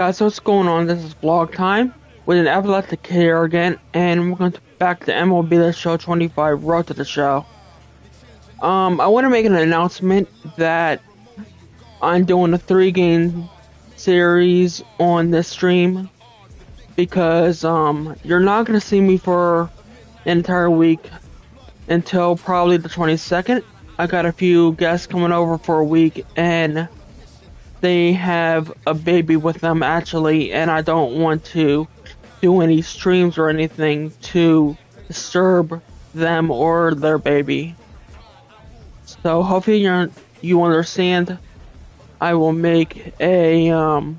Guys, what's going on? This is vlog time with an Epileptic-Kid here again, and we're going to back to MLB The Show 25 Road to the Show. I want to make an announcement that I'm doing a 3-game series on this stream because you're not going to see me for an entire week until probably the 22nd. I got a few guests coming over for a week, and they have a baby with them actually, and I don't want to do any streams or anything to disturb them or their baby. So hopefully you understand. I will make a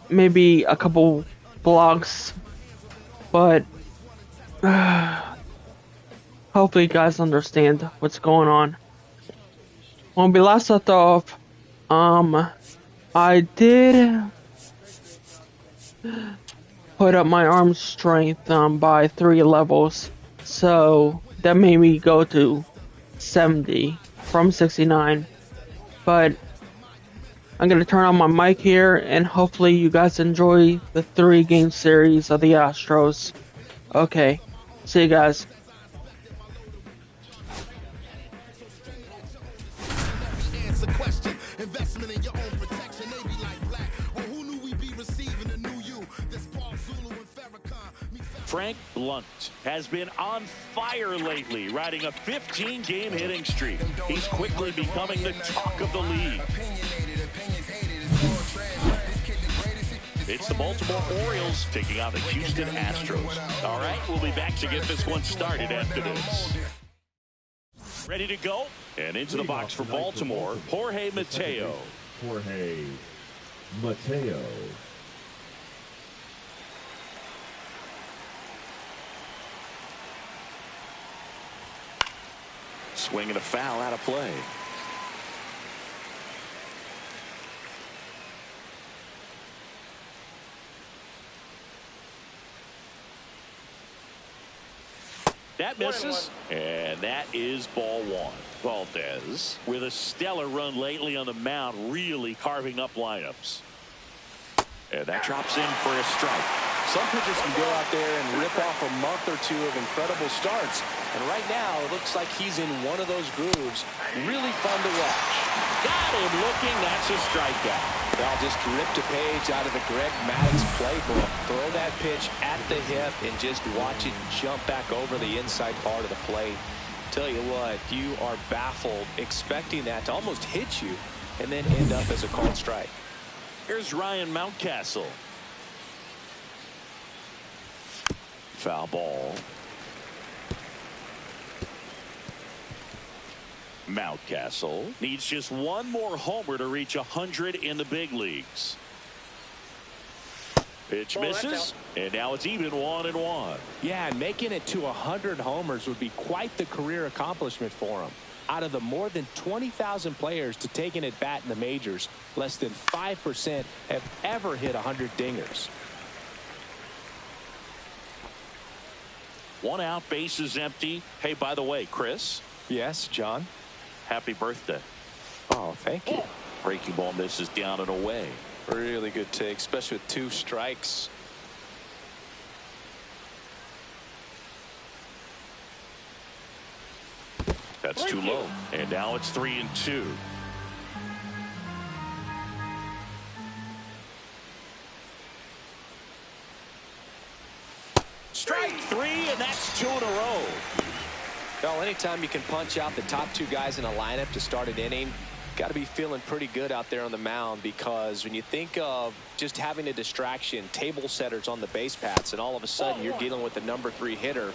maybe a couple vlogs, but hopefully you guys understand what's going on. When we last left off, I did put up my arm strength by 3 levels, so that made me go to 70 from 69. But I'm gonna turn on my mic here, and hopefully you guys enjoy the 3-game series of the Astros. Okay, see you guys. Frank Blunt has been on fire lately, riding a 15-game hitting streak. He's quickly becoming the talk of the league. It's the Baltimore Orioles taking on the Houston Astros. All right, we'll be back to get this one started after this. Ready to go? And into the box for Baltimore, Jorge Mateo. Jorge Mateo. Swinging a foul out of play. That misses, and that is ball one. Valdez, with a stellar run lately on the mound, really carving up lineups. And that drops in for a strike. Some pitchers can go out there and rip off a month or two of incredible starts. And right now, it looks like he's in one of those grooves. Really fun to watch. Got him looking. That's a strikeout. I'll just ripped a page out of the Greg Maddux playbook. Throw that pitch at the hip and just watch it jump back over the inside part of the plate. Tell you what, you are baffled expecting that to almost hit you and then end up as a called strike. Here's Ryan Mountcastle. Foul ball. Mountcastle needs just one more homer to reach 100 in the big leagues. Pitch misses, and now it's even 1-1. Yeah, and making it to 100 homers would be quite the career accomplishment for him. Out of the more than 20,000 players to take an at-bat in the majors, less than 5% have ever hit 100 dingers. 1 out, base is empty. Hey, by the way, Chris. Yes, John. Happy birthday. Oh, thank you. Breaking ball misses down and away. Really good take, especially with 2 strikes. That's too low. And now it's 3-2. Strike 3, and that's 2 in a row. Well, anytime you can punch out the top 2 guys in a lineup to start an inning, got to be feeling pretty good out there on the mound, because when you think of just having a distraction, table setters on the base paths, and all of a sudden you're dealing with the number 3 hitter,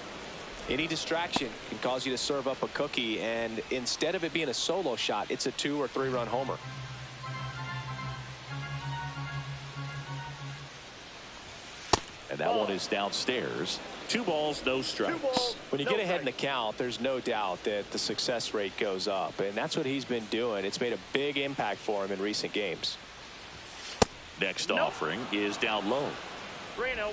any distraction can cause you to serve up a cookie, and instead of it being a solo shot, it's a 2 or 3 run homer. And that one is downstairs. 2 balls, no strikes. When you get ahead in the count, there's no doubt that the success rate goes up, and that's what he's been doing. It's made a big impact for him in recent games. Next offering is down low. 3-0.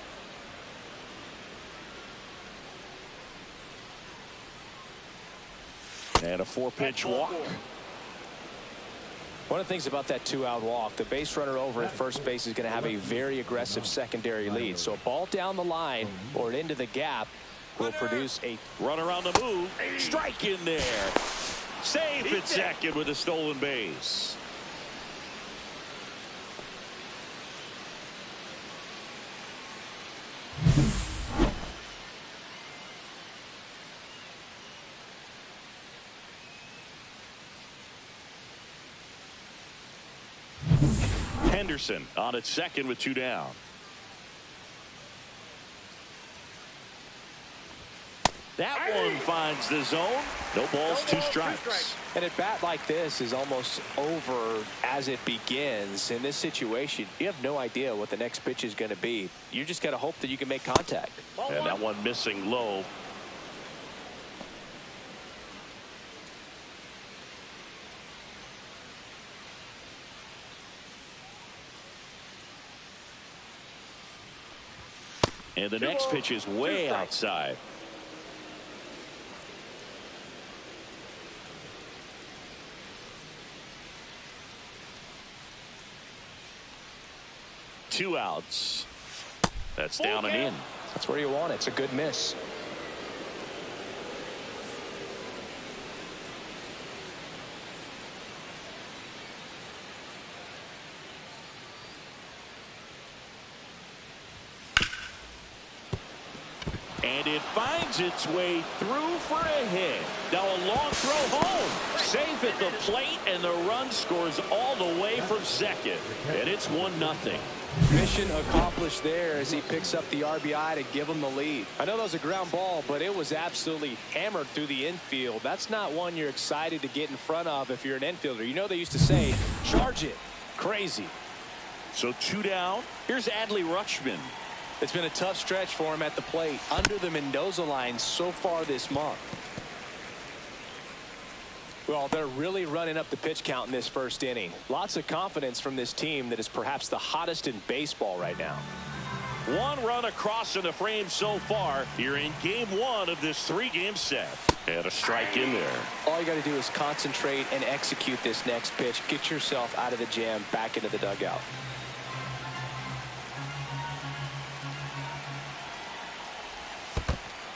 And a 4-pitch walk. One of the things about that 2-out walk, the base runner over at first base is going to have a very aggressive secondary lead. So a ball down the line or into the gap will produce a runner on the move. Strike in there. Safe at second with a stolen base. Henderson on at second with 2 down. That one finds the zone. No balls, 2 strikes. And a bat like this is almost over as it begins. In this situation, you have no idea what the next pitch is going to be. You just got to hope that you can make contact. And that one missing low. And the next pitch is way outside. Two outs. That's down and in. That's where you want it. It's a good miss. And it finds its way through for a hit. Now a long throw home. Safe at the plate, and the run scores all the way from second. And it's 1-0. Mission accomplished there as he picks up the RBI to give him the lead. I know that was a ground ball, but it was absolutely hammered through the infield. That's not one you're excited to get in front of if you're an infielder. You know they used to say, charge it. Crazy. So 2 down. Here's Adley Rutschman. It's been a tough stretch for him at the plate under the Mendoza line so far this month. Well, they're really running up the pitch count in this first inning. Lots of confidence from this team that is perhaps the hottest in baseball right now. 1 run across in the frame so far. You're in game 1 of this 3-game set. And a strike in there. All you got to do is concentrate and execute this next pitch. Get yourself out of the jam, back into the dugout.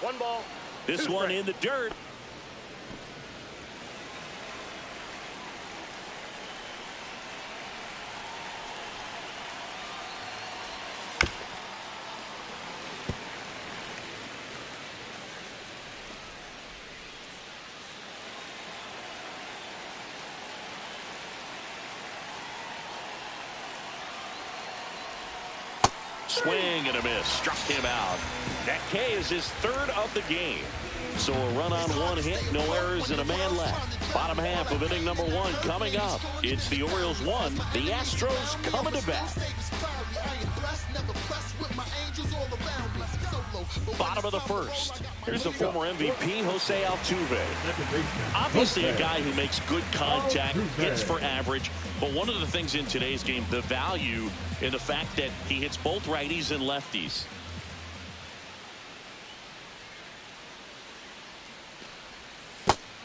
One ball. This one in the dirt. Swing and a miss. Struck him out. That K is his 3rd of the game. So a run on 1 hit, no errors, and a man left. Bottom half of inning number 1 coming up. It's the Orioles 1, the Astros coming to bat. Bottom of the 1st. Here's the former MVP, Jose Altuve. Obviously a guy who makes good contact, hits for average. But one of the things in today's game, the value in the fact that he hits both righties and lefties.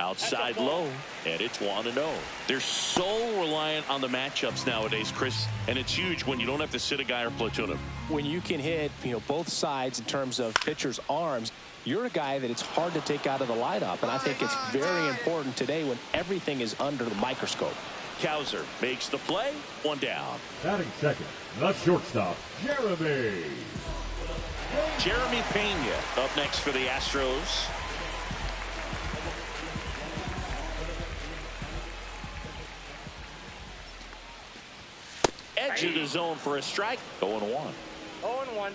Outside low, and it's 1-0. They're so reliant on the matchups nowadays, Chris, and it's huge when you don't have to sit a guy or platoon him. When you can hit, both sides in terms of pitchers' arms, you're a guy that it's hard to take out of the lineup, and I think it's very important today when everything is under the microscope. Kowser makes the play, 1 down. Batting second, the shortstop, Jeremy Pena up next for the Astros. Edge of the zone for a strike. 0-1. 0-1.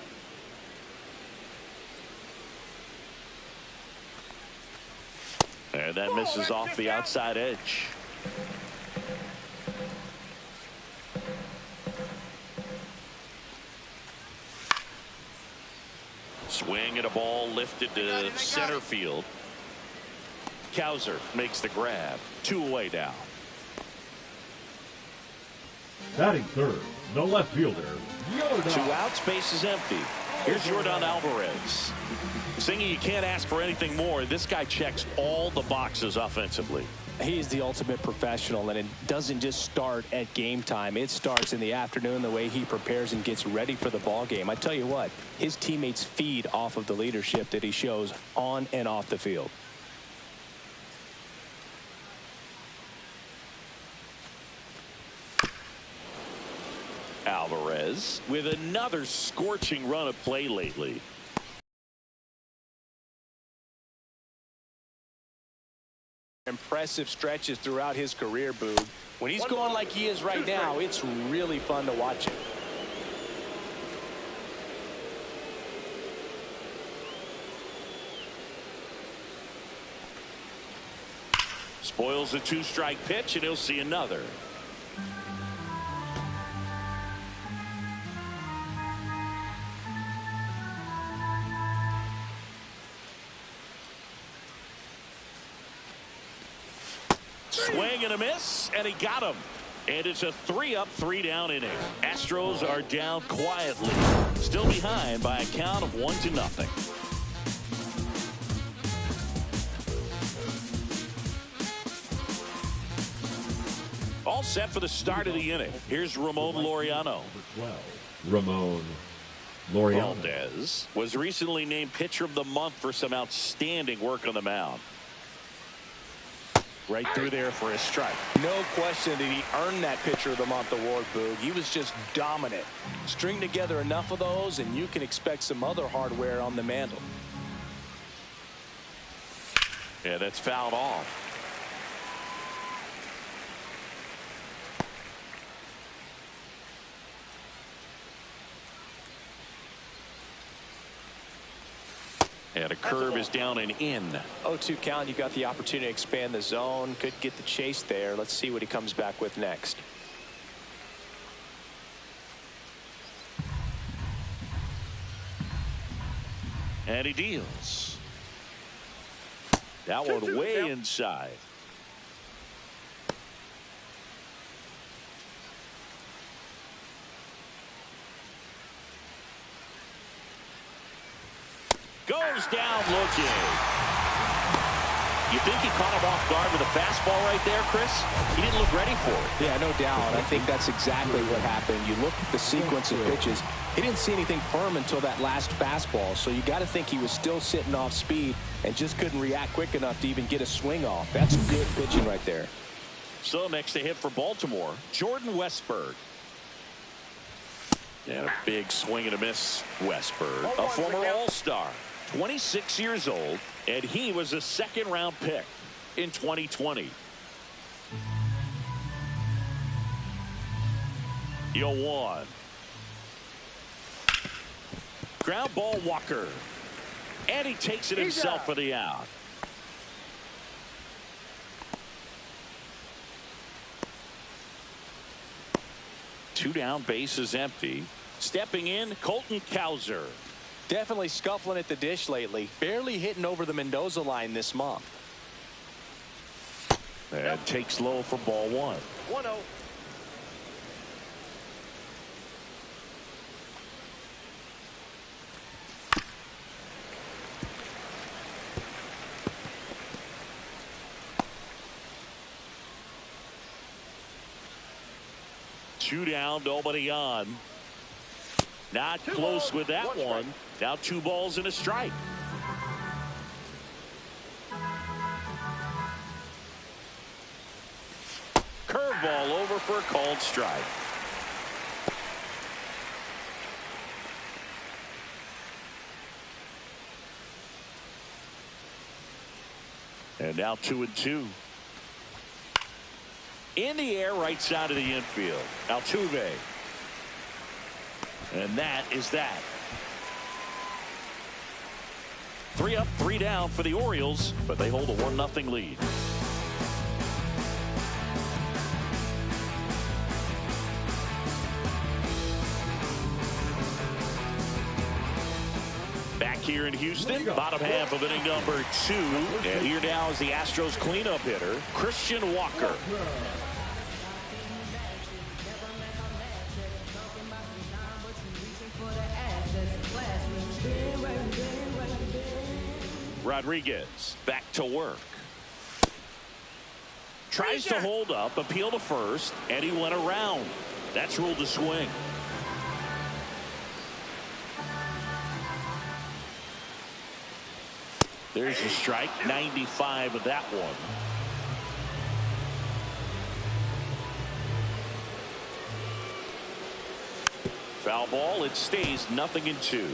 And that misses off the outside edge. Swing and a ball lifted to center field. Kowser makes the grab. 2 away now. Batting third, the left fielder, Yordan. 2 outs, base is empty. Here's Yordan Alvarez. Singing, you can't ask for anything more. This guy checks all the boxes offensively. He's the ultimate professional, and it doesn't just start at game time. It starts in the afternoon, the way he prepares and gets ready for the ball game. I tell you what, his teammates feed off of the leadership that he shows on and off the field. Alvarez with another scorching run of play lately. Impressive stretches throughout his career, Boog. When he's going like he is right now, it's really fun to watch him. Spoils a two-strike pitch, and he'll see another. Swing and a miss, and he got him. And it's a 3-up, 3-down inning. Astros are down quietly, still behind by a count of 1-0. All set for the start of the inning. Here's Ramon Laureano. Ramon Laureano. Valdez was recently named pitcher of the month for some outstanding work on the mound. Right through there for a strike. No question that he earned that pitcher of the month award, Boog. He was just dominant. String together enough of those, and you can expect some other hardware on the mantle. Yeah, that's fouled off. And a curve is down and in. 0-2 count. You got the opportunity to expand the zone. Could get the chase there. Let's see what he comes back with next. And he deals. That one way inside. Goes down looking. You think he caught him off guard with a fastball right there, Chris? He didn't look ready for it. Yeah, no doubt. I think that's exactly what happened. You look at the sequence of pitches. He didn't see anything firm until that last fastball. So you got to think he was still sitting off speed and just couldn't react quick enough to even get a swing off. That's good pitching right there. So next to hit for Baltimore, Jordan Westburg. And a big swing and a miss. Westburg, a former All-Star, 26 years old, and he was a second-round pick in 2020. 0-1. Ground ball, Walker. And he takes it himself for the out. Two down, base is empty. Stepping in, Colton Cowser. Definitely scuffling at the dish lately. Barely hitting over the Mendoza line this month. And takes low for ball one. 1-0. Two down, nobody on. Not close with that one. Now 2 balls and a strike. Curveball over for a called strike. And now 2-2. In the air, right side of the infield. Altuve. And that is that. 3 up, 3 down for the Orioles, but they hold a 1-0 lead. Back here in Houston, bottom half of inning number 2. And here now is the Astros cleanup hitter, Christian Walker. Rodriguez back to work. Tries to hold up, appeal to first, and he went around. That's ruled a swing. There's a strike, 95 of that one. Foul ball, it stays 0-2.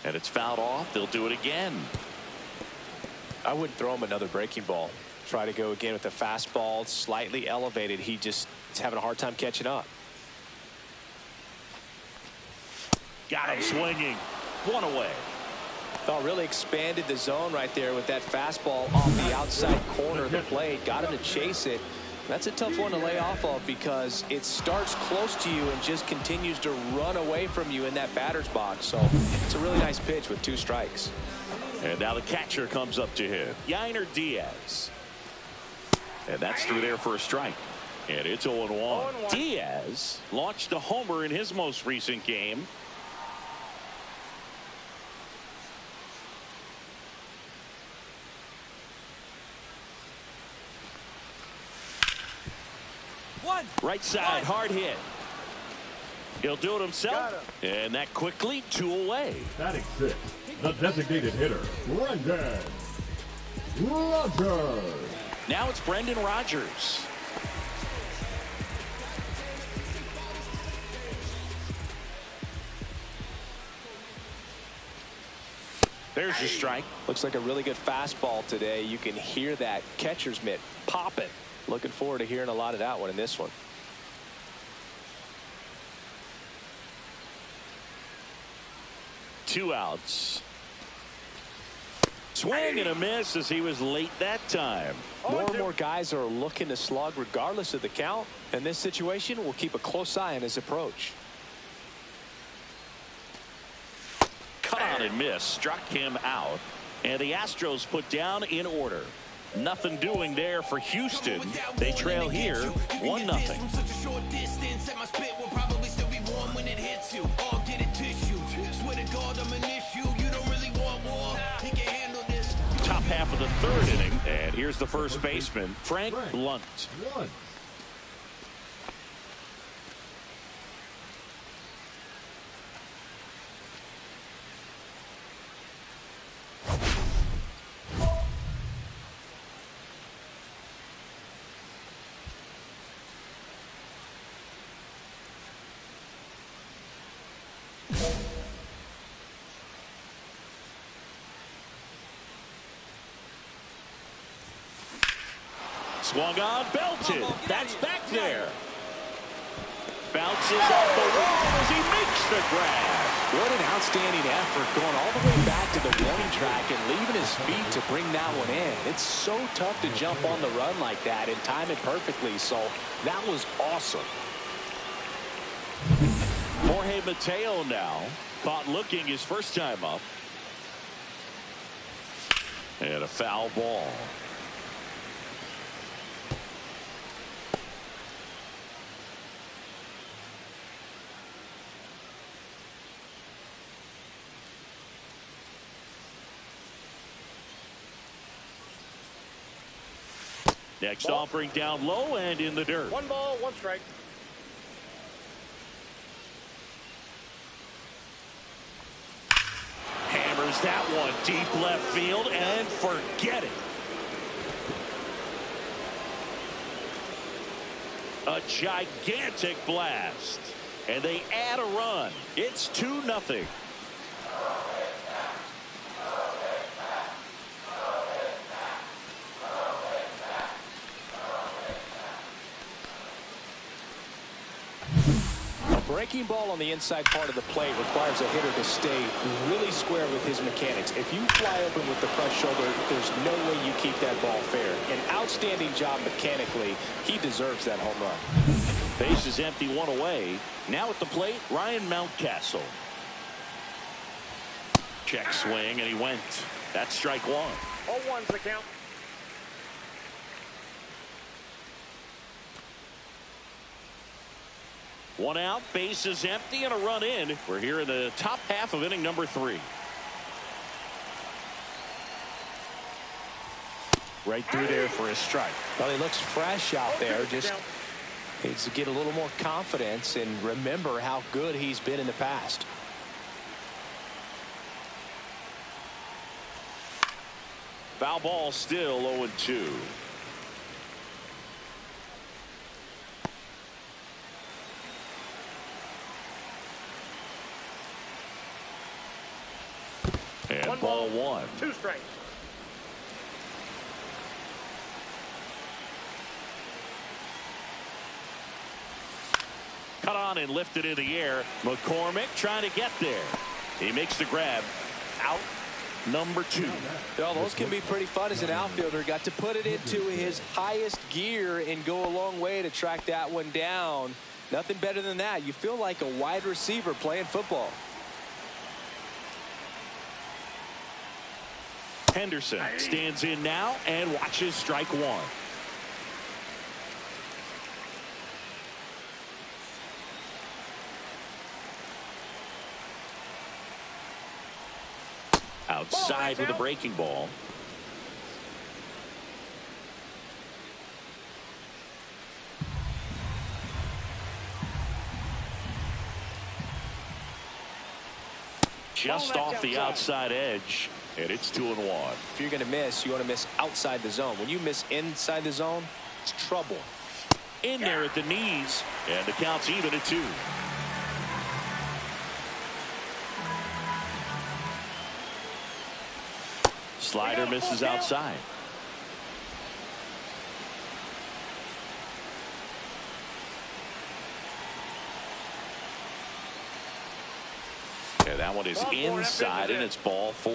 And it's fouled off. They'll do it again. I wouldn't throw him another breaking ball. Try to go again with the fastball, slightly elevated. He just is having a hard time catching up. Got him swinging. One away. Thought really expanded the zone right there with that fastball off the outside corner of the plate. Got him to chase it. That's a tough one to lay off of because it starts close to you and just continues to run away from you in that batter's box. So it's a really nice pitch with 2 strikes. And now the catcher comes up to him, Yainer Diaz. And that's through there for a strike. And it's 0-1. Diaz launched a homer in his most recent game. Right side, hard hit. He'll do it himself. And that quickly, 2 away. Batting 6, the designated hitter, Brendan Rodgers. Now it's Brendan Rodgers. There's your strike. Looks like a really good fastball today. You can hear that catcher's mitt popping. Looking forward to hearing a lot of that one in this one. Two outs. Swing and a miss as he was late that time. More and more guys are looking to slug regardless of the count. In this situation, we'll keep a close eye on his approach. Cut on and miss. Struck him out. And the Astros put down in order. Nothing doing there for Houston. They trail here 1-0. Top half of the 3rd inning. And here's the first baseman, Frank Blunt. Swung on, belted. That's back there. Bounces off the wall as he makes the grab. What an outstanding effort going all the way back to the warning track and leaving his feet to bring that one in. It's so tough to jump on the run like that and time it perfectly. So that was awesome. Jorge Mateo now caught looking his first time up. And a foul ball. Next offering down low and in the dirt. 1 ball, 1 strike. Hammers that one deep left field and forget it. A gigantic blast. And they add a run. It's 2-0. Breaking ball on the inside part of the plate requires a hitter to stay really square with his mechanics. If you fly open with the front shoulder, there's no way you keep that ball fair. An outstanding job mechanically. He deserves that home run. Base is empty, 1 away. Now at the plate, Ryan Mountcastle. Check swing, and he went. That's strike 1. 0-1's the count. One out, base is empty, and a run in. We're here in the top half of inning number 3. Right through there for a strike. Well, he looks fresh out there. Just needs to get a little more confidence and remember how good he's been in the past. Foul ball, still 0-2. And ball 1. 2 strikes. Cut on and lifted in the air. McCormick trying to get there. He makes the grab. Out number 2. Well, those can be pretty fun as an outfielder. Got to put it into his highest gear and go a long way to track that one down. Nothing better than that. You feel like a wide receiver playing football. Henderson stands in now and watches strike 1. Outside with a breaking ball. Just off the outside edge, and it's 2-1. If you're going to miss, you want to miss outside the zone. When you miss inside the zone, it's trouble. In there at the knees, and the count's even at 2. Slider misses outside. And that one is inside, and it's ball 4.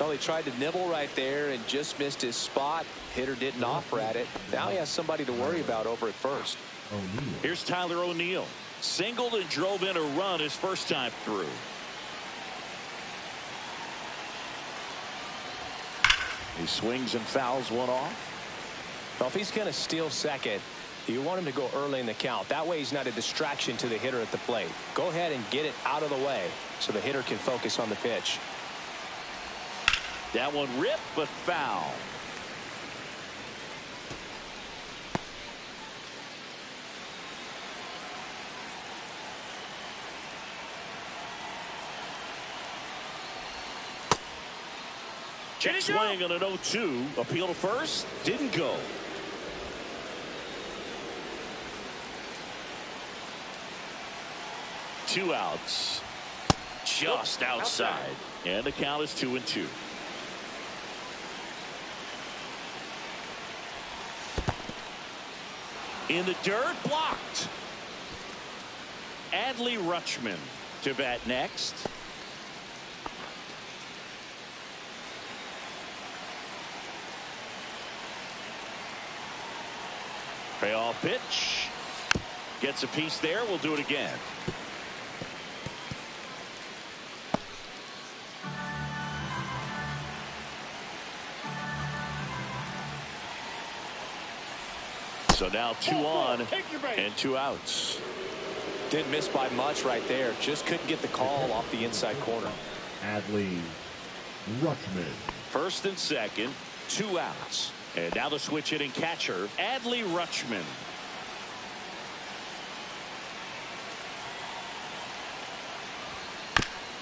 Well, he tried to nibble right there and just missed his spot. Hitter didn't offer at it. Now he has somebody to worry about over at first. Here's Tyler O'Neill. Singled and drove in a run his first time through. He swings and fouls one off. Well, if he's going to steal second, you want him to go early in the count. That way he's not a distraction to the hitter at the plate. Go ahead and get it out of the way so the hitter can focus on the pitch. That one ripped, but foul. Check swing on an 0-2. Appeal to first. Didn't go. Two outs. Just outside. And the count is 2-2. In the dirt, blocked. Adley Rutschman to bat next. Payoff pitch. Gets a piece there. We'll do it again. So now 2 on and 2 outs. Didn't miss by much right there. Just couldn't get the call off the inside corner. Adley Rutschman. First and second, 2 outs. And now the switch hitting catcher, Adley Rutschman.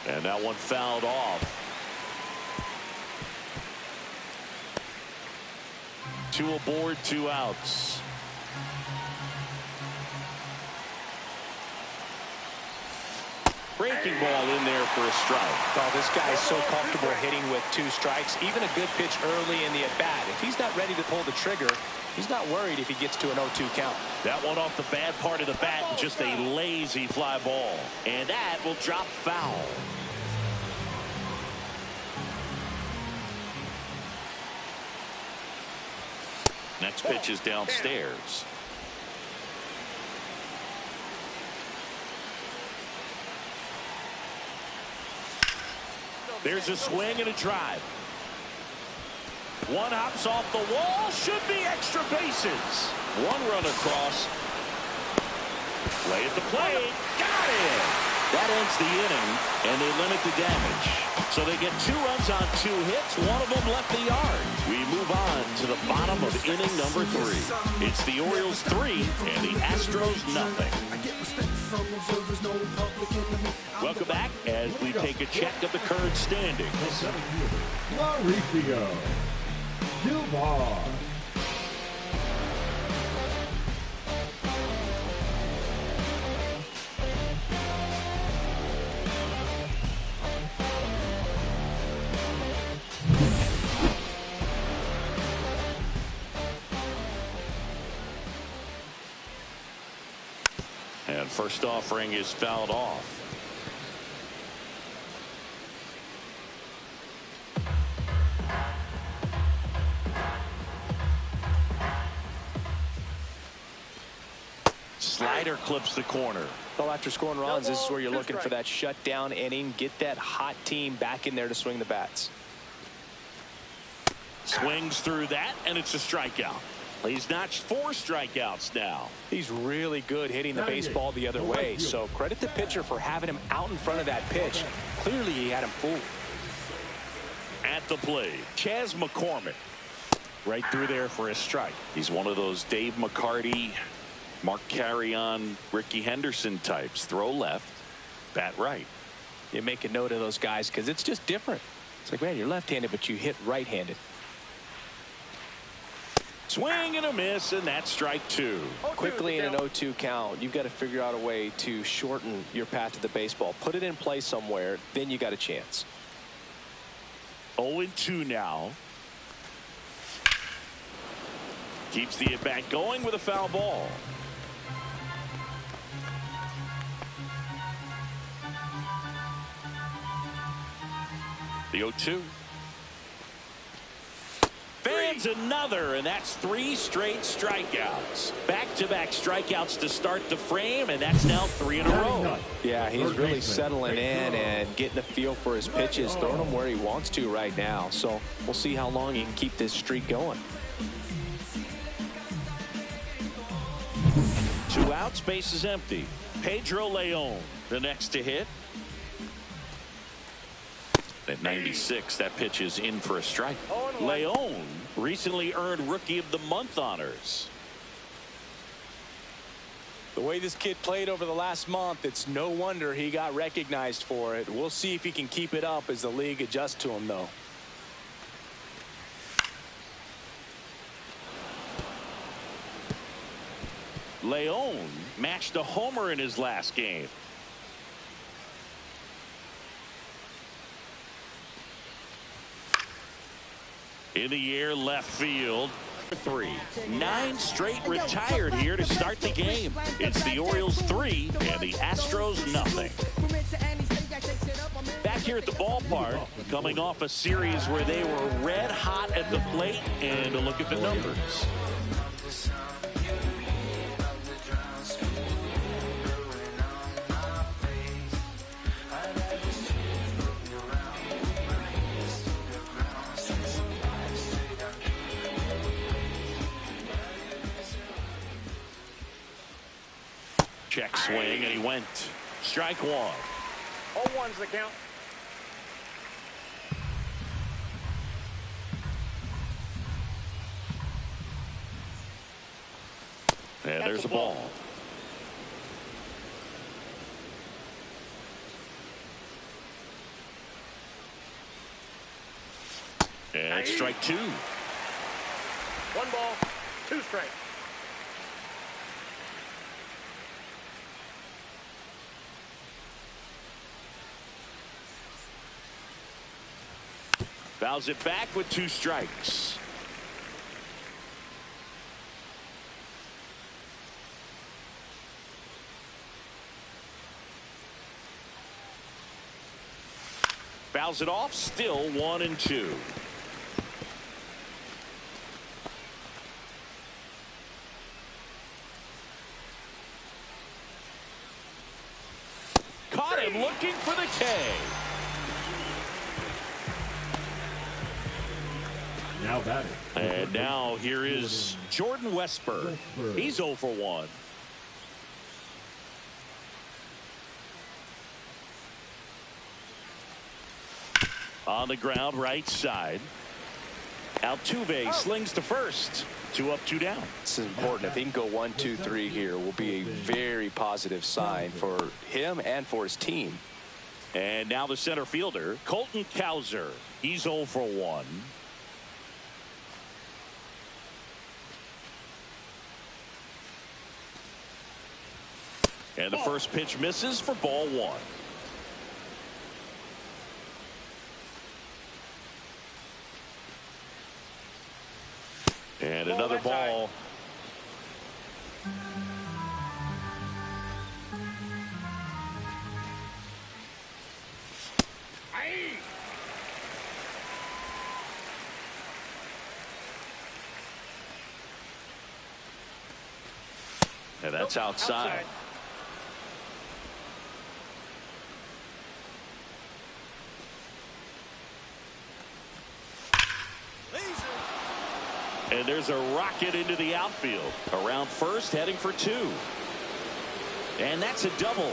And that one fouled off. 2 aboard, 2 outs. Breaking ball in there for a strike. Oh, this guy is so comfortable hitting with 2 strikes. Even a good pitch early in the at-bat. If he's not ready to pull the trigger, he's not worried if he gets to an 0-2 count. That one off the bad part of the bat and just a lazy fly ball. And that will drop foul. Next pitch is downstairs. There's a swing and a drive. One hops off the wall. Should be extra bases. 1 run across. Play at the plate. Got it. That ends the inning, and they limit the damage. So they get 2 runs on 2 hits. One of them left the yard. We move on to the bottom of inning number 3. It's the Orioles 3 and the Astros nothing. Welcome back as we take a check of the current standings. Mauricio Gilmore. And first offering is fouled off. Slider clips the corner. Well, after scoring runs, this is where you're looking for that shutdown inning. Get that hot team back in there to swing the bats. Swings through that, and it's a strikeout. He's notched 4 strikeouts now. He's really good hitting the baseball the other way, so credit the pitcher for having him out in front of that pitch. Clearly, he had him fooled. At the plate, Chas McCormick. Right through there for a strike. He's one of those Dave McCarty, Mark Carrion, Ricky Henderson types. Throw left, bat right. You make a note of those guys because it's just different. It's like, man, you're left-handed, but you hit right-handed. Swing and a miss, and that's strike 2. Quickly in an 0-2 count, you've got to figure out a way to shorten your path to the baseball. Put it in play somewhere, then you got a chance. 0-2 now. Keeps the at-bat going with a foul ball. The 0-2. Fans another, and that's 3 straight strikeouts. Back-to-back strikeouts to start the frame, and that's now 3 in a row. Yeah, he's really settling in and getting a feel for his pitches, throwing them where he wants to right now. So we'll see how long he can keep this streak going. 2 outs, base is empty. Pedro Leon, the next to hit. At 96, that pitch is in for a strike. Leon recently earned Rookie of the Month honors. The way this kid played over the last month, it's no wonder he got recognized for it. We'll see if he can keep it up as the league adjusts to him, though. Leon matched a homer in his last game. In the air, left field. 3. 9 straight retired here to start the game. It's the Orioles 3 and the Astros nothing. Back here at the ballpark, coming off a series where they were red hot at the plate, and a look at the numbers. Check swing, and he went. Strike 1. 0-1's the count. And there's a ball. And strike 2. 1 ball, 2 strikes. Fouls it back with 2 strikes. Fouls it off, still 1-2. Caught him looking for the K. Now batting. And now here is Jordan Westburg. He's 0 for 1. On the ground, right side. Altuve slings to first. 2 up, 2 down. This is important. If he can go 1, 2, 3 here, will be a very positive sign for him and for his team. And now the center fielder, Colton Cowser. He's 0 for 1. And the first pitch misses for ball 1. And another ball. And that's outside. And there's a rocket into the outfield. Around first, heading for 2. And that's a double.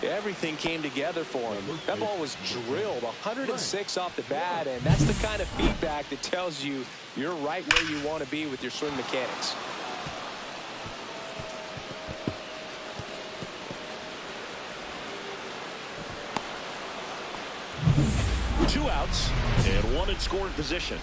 Everything came together for him. That ball was drilled 106 off the bat, and that's the kind of feedback that tells you you're right where you want to be with your swing mechanics. Two outs and 1 in scoring position.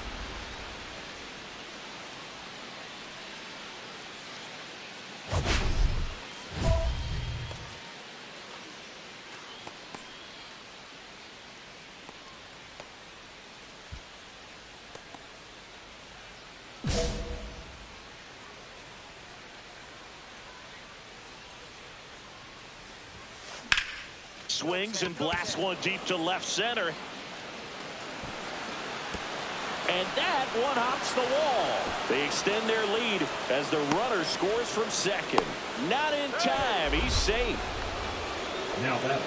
Swings and blasts one deep to left center. And that one hops the wall. They extend their lead as the runner scores from second. Not in time. He's safe. Now that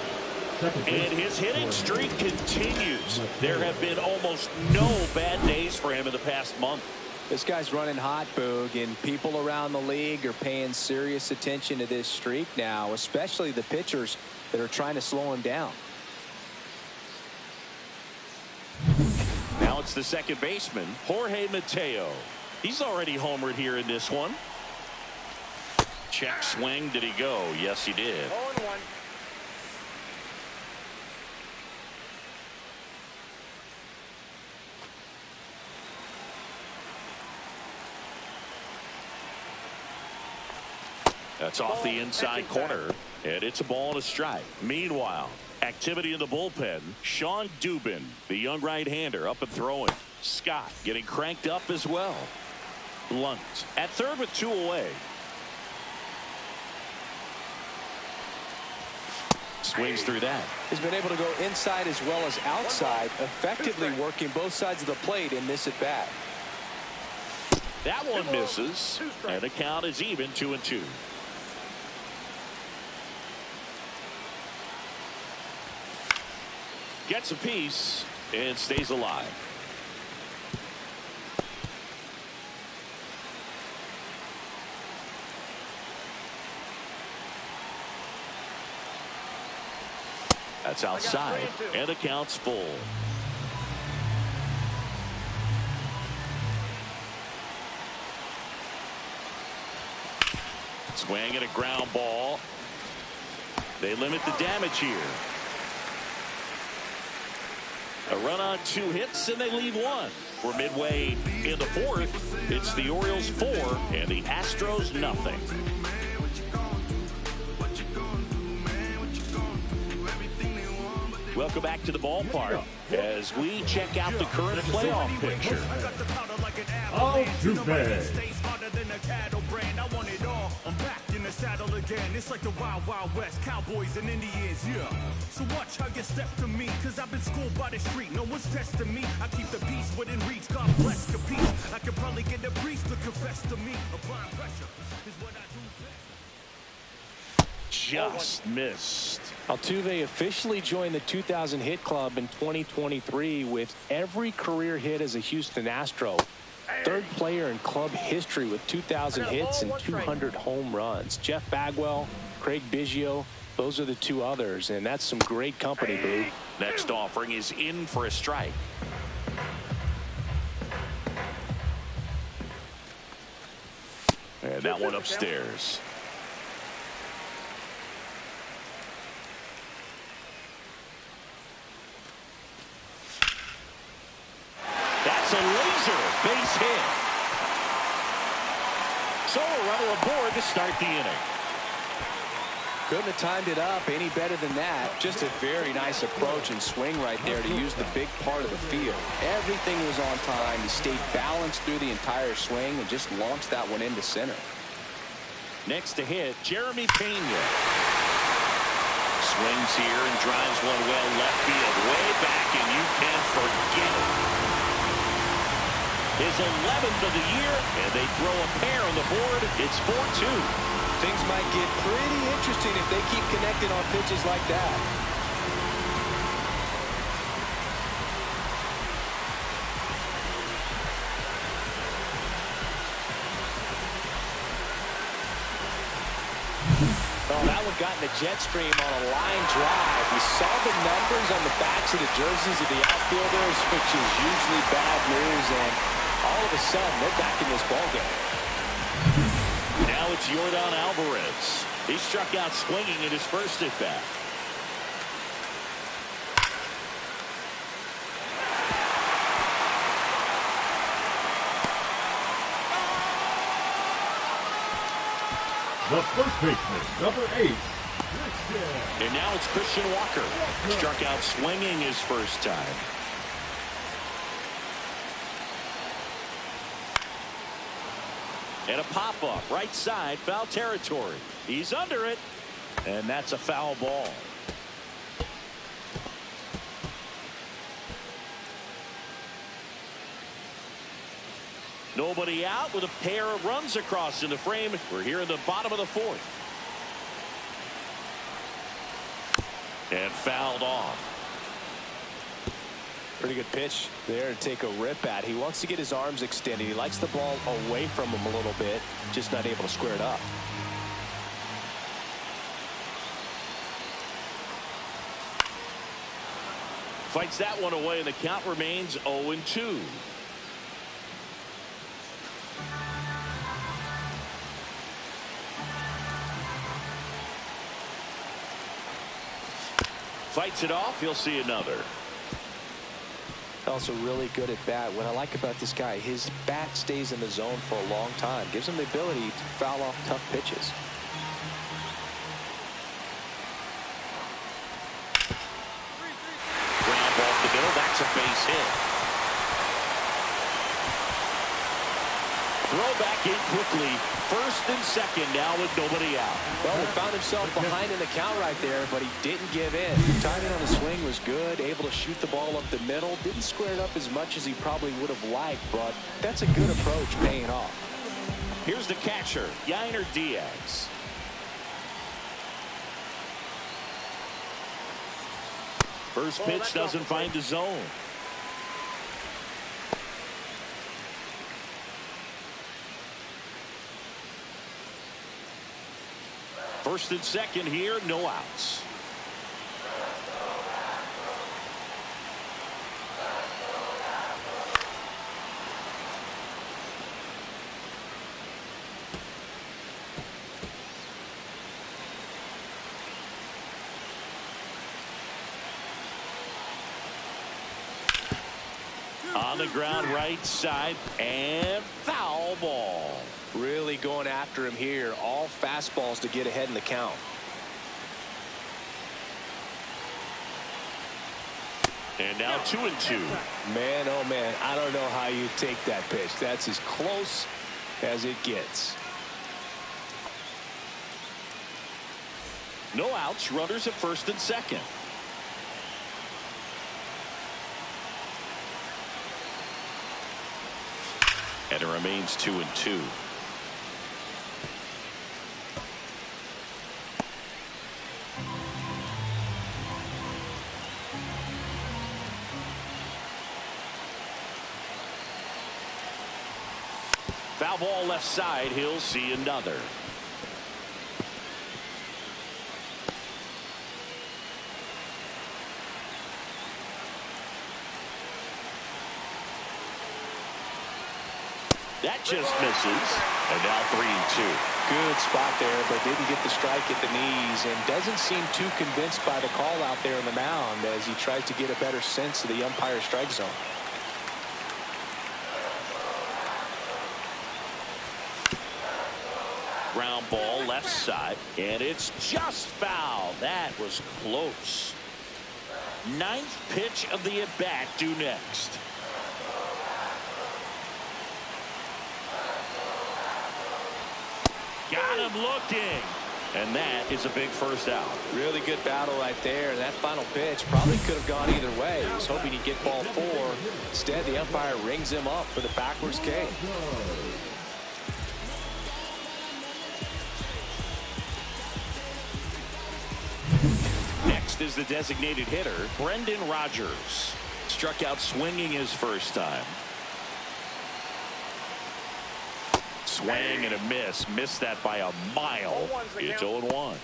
and his hitting streak continues. There have been almost no bad days for him in the past month. This guy's running hot, Boog, and people around the league are paying serious attention to this streak now, especially the pitchers that are trying to slow him down. Now it's the second baseman, Jorge Mateo. He's already homered here in this one. Check swing. Did he go? Yes, he did. 0-1. That's off the inside corner, and it's a ball and a strike. Meanwhile, activity in the bullpen. Sean Dubin, the young right-hander, up and throwing. Scott getting cranked up as well. Blunt at third with 2 away. Swings through that. He's been able to go inside as well as outside, effectively working both sides of the plate in this at-bat. That one misses, and the count is even 2-2. Gets a piece and stays alive. That's outside, and the count's full. Swing and a ground ball. They limit the damage here. A run on 2 hits, and they leave 1. We're midway in the 4th. It's the Orioles 4 and the Astros nothing. Welcome back to the ballpark as we check out the current playoff picture. Altuve. The saddle again. It's like the Wild Wild West, Cowboys and Indians, yeah. So watch how you step to me, cause I've been schooled by the street. No one's testing me. I keep the beast within reach. God bless the peace. I could probably get the priest to confess to me. Applying pressure is what I do best. Just missed. Altuve officially joined the 2,000 hit club in 2023 with every career hit as a Houston Astro. Third player in club history with 2,000 hits and 200 home runs. Jeff Bagwell, Craig Biggio, Those are the two others, and that's some great company, Boo. Next offering is in for a strike. And that one upstairs. That's a laser base hit. So a runner aboard to start the inning. Couldn't have timed it up any better than that. Just a very nice approach and swing right there to use the big part of the field. Everything was on time. He stayed balanced through the entire swing and just launched that one into center. Next to hit, Jeremy Pena. Swings here and drives one well left field. Way back, and you can forget it. His 11th of the year, and they throw a pair on the board. It's 4-2. Things might get pretty interesting if they keep connecting on pitches like that. Oh, that one got in the jet stream on a line drive. We saw the numbers on the backs of the jerseys of the outfielders, which is usually bad news, and all of a sudden they're back in this ballgame. Now it's Yordan Alvarez. He struck out swinging in his first at bat. The first baseman, number 8. And now it's Christian Walker. Struck out swinging his first time. And a pop-up, right side, foul territory. He's under it, and that's a foul ball. Nobody out with a pair of runs across in the frame. We're here in the bottom of the fourth. And fouled off. Pretty good pitch there to take a rip at. He wants to get his arms extended. He likes the ball away from him a little bit, just not able to square it up. Fights that one away, and the count remains 0-2. Fights it off. He'll see another. Also really good at bat. What I like about this guy, his bat stays in the zone for a long time. Gives him the ability to foul off tough pitches. Ground ball to the middle. That's a base hit. Throw back in quickly. First and second now with nobody out. Well, he found himself behind in the count right there, but he didn't give in. Timing on the swing was good, able to shoot the ball up the middle. Didn't square it up as much as he probably would have liked, but that's a good approach paying off. Here's the catcher, Yainer Diaz. First pitch doesn't find the zone. First and second here, no outs. On the ground, right side, and foul ball. Really going after him here. All fastballs to get ahead in the count. And now 2-2. Man, oh man, I don't know how you take that pitch. That's as close as it gets. No outs, runners at first and second. And it remains 2-2. Foul ball left side. He'll see another. That just misses. And now 3-2. Good spot there, but didn't get the strike at the knees and doesn't seem too convinced by the call out there on the mound as he tries to get a better sense of the umpire's strike zone. Ground ball left side, and it's just foul. That was close. Ninth pitch of the at-bat due next. Got him looking. And that is a big first out. Really good battle right there. That final pitch probably could have gone either way. He was hoping he'd get ball 4. Instead, the umpire rings him up for the backwards K. Next is the designated hitter, Brendan Rodgers. Struck out swinging his first time. Swing and a miss. Missed that by a mile. It's 0-1.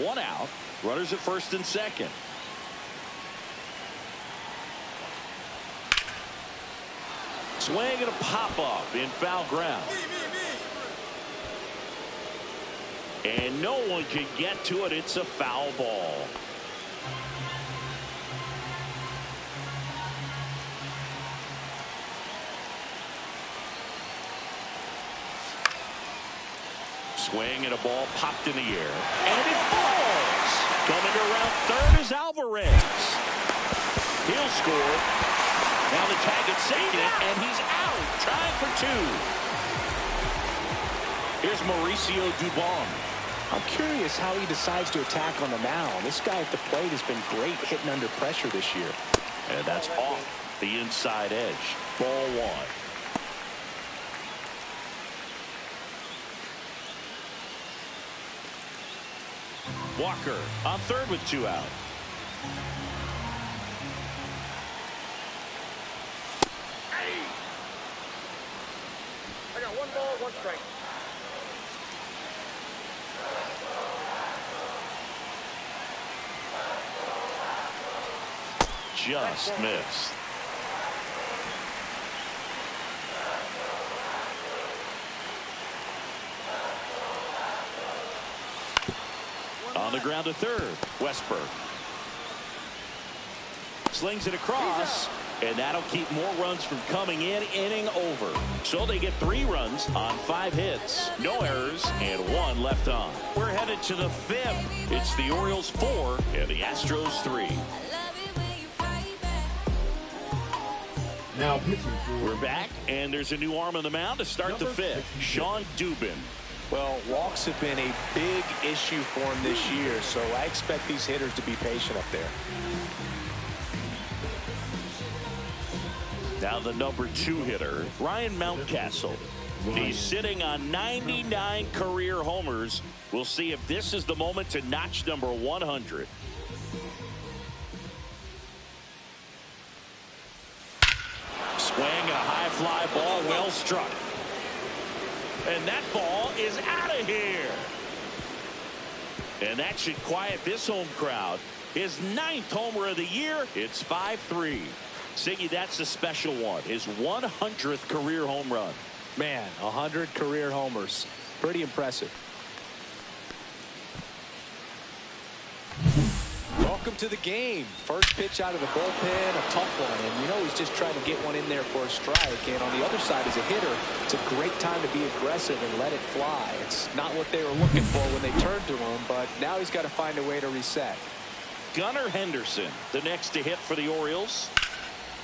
One out. Runners at first and second. Swing and a pop-up in foul ground. And no one can get to it. It's a foul ball. Swing and a ball popped in the air. And it falls. Coming around third is Alvarez. He'll score. Now the tag at second, and he's out. Trying for 2. Here's Mauricio Dubon. I'm curious how he decides to attack on the mound. This guy at the plate has been great hitting under pressure this year. And that's off the inside edge. Ball 1. Walker on third with 2 out. I got 1 ball, 1 strike. Just missed. On the ground to third, Westberg. Slings it across, and that'll keep more runs from coming in. Inning over. So they get 3 runs on 5 hits. No errors and 1 left on. We're headed to the 5th. It's the Orioles 4 and the Astros 3. Now pitching for. We're back, and there's a new arm on the mound to start the 5th. Sean Dubin. Well, walks have been a big issue for him this year, so I expect these hitters to be patient up there. Now the number 2 hitter, Ryan Mountcastle. He's sitting on 99 career homers. We'll see if this is the moment to notch number 100. Swing and a high fly ball, well struck. And that ball is out of here. And that should quiet this home crowd. His 9th homer of the year. It's 5-3. Siggy, that's a special one. His 100th career home run. Man, 100 career homers. Pretty impressive. Welcome to the game. First pitch out of the bullpen, a tough one. And you know he's just trying to get one in there for a strike. And on the other side, as a hitter, it's a great time to be aggressive and let it fly. It's not what they were looking for when they turned to him, but now he's got to find a way to reset. Gunnar Henderson, the next to hit for the Orioles.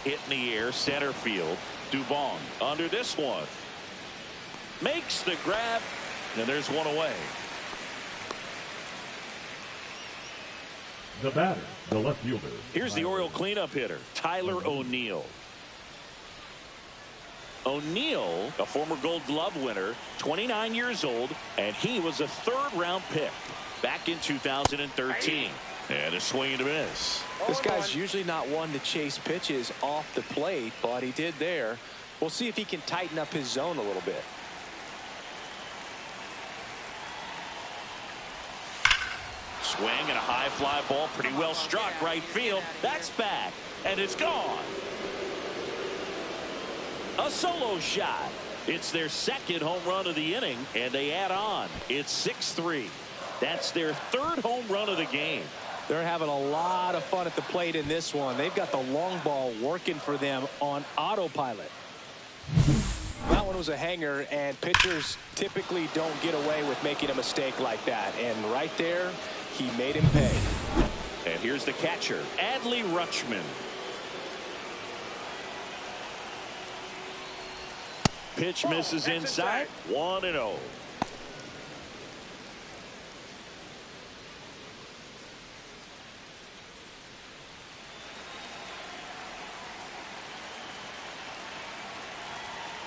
Hit in the air, center field. Dubon under this one. Makes the grab, and there's one away. The batter, the left fielder. Here's the Oriole cleanup hitter, Tyler O'Neill. O'Neill, a former Gold Glove winner, 29 years old, and he was a 3rd-round pick back in 2013. And a swing and a miss. This guy's usually not one to chase pitches off the plate, but he did there. We'll see if he can tighten up his zone a little bit. Swing and a high fly ball, pretty well struck right field. That's back, and it's gone. A solo shot. It's their second home run of the inning, and they add on. It's 6-3. That's their third home run of the game. They're having a lot of fun at the plate in this one. They've got the long ball working for them on autopilot. That one was a hanger, and pitchers typically don't get away with making a mistake like that. And right there, he made him pay. And here's the catcher, Adley Rutschman. Pitch misses inside. 1-0.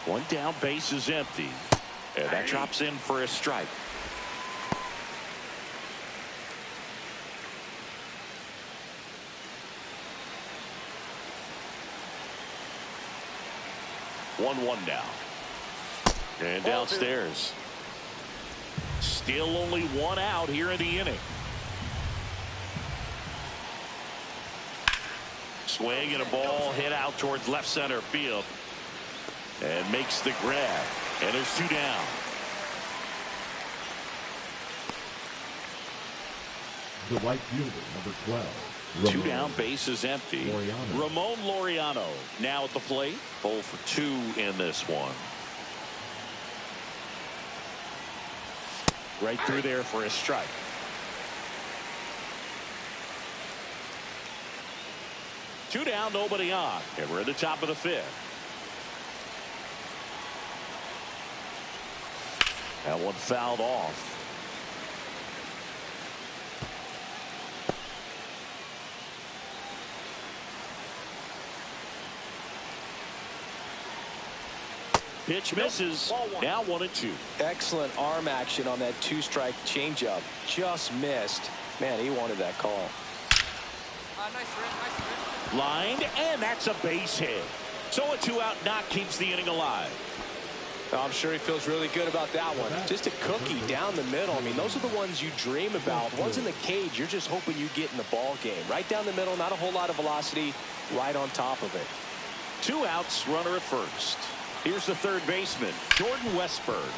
One down, base is empty. And that drops in for a strike. One now. And downstairs. Still only one out here in the inning. Swing and a ball hit out towards left center field. And makes the grab. And there's two down. The right fielder, number 12. Two down, base is empty. Ramon Laureano now at the plate. 0 for 2 in this one. Right through there for a strike. Two down, nobody on. And we're at the top of the 5th. That one fouled off. Pitch misses. Now 1-2. Excellent arm action on that 2-strike changeup. Just missed. Man, he wanted that call. Nice. Lined, and that's a base hit. So a 2-out knock keeps the inning alive. I'm sure he feels really good about that one. Just a cookie down the middle. I mean, those are the ones you dream about. Ones in the cage, you're just hoping you get in the ball game. Right down the middle, not a whole lot of velocity, right on top of it. 2 outs, runner at first. Here's the third baseman, Jordan Westburg.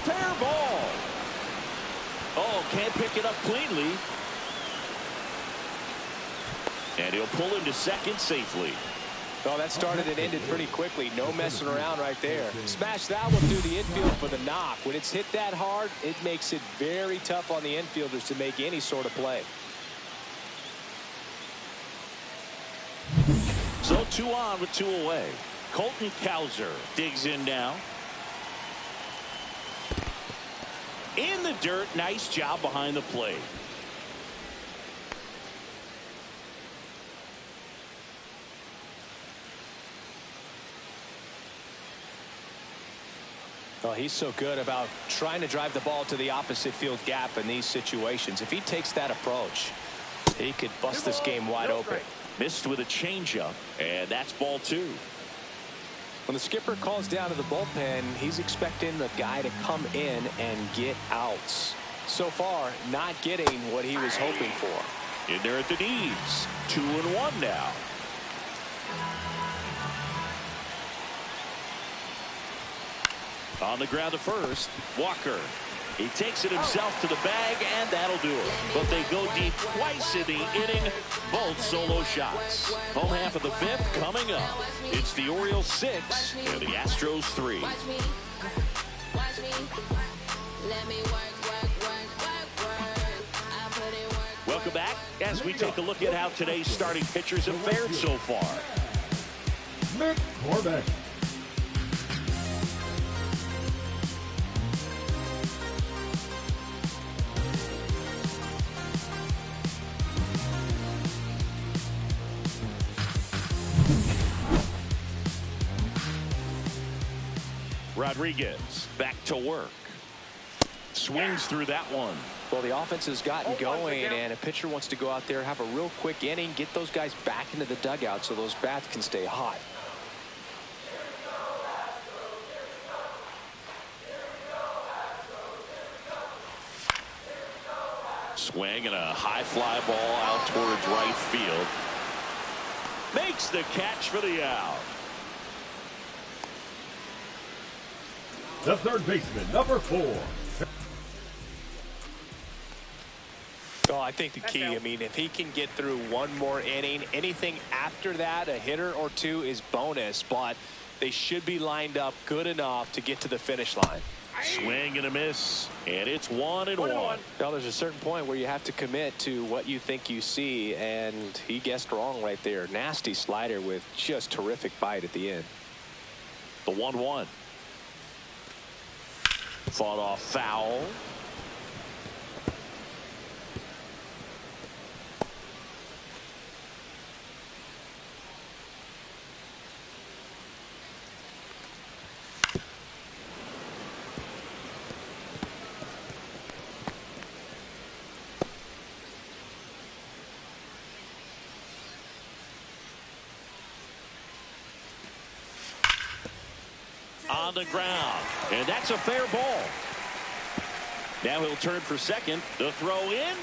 Fair ball. Oh, can't pick it up cleanly. And he'll pull into second safely. Well, that started and ended pretty quickly. No messing around right there. Smash that one through the infield for the knock. When it's hit that hard, it makes it very tough on the infielders to make any sort of play. So 2 on with 2 away. Colton Cowser digs in now. In the dirt. Nice job behind the plate. Well, he's so good about trying to drive the ball to the opposite field gap in these situations. If he takes that approach, he could bust this game wide open. Missed with a changeup, and that's ball 2. When the skipper calls down to the bullpen, he's expecting the guy to come in and get outs. So far, not getting what he was hoping for. In there at the knees. 2-1 now. On the ground to first, Walker. He takes it himself to the bag, and that'll do it. But they go deep twice in the inning, both solo shots. Home half of the 5th coming up. It's the Orioles 6 and the Astros 3. Welcome back as we take a look at how today's starting pitchers have fared so far. Nick Corbett. Rodriguez back to work. Swings through that one. Well, the offense has gotten going, and a pitcher wants to go out there, have a real quick inning, get those guys back into the dugout so those bats can stay hot. swing and a high fly ball out towards right field. Makes the catch for the out. The third baseman, number 4. Oh, I think the key, I mean, if he can get through one more inning, anything after that, a hitter or two is bonus, but they should be lined up good enough to get to the finish line. Swing and a miss, and it's 1-1. Well, there's a certain point where you have to commit to what you think you see, and he guessed wrong right there. Nasty slider with just terrific bite at the end. The 1-1. Fought off foul. On the ground, and that's a fair ball. Now he'll turn for second. The throw in.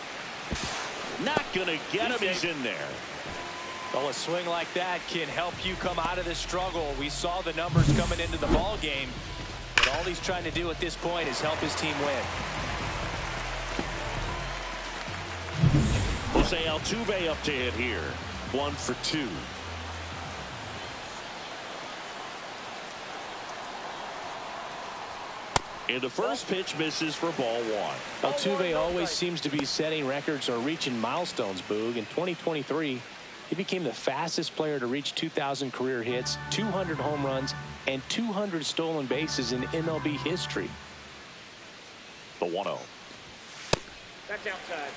Not going to get him. He's in there. Well, a swing like that can help you come out of this struggle. We saw the numbers coming into the ball game, but all he's trying to do at this point is help his team win. Jose Altuve up to hit here. 1 for 2. And the first pitch misses for ball 1. Altuve always seems to be setting records or reaching milestones, Boog. In 2023, he became the fastest player to reach 2,000 career hits, 200 home runs, and 200 stolen bases in MLB history. The 1-0. That's outside.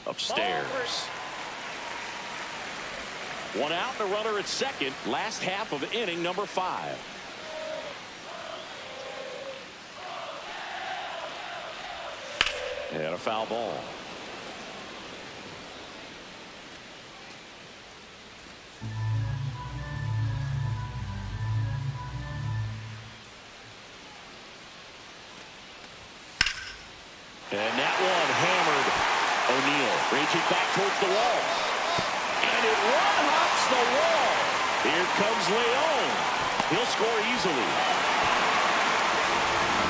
Upstairs. 1 out and a runner at second. Last half of inning number 5. And a foul ball. And that one hammered. O'Neill reaching back towards the wall. And it one-hops the wall. Here comes Leon. He'll score easily.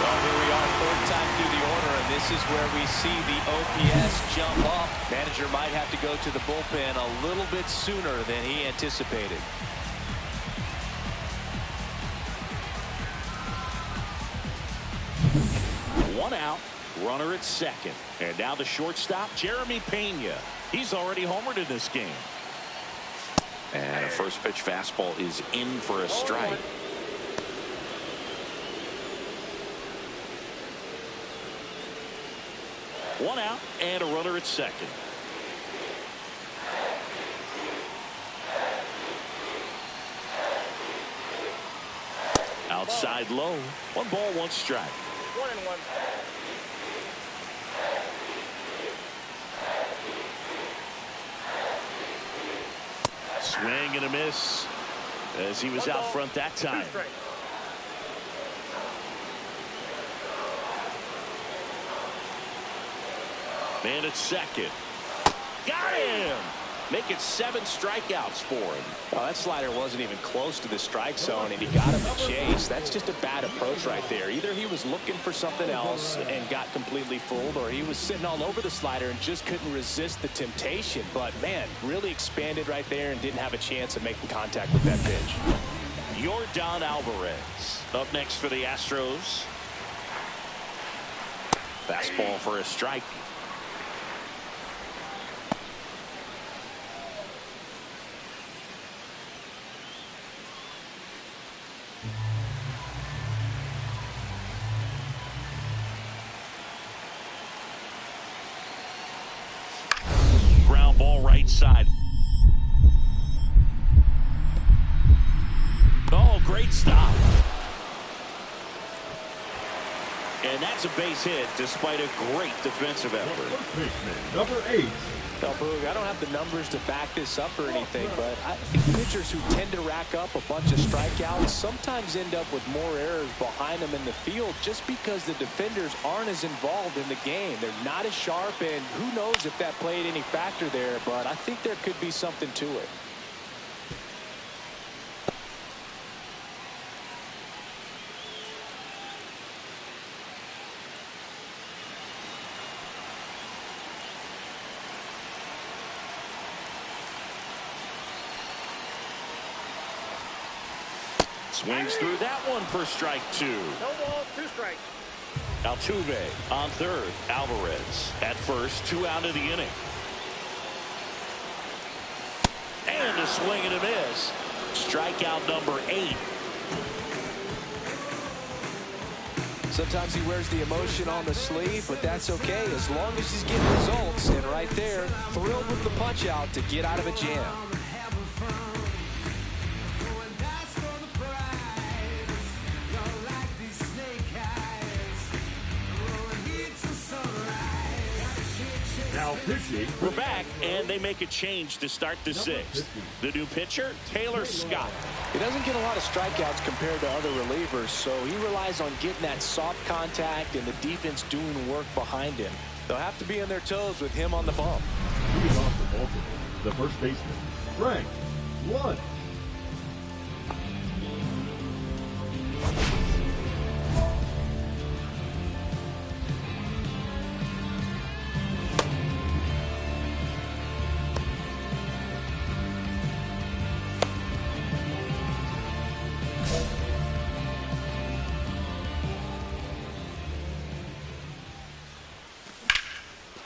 Well, here we are, 3rd time through the order, and this is where we see the OPS jump up. Manager might have to go to the bullpen a little bit sooner than he anticipated. One out. Runner at second. And now the shortstop, Jeremy Pena. He's already homered in this game. And a first pitch fastball is in for a strike. One out and a runner at second. Outside low. 1 ball, 1 strike. 1-1. Swing and a miss as he was out front that time. Man at second. Got him! Make it 7 strikeouts for him. Well, that slider wasn't even close to the strike zone, and he got him to chase. That's just a bad approach right there. Either he was looking for something else and got completely fooled, or he was sitting all over the slider and just couldn't resist the temptation. But, man, really expanded right there and didn't have a chance of making contact with that pitch. Yordan Alvarez up next for the Astros. Fastball for a strike. Ground ball right side. Oh, great stop. And that's a base hit despite a great defensive effort. First baseman, number 8. Now, Boog, I don't have the numbers to back this up or anything, but I think pitchers who tend to rack up a bunch of strikeouts sometimes end up with more errors behind them in the field just because the defenders aren't as involved in the game. They're not as sharp, and who knows if that played any factor there, but I think there could be something to it. Swings through that one for strike 2. No balls, 2 strikes. Altuve on third. Alvarez at first. 2 out of the inning. And a swing and a miss. Strikeout number 8. Sometimes he wears the emotion on the sleeve, but that's okay as long as he's getting results. And right there, thrilled with the punch out to get out of a jam. Now pitching. We're back, and they make a change to start the 6th. The new pitcher, Taylor Scott. He doesn't get a lot of strikeouts compared to other relievers, so he relies on getting that soft contact and the defense doing work behind him. They'll have to be on their toes with him on the bump. Leading off the ballpark, the first baseman, Frank Lunt.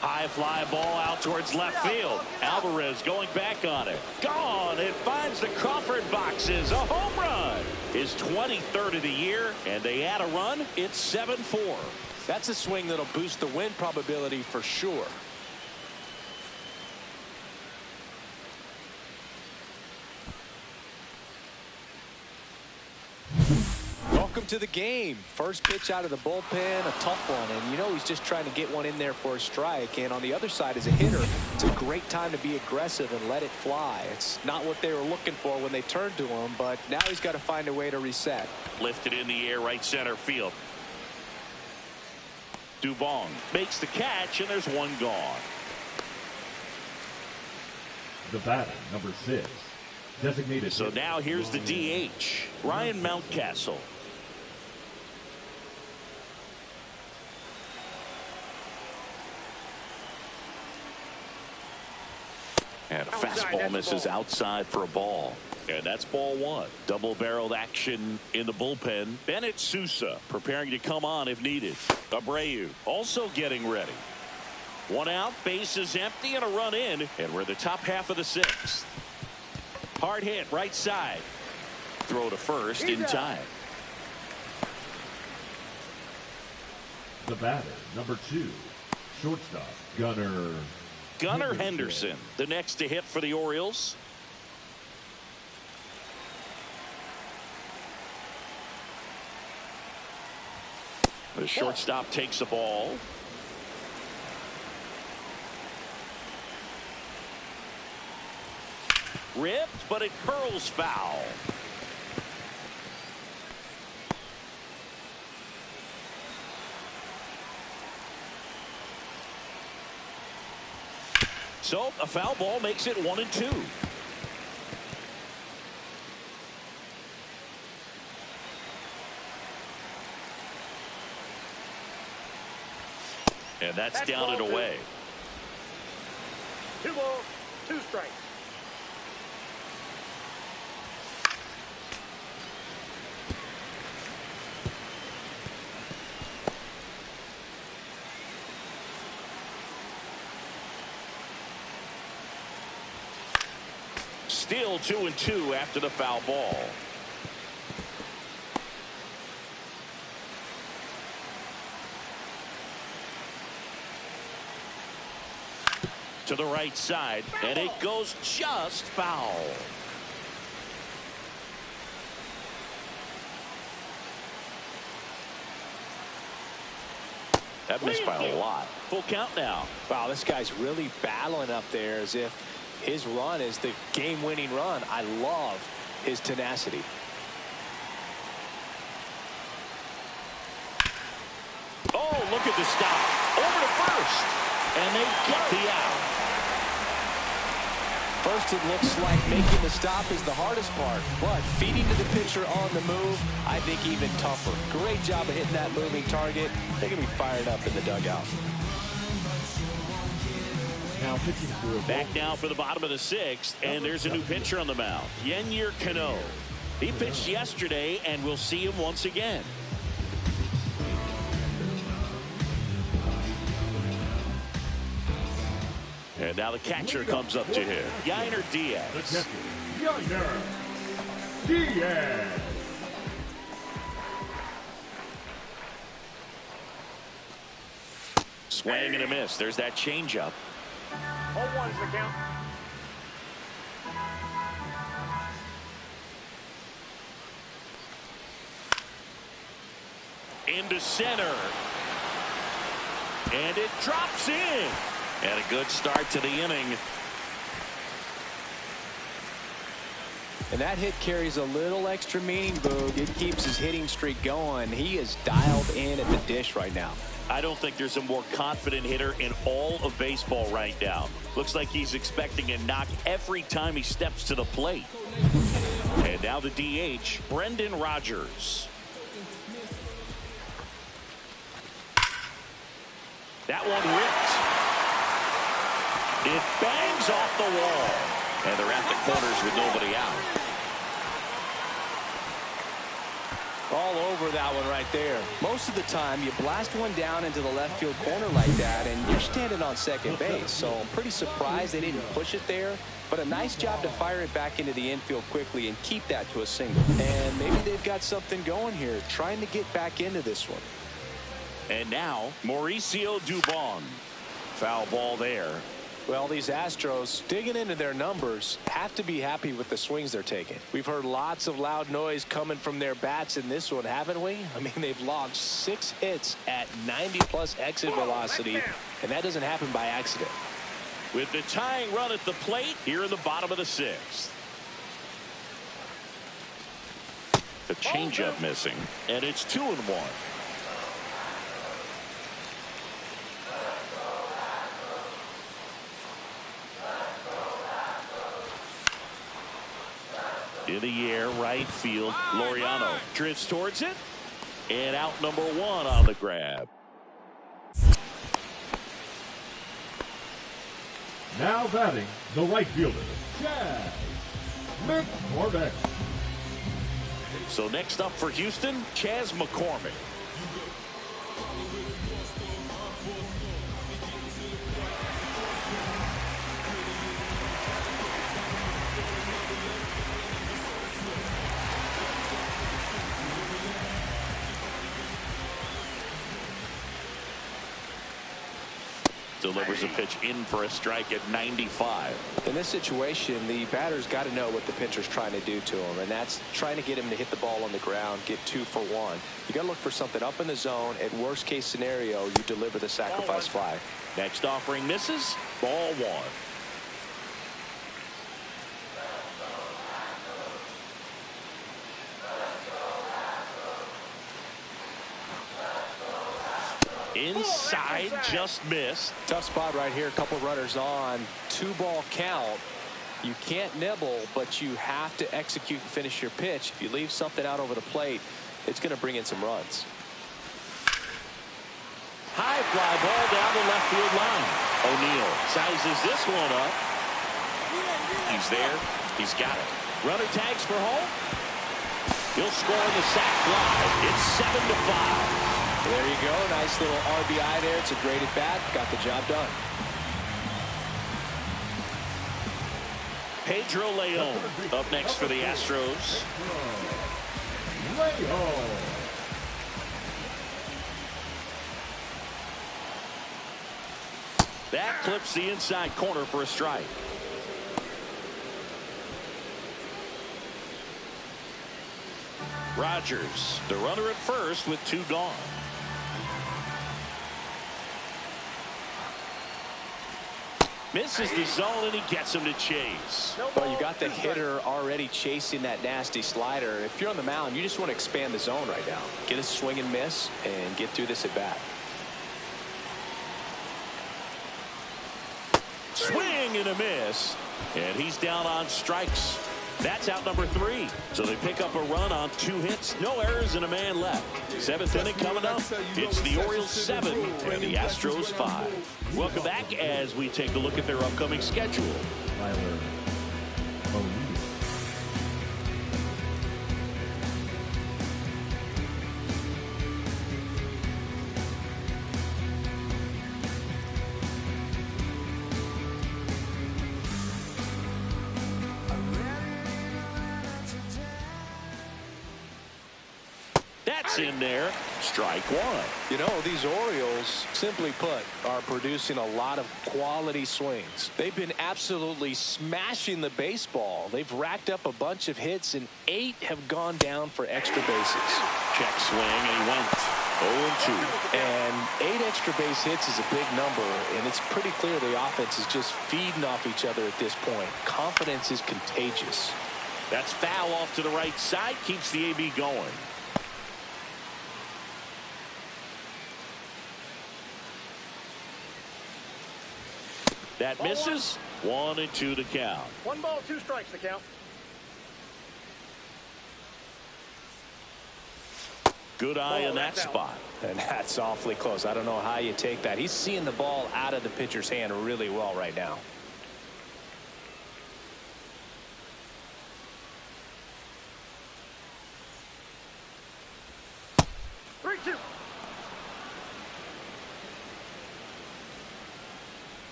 High fly ball out towards left field. Alvarez going back on it. Gone. It finds the Crawford boxes. A home run. His 23rd of the year, and they add a run. It's 7-4. That's a swing that'll boost the win probability for sure. Welcome to the game. First pitch out of the bullpen, a tough one, and you know he's just trying to get one in there for a strike. And on the other side, as a hitter, it's a great time to be aggressive and let it fly. It's not what they were looking for when they turned to him, but now he's got to find a way to reset. Lifted in the air, right center field. Dubon makes the catch, and there's one gone. The batter, number 6. Designated. So now here's the DH, Ryan Mountcastle. And a fastball misses outside for a ball. And that's ball 1. Double-barreled action in the bullpen. Bennett Sousa preparing to come on if needed. Abreu also getting ready. 1 out, base is empty, and a run in. And we're in the top half of the 6th. Hard hit, right side. Throw to first in time. The batter, number 2. Shortstop, Gunnar Henderson, the next to hit for the Orioles. The shortstop takes the ball. Ripped, but it curls foul. So a foul ball makes it 1-2. And that's down and away. 2 balls, 2 strikes. Still 2-2 after the foul ball. To the right side, and it goes just foul. That missed by a lot. Full count now. Wow, this guy's really battling up there as if his run is the game-winning run. I love his tenacity. Oh, look at the stop. Over to first. And they get the out. First, it looks like making the stop is the hardest part, but feeding to the pitcher on the move, I think even tougher. Great job of hitting that moving target. They're going to be fired up in the dugout. Now pitching for Back now for the bottom of the sixth, and there's a new pitcher on the mound, Yennier Cano. He pitched yesterday, and we'll see him once again. And now the catcher comes up to him, Yennier the Diaz. catcher, Yennier Diaz. Swing and a miss. There's that changeup. 0-1's the count. Into center. And it drops in. And a good start to the inning. And that hit carries a little extra meaning, Boog. It keeps his hitting streak going. He is dialed in at the dish right now. I don't think there's a more confident hitter in all of baseball right now. Looks like he's expecting a knock every time he steps to the plate. And now the DH, Brendan Rodgers. That one ripped. It bangs off the wall. And they're at the corners with nobody out. All over that one right there. Most of the time, you blast one down into the left field corner like that, and you're standing on second base. So I'm pretty surprised they didn't push it there. But a nice job to fire it back into the infield quickly and keep that to a single. And maybe they've got something going here, trying to get back into this one. And now, Mauricio Dubon. Foul ball there. Well, these Astros, digging into their numbers, have to be happy with the swings they're taking. We've heard lots of loud noise coming from their bats in this one, haven't we? I mean, they've logged 6 hits at 90+ exit velocity, and that doesn't happen by accident. With the tying run at the plate here in the bottom of the sixth. The changeup missing, and it's 2-1. In the air, right field, Laureano drifts towards it, and out number 1 on the grab. Now batting, the right fielder, Chad McCormick. So next up for Houston, Chas McCormick. Delivers a pitch in for a strike at 95. In this situation, the batter's got to know what the pitcher's trying to do to him, and that's trying to get him to hit the ball on the ground, get 2 for 1. You got to look for something up in the zone. At worst case scenario, you deliver the sacrifice fly. Next offering misses. Ball 1. Inside, just missed. Tough spot right here. A couple runners on. 2-ball count. You can't nibble, but you have to execute and finish your pitch. If you leave something out over the plate, it's going to bring in some runs. High fly ball down the left field line. O'Neill sizes this one up. He's there. He's got it. Runner tags for home. He'll score in the sac fly. It's 7-5. There you go. Nice little RBI there. It's a great at bat. Got the job done. Pedro Leon up next for the Astros. Leon. That clips the inside corner for a strike. Rodgers, the runner at first with 2 gone. Misses the zone, and he gets him to chase. Well, you got the hitter already chasing that nasty slider. If you're on the mound, you just want to expand the zone right now. Get a swing and miss and get through this at bat. Swing and a miss, and he's down on strikes. That's out number 3. So they pick up a run on 2 hits, no errors, and a man left. 7th inning coming up. It's the Orioles 7 and the Astros 5. Welcome back as we take a look at their upcoming schedule. That's in there. Strike 1. You know, these Orioles, simply put, are producing a lot of quality swings. They've been absolutely smashing the baseball. They've racked up a bunch of hits, and 8 have gone down for extra bases. Check swing, and he went 0-2. And 8 extra base hits is a big number, and it's pretty clear the offense is just feeding off each other at this point. Confidence is contagious. That's foul off to the right side. Keeps the AB going. That misses. 1-2 to count. 1 ball, 2 strikes to count. Good eye in that spot. And that's awfully close. I don't know how you take that. He's seeing the ball out of the pitcher's hand really well right now.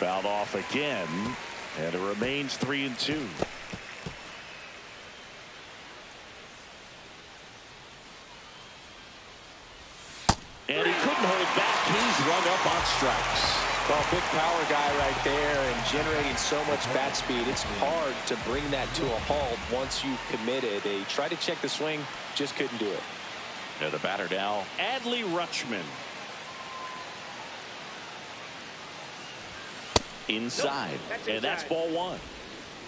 Fouled off again, and it remains 3-2. And he couldn't hold back. He's rung up on strikes. Well, big power guy right there and generating so much bat speed. It's hard to bring that to a halt once you've committed. They tried to check the swing, just couldn't do it. And the batter now, Adley Rutschman. Inside, and that's ball 1.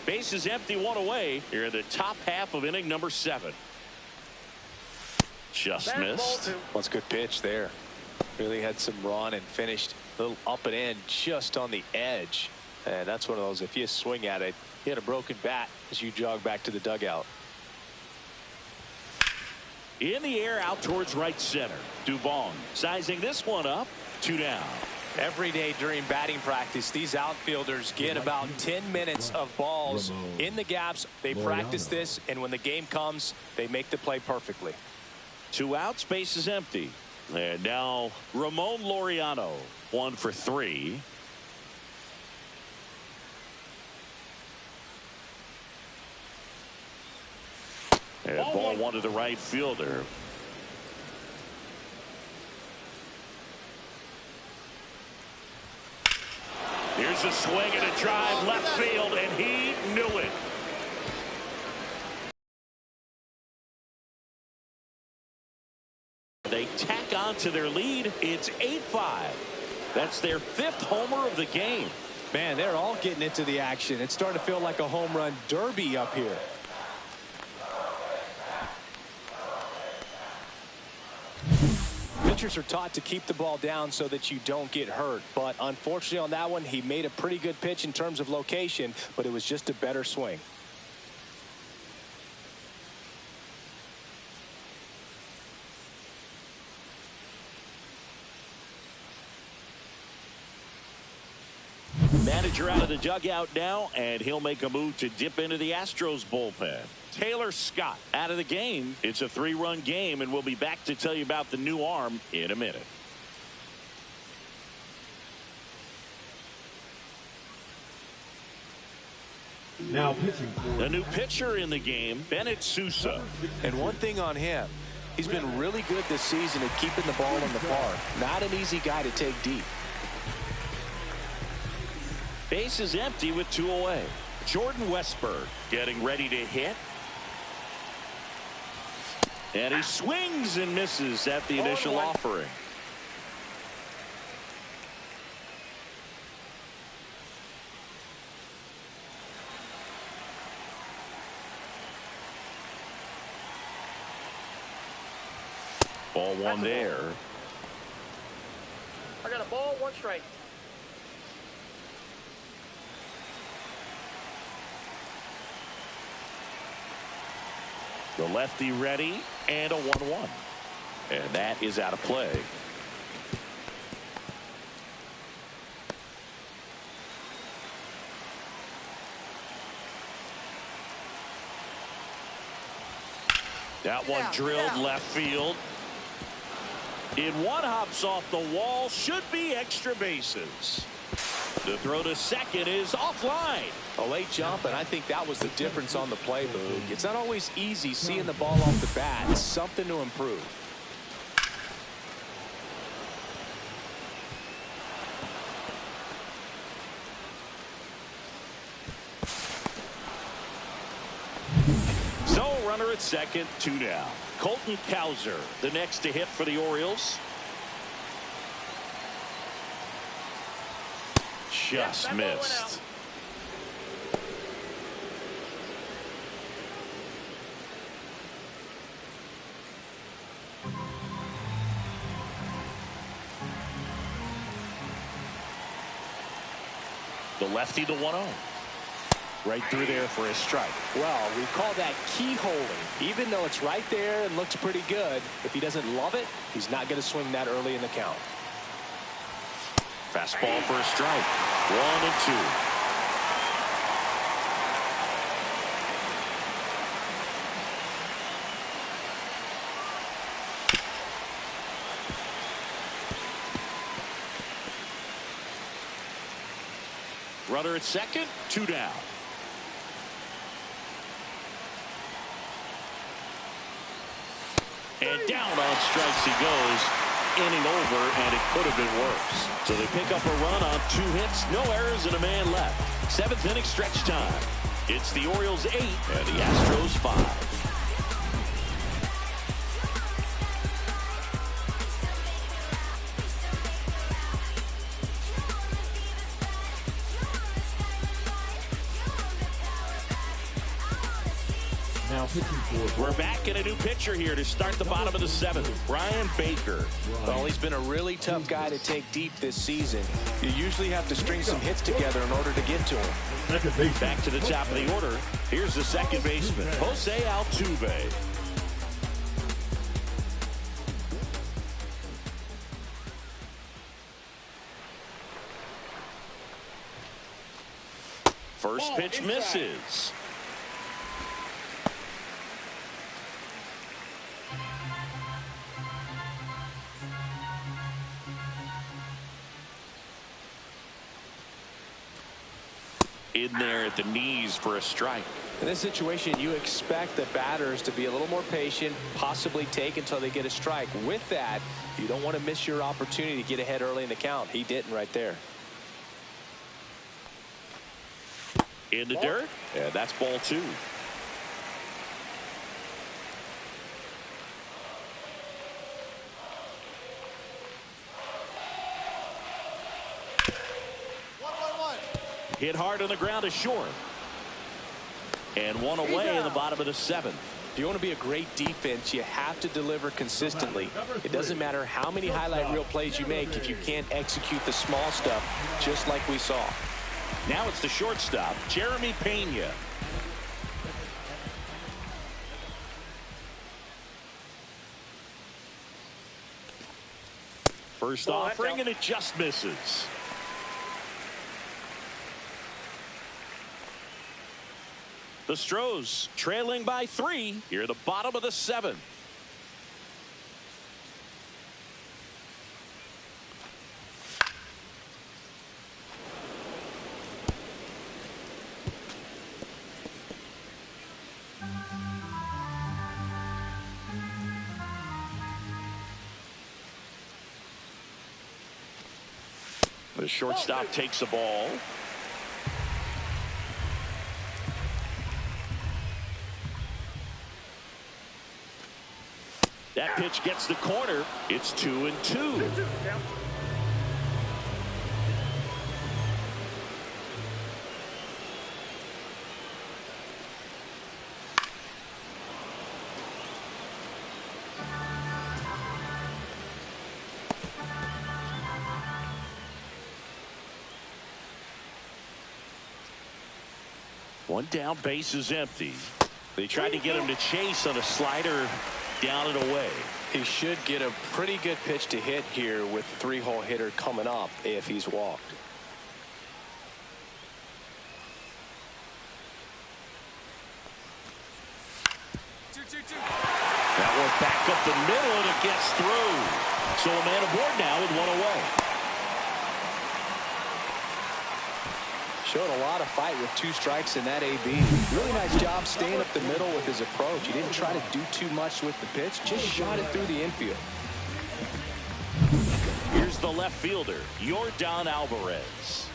Base is empty, 1 away here in the top half of inning number 7. Just missed. Well, it's a good pitch there. Really had some run and finished a little up and in just on the edge. And that's one of those, if you swing at it, you had a broken bat as you jog back to the dugout. In the air out towards right center. Dubon sizing this one up. 2 down. Every day during batting practice, these outfielders get about 10 minutes of balls in the gaps. They practice this, and when the game comes, they make the play perfectly. 2 outs, base is empty. And now Ramon Laureano, 1 for 3. And ball 1 to the right fielder. Here's a swing and a drive left field, and he knew it. They tack on to their lead. It's 8-5. That's their 5th homer of the game. Man, they're all getting into the action. It's starting to feel like a home run derby up here. Pitchers are taught to keep the ball down so that you don't get hurt. But unfortunately on that one, he made a pretty good pitch in terms of location, but it was just a better swing. Manager out of the dugout now, and he'll make a move to dip into the Astros bullpen. Taylor Scott out of the game. It's a 3-run game, and we'll be back to tell you about the new arm in a minute. Now pitching for the new pitcher in the game, Bennett Sousa. And one thing on him, he's been really good this season at keeping the ball in the park. Not an easy guy to take deep. Base is empty with 2 away. Jordan Westburg getting ready to hit. And he swings and misses at the initial offering. Ball one there. I got a ball, 1 strike. The lefty ready, and a 1-1. And that is out of play. That one drilled left field. In one, hops off the wall. Should be extra bases. The throw to second is offline. A late jump, and I think that was the difference on the play, Boog. It's not always easy seeing the ball off the bat. It's something to improve. So runner at second, 2 down. Colton Cowser, the next to hit for the Orioles. Just missed. The lefty to 1-0. Right through there for a strike. Well, we call that keyholing. Even though it's right there and looks pretty good, if he doesn't love it, he's not going to swing that early in the count. Fastball for a strike. 1-2. Runner at second, 2 down. And down on strikes he goes. Inning over, and it could have been worse. So they pick up a run on 2 hits, no errors, and a man left. 7th inning stretch time. It's the Orioles 8 and the Astros 5. We're back in a new pitcher here to start the bottom of the 7th. Brian Baker. Well, he's been a really tough guy to take deep this season. You usually have to string some hits together in order to get to him. Back to the top of the order. Here's the second baseman, Jose Altuve. First pitch misses. In there at the knees for a strike. In this situation, you expect the batters to be a little more patient, possibly take until they get a strike. With that, you don't want to miss your opportunity to get ahead early in the count. He didn't right there. In the dirt, and that's ball 2. Hit hard on the ground to short. And one away in the bottom of the 7th. If you want to be a great defense, you have to deliver consistently. It doesn't matter how many highlight reel plays you make if you can't execute the small stuff, just like we saw. Now it's the shortstop, Jeremy Pena. First offering, and it just misses. The Astros trailing by 3 here at the bottom of the 7th. The shortstop takes a ball. That pitch gets the corner. It's 2-2. One down, base is empty. They tried to get him to chase on a slider down and away. He should get a pretty good pitch to hit here with the 3-hole hitter coming up if he's walked. That one back up the middle and it gets through. So a man aboard now with one away. Showed a lot of fight with 2 strikes in that AB. Really nice job staying up the middle with his approach. He didn't try to do too much with the pitch, just shot it through the infield. Here's the left fielder, Yordan Alvarez.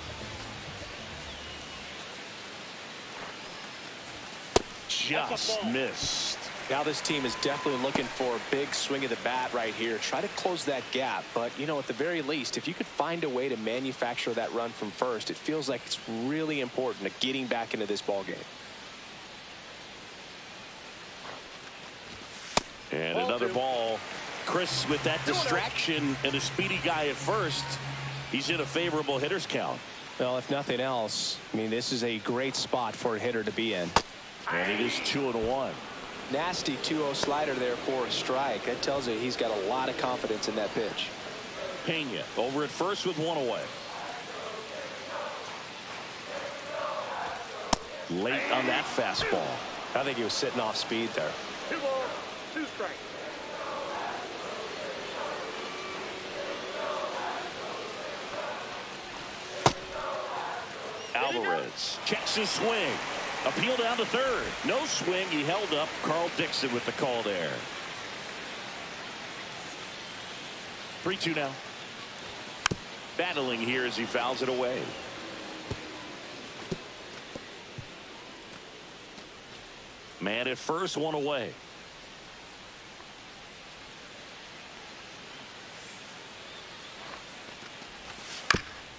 Just missed. Now this team is definitely looking for a big swing of the bat right here. Try to close that gap. But, you know, at the very least, if you could find a way to manufacture that run from first, it feels like it's really important to getting back into this ball game. And another ball. Chris, with that distraction and a speedy guy at first, he's in a favorable hitter's count. Well, if nothing else, I mean, this is a great spot for a hitter to be in. And it is 2-1. Nasty 2-0 slider there for a strike. That tells you he's got a lot of confidence in that pitch. Pena over at first with one away. Late on that fastball. I think he was sitting off speed there. 2 balls, 2 strikes. Alvarez checks his swing. Appeal down to third. No swing. He held up. Carl Dixon with the call there. 3-2 now. Battling here as he fouls it away. Man at first, one away.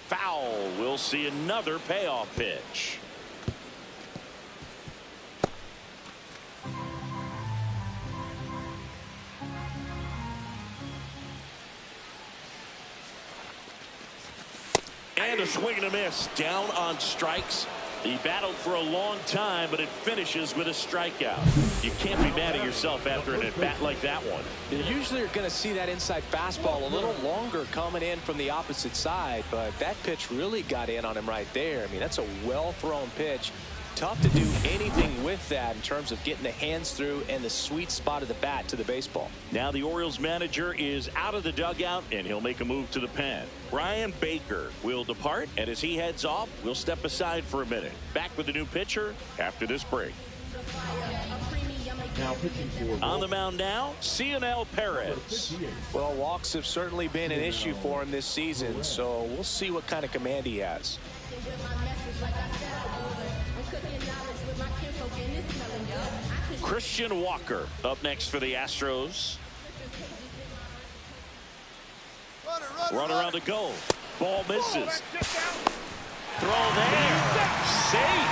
Foul. We'll see another payoff pitch. And a swing and a miss. Down on strikes. He battled for a long time, but it finishes with a strikeout. You can't be mad at yourself after an at-bat like that one. You usually are going to see that inside fastball a little longer coming in from the opposite side, but that pitch really got in on him right there. I mean, that's a well-thrown pitch. Tough to do anything with that in terms of getting the hands through and the sweet spot of the bat to the baseball. Now the Orioles manager is out of the dugout, and he'll make a move to the pen. Brian Baker will depart, and as he heads off, we'll step aside for a minute. Back with the new pitcher after this break. Now pitching for On the mound now, An-Epileptic-Kid. Well, walks have certainly been an issue for him this season, so we'll see what kind of command he has. Christian Walker up next for the Astros. Runner on the go. Ball misses. Throw there. Safe.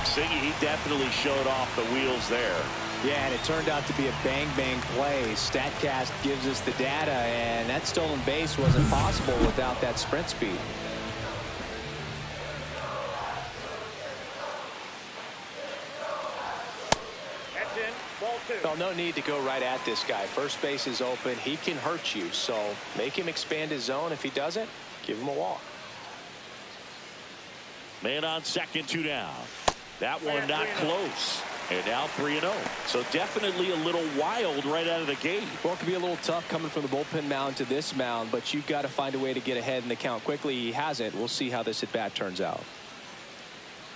Siggy, he definitely showed off the wheels there. Yeah, and it turned out to be a bang-bang play. StatCast gives us the data, and that stolen base wasn't possible without that sprint speed. That's in. Ball 2. Well, no need to go right at this guy. First base is open. He can hurt you, so make him expand his zone. If he doesn't, give him a walk. Man on second, 2 down. That one not close. And now 3-0. So definitely a little wild right out of the gate. Well, it can be a little tough coming from the bullpen mound to this mound, but you've got to find a way to get ahead in the count quickly. He hasn't. We'll see how this at-bat turns out.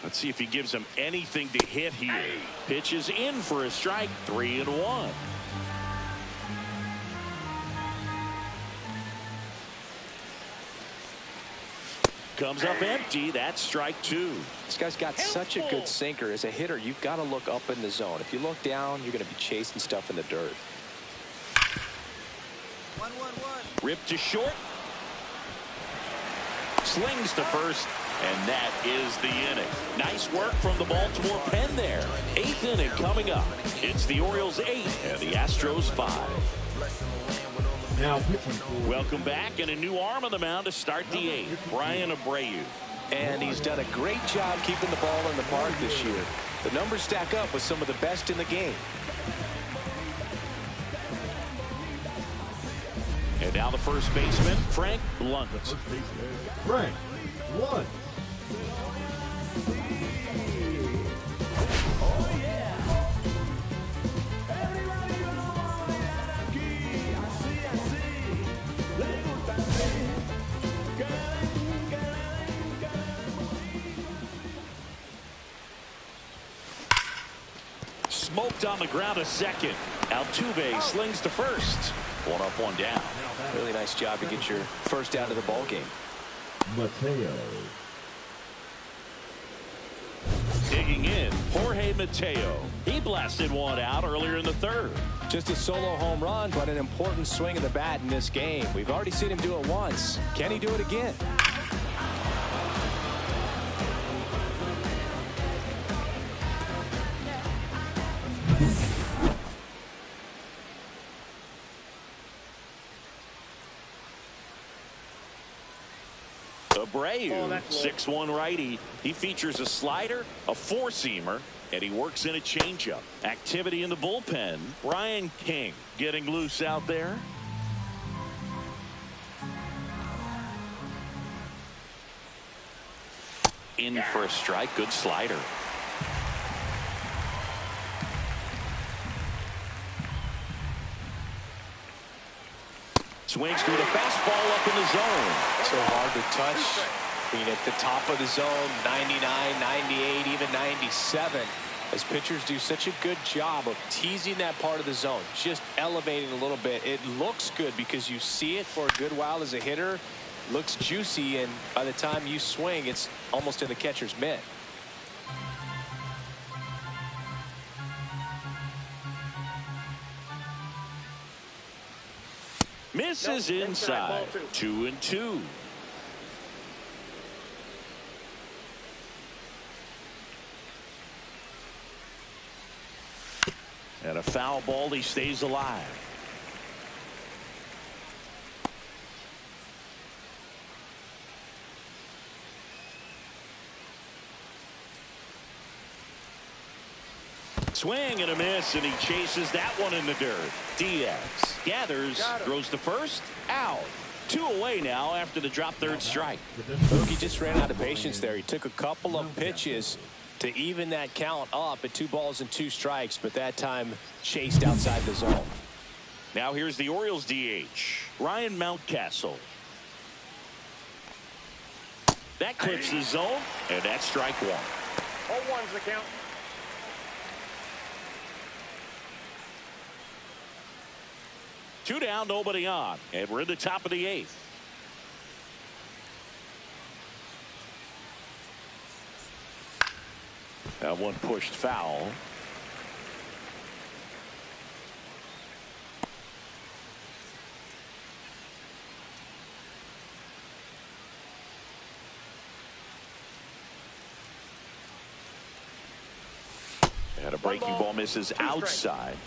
Let's see if he gives him anything to hit here. Pitches in for a strike. 3-1. Comes up empty. That's strike two. This guy's got such a good sinker. As a hitter, you've got to look up in the zone. If you look down, you're going to be chasing stuff in the dirt. 1-1-1. Ripped to short. Slings to first, and that is the inning. Nice work from the Baltimore pen there. 8th inning coming up. It's the Orioles 8 and the Astros 5. Now pitching for Welcome back, and a new arm on the mound to start the 8th, Brian Abreu. And he's done a great job keeping the ball in the park this year. The numbers stack up with some of the best in the game. And now the first baseman, Frank Lunt. first baseman, Frank Lunt. Smoked on the ground to second. Altuve slings to first. 1 up, 1 down. Really nice job to get your first out of the ball game. Mateo. Digging in, Jorge Mateo. He blasted one out earlier in the 3rd. Just a solo home run, but an important swing of the bat in this game. We've already seen him do it once. Can he do it again? Abreu, 6'1" righty. He features a slider, a four-seamer, and he works in a changeup. Activity in the bullpen. Ryan King getting loose out there. In for a strike. Good slider. Swings through the fastball up in the zone. So hard to touch. I mean, at the top of the zone, 99, 98, even 97. As pitchers do such a good job of teasing that part of the zone, just elevating a little bit. It looks good because you see it for a good while as a hitter. Looks juicy, and by the time you swing, it's almost in the catcher's mitt. Misses inside. 2-2. And a foul ball. He stays alive. Swing and a miss, and he chases that one in the dirt. Diaz gathers, throws to first, out. 2 away now after the drop third strike. He just ran out of patience there. He took a couple of pitches to even that count up at 2 balls and 2 strikes, but that time chased outside the zone. Now here's the Orioles DH, Ryan Mountcastle. That clips the zone, and that's strike 1. 0-1's the count. Two down, nobody on, and we're in the top of the 8th. That one pushed foul. And a breaking ball misses outside.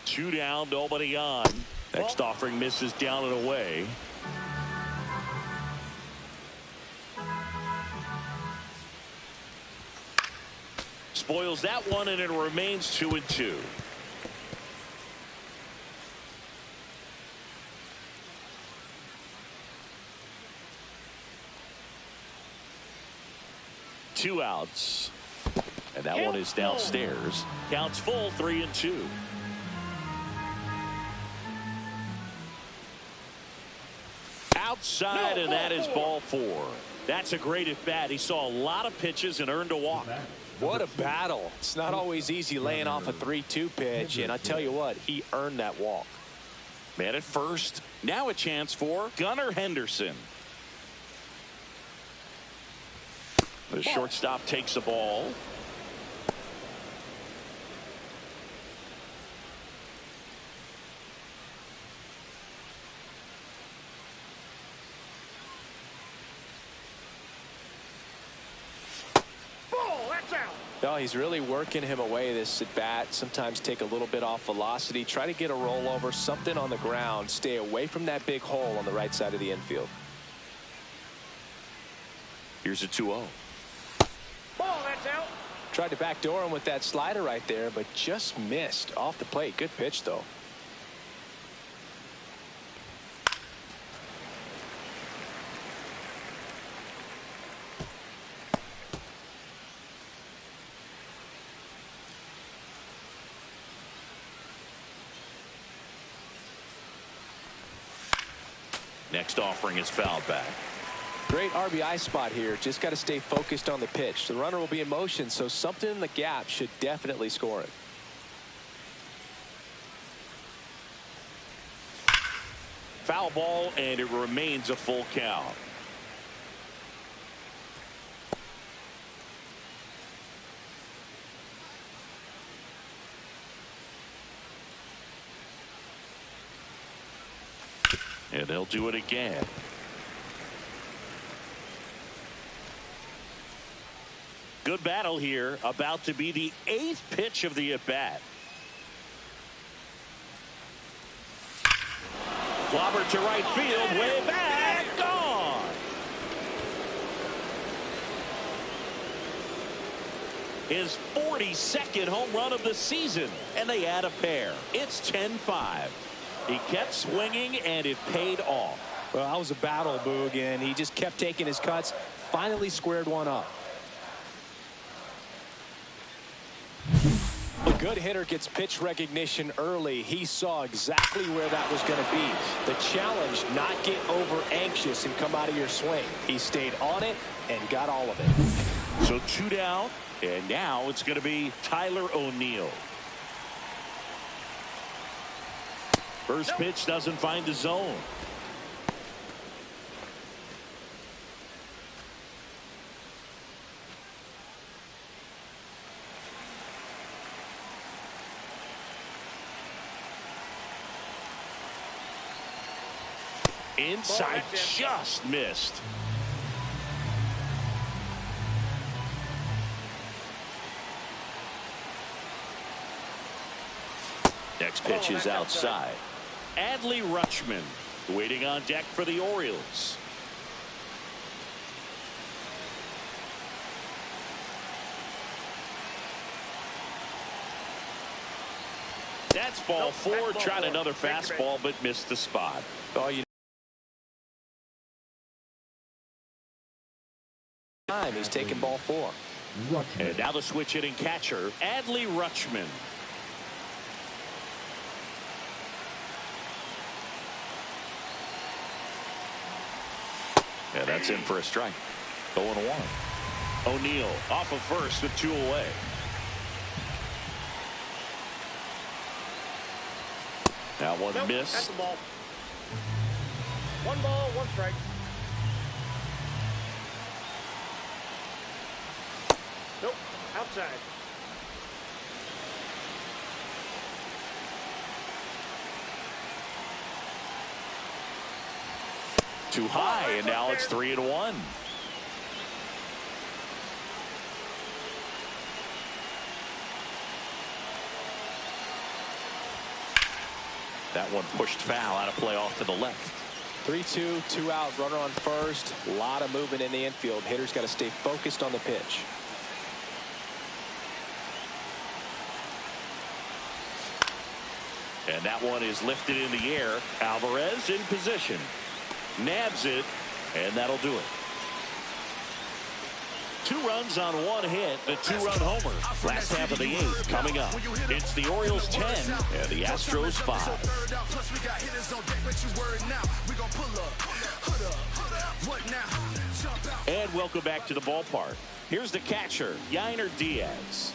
Two down, nobody on. Next offering misses down and away. Spoils that one, and it remains 2-2. Two outs. And that one is downstairs. Counts full, 3-2. outside, and that is ball 4. That's a great at bat. He saw a lot of pitches and earned a walk. What a battle. It's not always easy laying off a 3-2 pitch, and I tell you what, he earned that walk. Man at first. Now a chance for Gunnar Henderson. The shortstop takes the ball. No, he's really working him away this at bat. Sometimes take a little bit off velocity. Try to get a rollover, something on the ground. Stay away from that big hole on the right side of the infield. Here's a 2-0. Ball, that's out. Tried to backdoor him with that slider right there, but just missed off the plate. Good pitch, though. Next offering is fouled back. Great RBI spot here. Just got to stay focused on the pitch. The runner will be in motion, so something in the gap should definitely score it. Foul ball, and it remains a full count. And they'll do it again. Good battle here. About to be the 8th pitch of the at-bat. Clobber to right field. Way back. Gone. His 42nd home run of the season. And they add a pair. It's 10-5. He kept swinging, and it paid off. Well, that was a battle, Boog, and he just kept taking his cuts. Finally squared one up. A good hitter gets pitch recognition early. He saw exactly where that was going to be. The challenge, not get over anxious and come out of your swing. He stayed on it and got all of it. So 2 down, and now it's going to be Tyler O'Neill. First pitch doesn't find the zone. Inside, just missed. Next pitch is outside. Adley Rutschman waiting on deck for the Orioles. That's ball 4. Tried another fastball, but missed the spot. Oh, you time he's taking ball 4. And now the switch hitting catcher, Adley Rutschman. Yeah, that's in for a strike. 0-1. O'Neill off of first with 2 away. Now one miss. That's the ball. 1 ball, 1 strike. Nope, outside. Too high, and now it's 3-1. That one pushed foul, out of play off to the left. 3-2, 2 out, runner on first. A lot of movement in the infield. Hitters got to stay focused on the pitch. And that one is lifted in the air. Alvarez in position. Nabs it, and that'll do it. 2 runs on 1 hit, the 2-run homer. Last half of the 8th coming up. It's the Orioles 10 and the Astros 5. And welcome back to the ballpark. Here's the catcher, Yainer Diaz.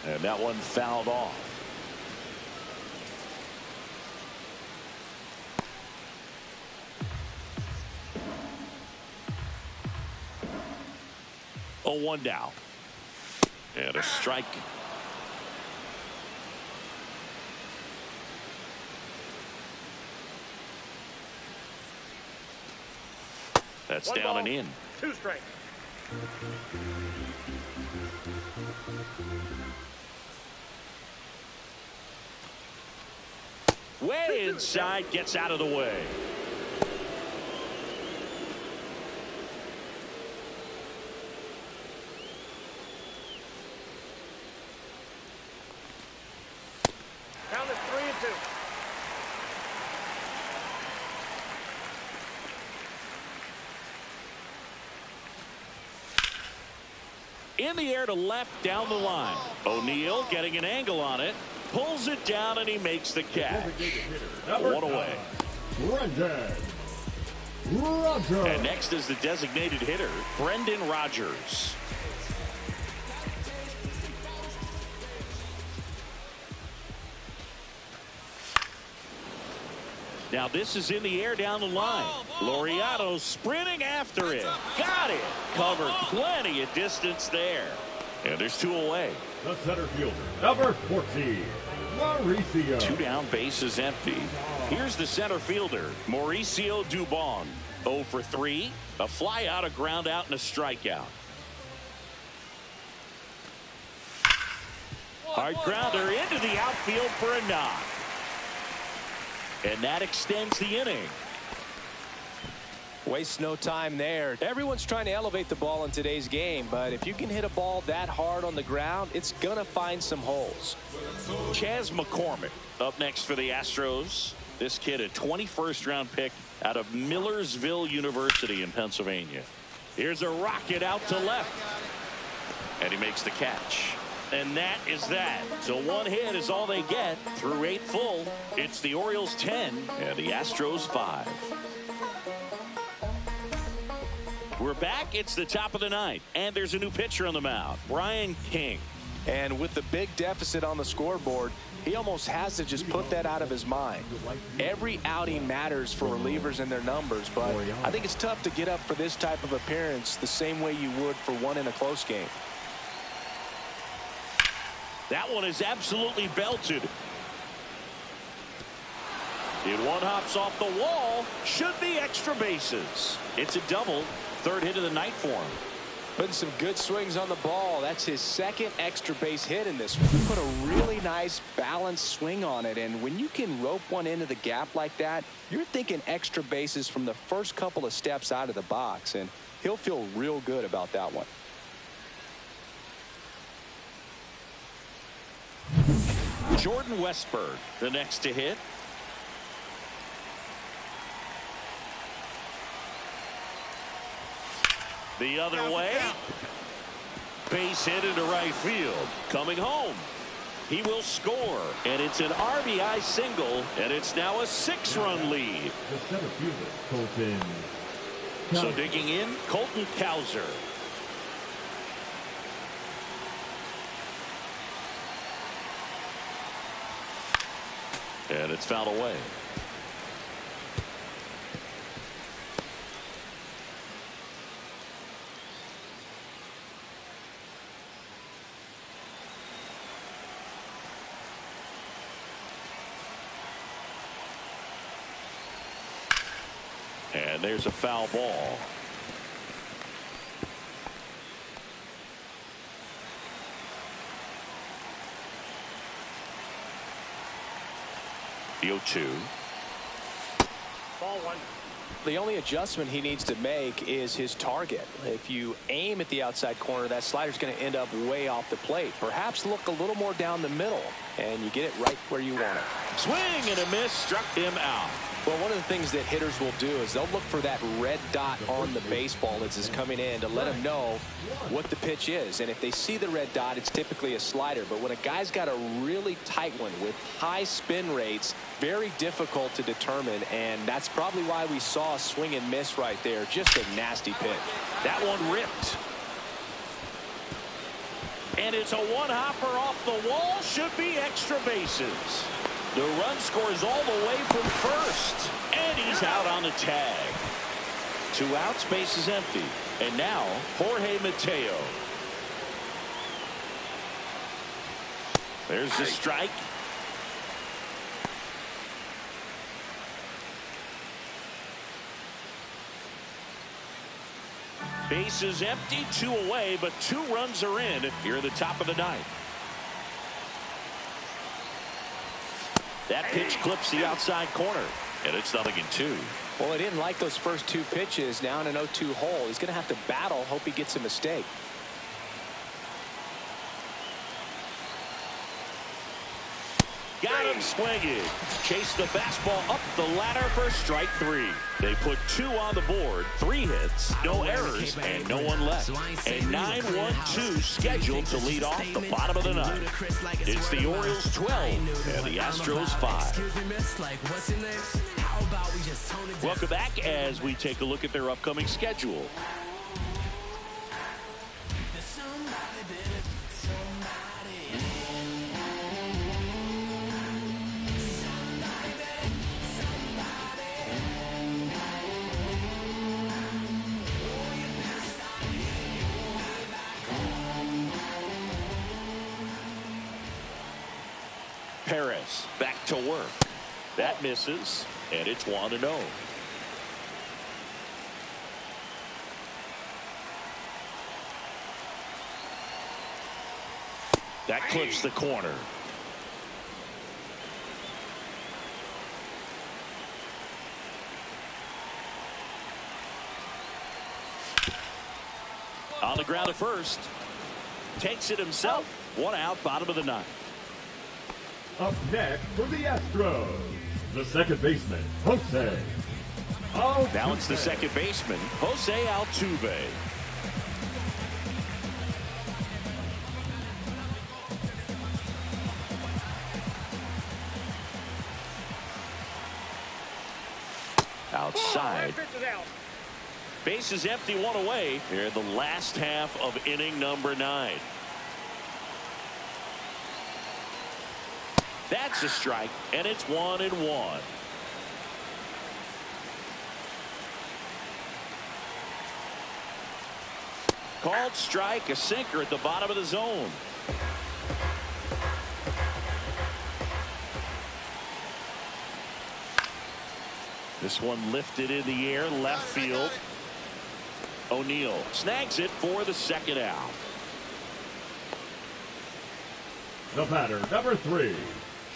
And that one fouled off. Oh, 1 down. And a strike. That's 1 down ball, and in. 2 strikes. Way inside, gets out of the way. Count it 3-2. In the air to left, down the line. O'Neill getting an angle on it. Pulls it down, and he makes the catch. 1 away. Brendan Rodgers. And next is the designated hitter, Brendan Rodgers. Now this is in the air down the line. Laureano sprinting after it. Got it. Covered plenty of distance there. And there's 2 away. The center fielder, number 14, Mauricio. 2 down, base is empty. Here's the center fielder, Mauricio Dubon. 0 for 3. A fly out, a ground out, and a strikeout. Hard grounder into the outfield for a knock. And that extends the inning. Waste no time there. Everyone's trying to elevate the ball in today's game, but if you can hit a ball that hard on the ground, it's going to find some holes. Chas McCormick up next for the Astros. This kid, a 21st round pick out of Millersville University in Pennsylvania. Here's a rocket out to left. And he makes the catch. And that is that. So 1 hit is all they get through 8 full. It's the Orioles 10 and the Astros 5. We're back. It's the top of the 9th, and there's a new pitcher on the mound, Brian King. And with the big deficit on the scoreboard, he almost has to just put that out of his mind. Every outing matters for relievers and their numbers, but I think it's tough to get up for this type of appearance the same way you would for one in a close game. That one is absolutely belted. It one hops off the wall. Should be extra bases. It's a double. 3rd hit of the night for him. Putting some good swings on the ball. That's his 2nd extra base hit in this one. He put a really nice balanced swing on it, and when you can rope one into the gap like that, you're thinking extra bases from the first couple of steps out of the box, and he'll feel real good about that one. Jordan Westburg, the next to hit. The other way. Base hit into right field. Coming home. He will score. And it's an RBI single. And it's now a 6-run lead. The center fielder, Colton. So digging in, Colton Cowser. And it's fouled away. And there's a foul ball. The 0-2. Ball 1. The only adjustment he needs to make is his target. If you aim at the outside corner, that slider's going to end up way off the plate. Perhaps look a little more down the middle, and you get it right where you want it. Swing and a miss, struck him out. Well, one of the things that hitters will do is they'll look for that red dot on the baseball as it's coming in to let them know what the pitch is. And if they see the red dot, it's typically a slider. But when a guy's got a really tight one with high spin rates, very difficult to determine. And that's probably why we saw a swing and miss right there. Just a nasty pitch. That one ripped. And it's a one-hopper off the wall. Should be extra bases. The run scores all the way from first. And he's out on the tag. 2 outs, base is empty. And now, Jorge Mateo. There's the strike. Base is empty, 2 away, but 2 runs are in here at the top of the 9th. That pitch clips the outside corner, and it's 0-2. Well, I didn't like those first 2 pitches. Now in an 0-2 hole, he's going to have to battle, hope he gets a mistake. Got him swinging. Chase the fastball up the ladder for strike 3. They put 2 on the board, 3 hits, no errors, and no one left. A 9-1-2 scheduled to lead off the bottom of the 9th. It's the Orioles 12 and the Astros 5. Welcome back as we take a look at their upcoming schedule. Perez back to work. That misses, and it's 1-0. That clips the corner. On the ground at first. Takes it himself. 1 out, bottom of the 9th. Up next for the Astros, the second baseman, Jose Altuve. Now it's the second baseman, Jose Altuve. Outside. Base is empty, 1 away. Here in the last half of inning number 9. That's a strike, and it's 1-1. Called strike, a sinker at the bottom of the zone. This one lifted in the air, left field. O'Neill snags it for the 2nd out. The batter, number 3,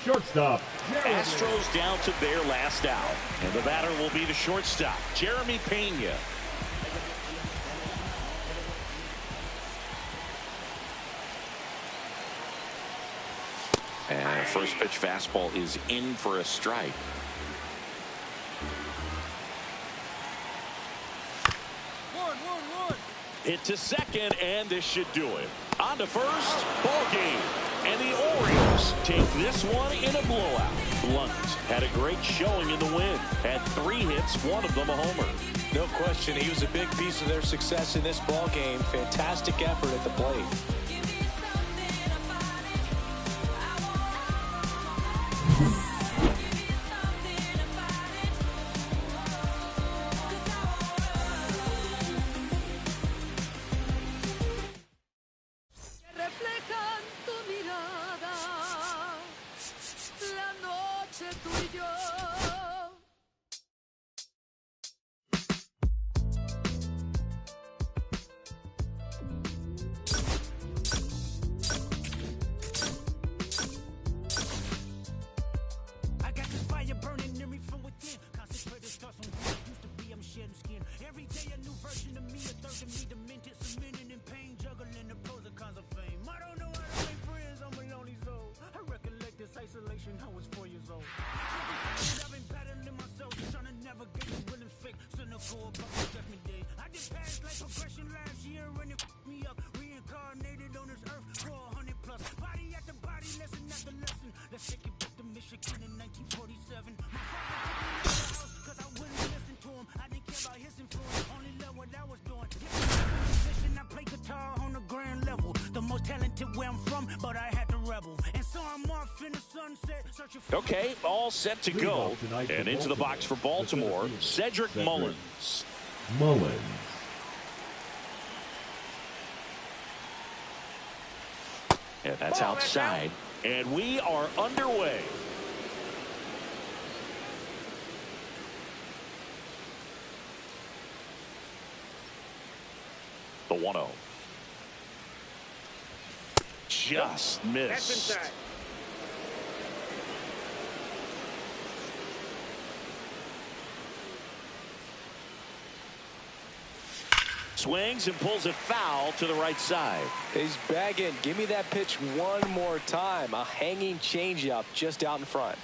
shortstop, Astros down to their last out. And the batter will be the shortstop, Jeremy Pena. And first pitch fastball is in for a strike. Hit to second, and this should do it. On to first, ball game. And the Orioles take this one in a blowout. Blunt had a great showing in the win. Had 3 hits, 1 of them a homer. No question, he was a big piece of their success in this ball game. Fantastic effort at the plate. go about my judgment day. I just passed like progression last year and it f***ed me up. Reincarnated on this earth for 100 plus. Body after body, lesson after lesson. Let's take it back to Michigan in 1947. My father took me to the house because I wouldn't listen to him. I didn't care about his influence, only loved what I was doing. Musician, I play guitar on the grand level. The most talented where I'm from, but I had to rebel. And so I'm off in the sunset, searching for... Okay, all set to go. And into the box for Baltimore, Cedric Mullins. And that's outside. And we are underway. The 1-0. Just missed. That's inside. Swings and pulls it foul to the right side. He's bagging. Give me that pitch one more time. A hanging changeup just out in front.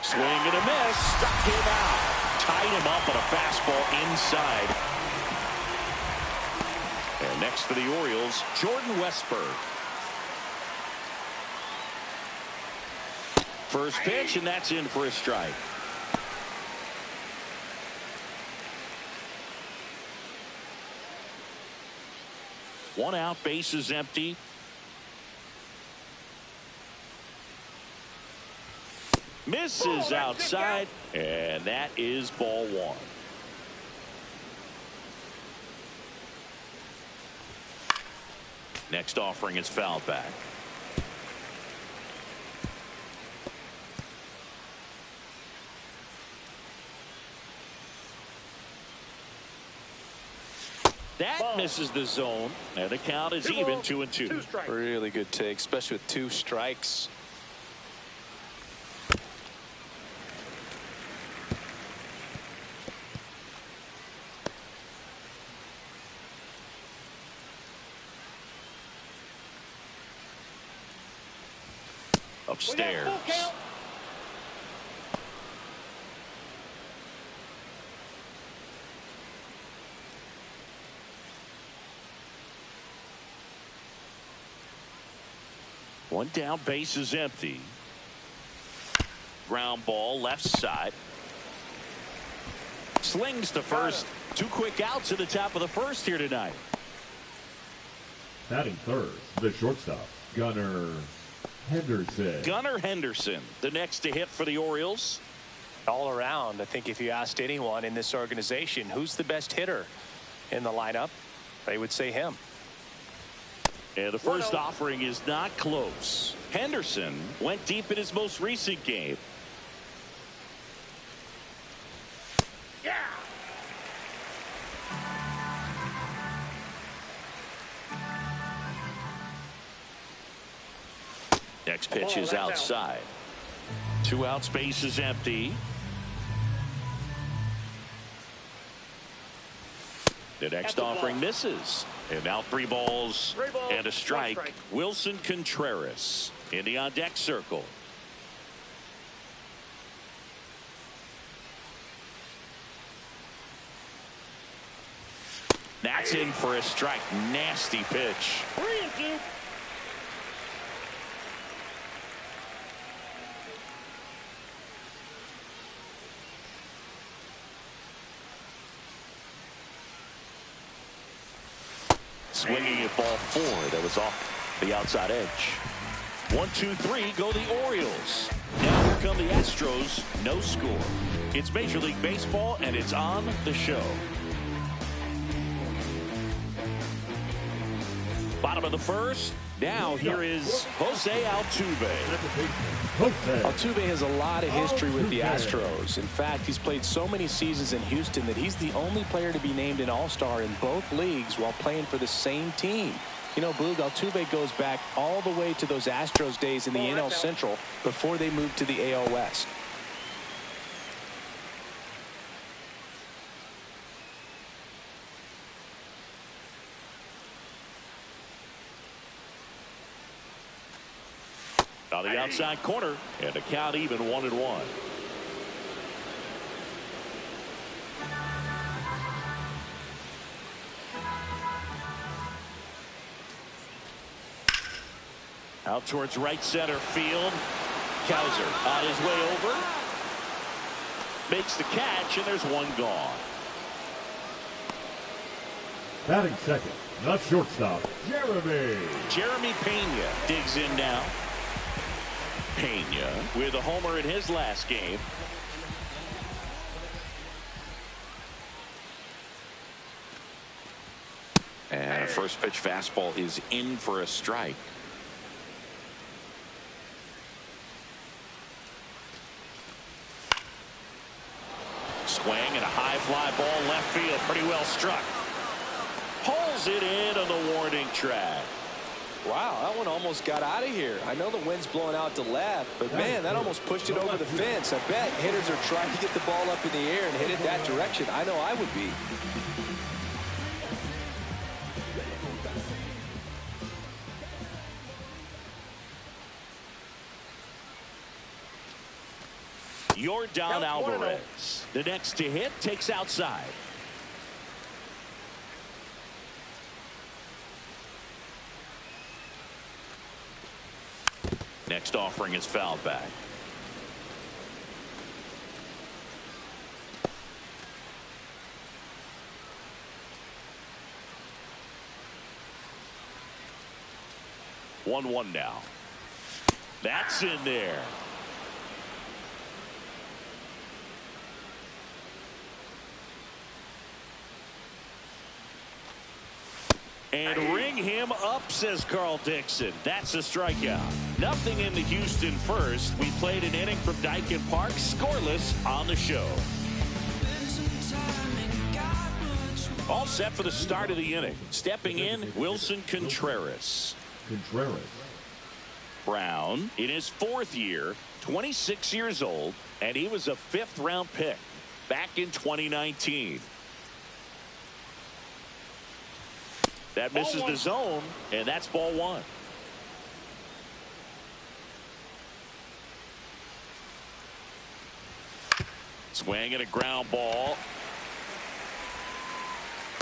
Swing and a miss. Struck him out. Tied him up on a fastball inside. And next for the Orioles, Jordan Westburg. First pitch, and that's in for a strike. One out, bases empty. Misses outside, and that is ball one. Next offering is fouled back. That misses the zone, and the count is even 2-2. Really good take, especially with 2 strikes. Upstairs. One down, base is empty. Ground ball, left side. Slings to first. 2 quick outs at the top of the first here tonight. Batting third, the shortstop, Gunnar Henderson. Gunnar Henderson, the next to hit for the Orioles. All around, I think if you asked anyone in this organization who's the best hitter in the lineup, they would say him. And the first offering is not close. Henderson went deep in his most recent game. Yeah. Next pitch is outside. 2 outs, base is empty. The next offering misses. And now 3 balls and a strike. Wilson Contreras in the on deck circle. That's in for a strike. Nasty pitch. 3-2. Swinging at ball 4 that was off the outside edge. 1, 2, 3 go the Orioles. Now here come the Astros. No score. It's Major League Baseball, and it's on the show. Bottom of the first. Now here is Jose Altuve. Altuve has a lot of history with the Astros. In fact, he's played so many seasons in Houston that he's the only player to be named an All-Star in both leagues while playing for the same team. You know, Boog, Altuve goes back all the way to those Astros days in the NL Central before they moved to the AL West. On the outside corner, and the count even 1-1. Out towards right center field. Cowser on his way over. Makes the catch, and there's one gone. Batting second, the shortstop, Jeremy Pena digs in now. Pena with a homer in his last game. And a first pitch fastball is in for a strike. Swing and a high fly ball left field. Pretty well struck. Pulls it in on the warning track. Wow, that one almost got out of here. I know the wind's blowing out to left, but man, that almost pushed it over the fence. I bet hitters are trying to get the ball up in the air and hit it that direction. I know I would be. Yordan Alvarez, the next to hit, takes outside. Next offering is fouled back. One now. That's in there. And ring him up, says Carl Dixon. That's a strikeout. Nothing in the Houston first. We played an inning from Dyken Park, scoreless on the show. All set for the start of the inning. Stepping in, Wilson Contreras. Brown in his 4th year, 26 years old, and he was a 5th-round pick back in 2019. That misses the zone, and that's ball 1. Swing and a ground ball.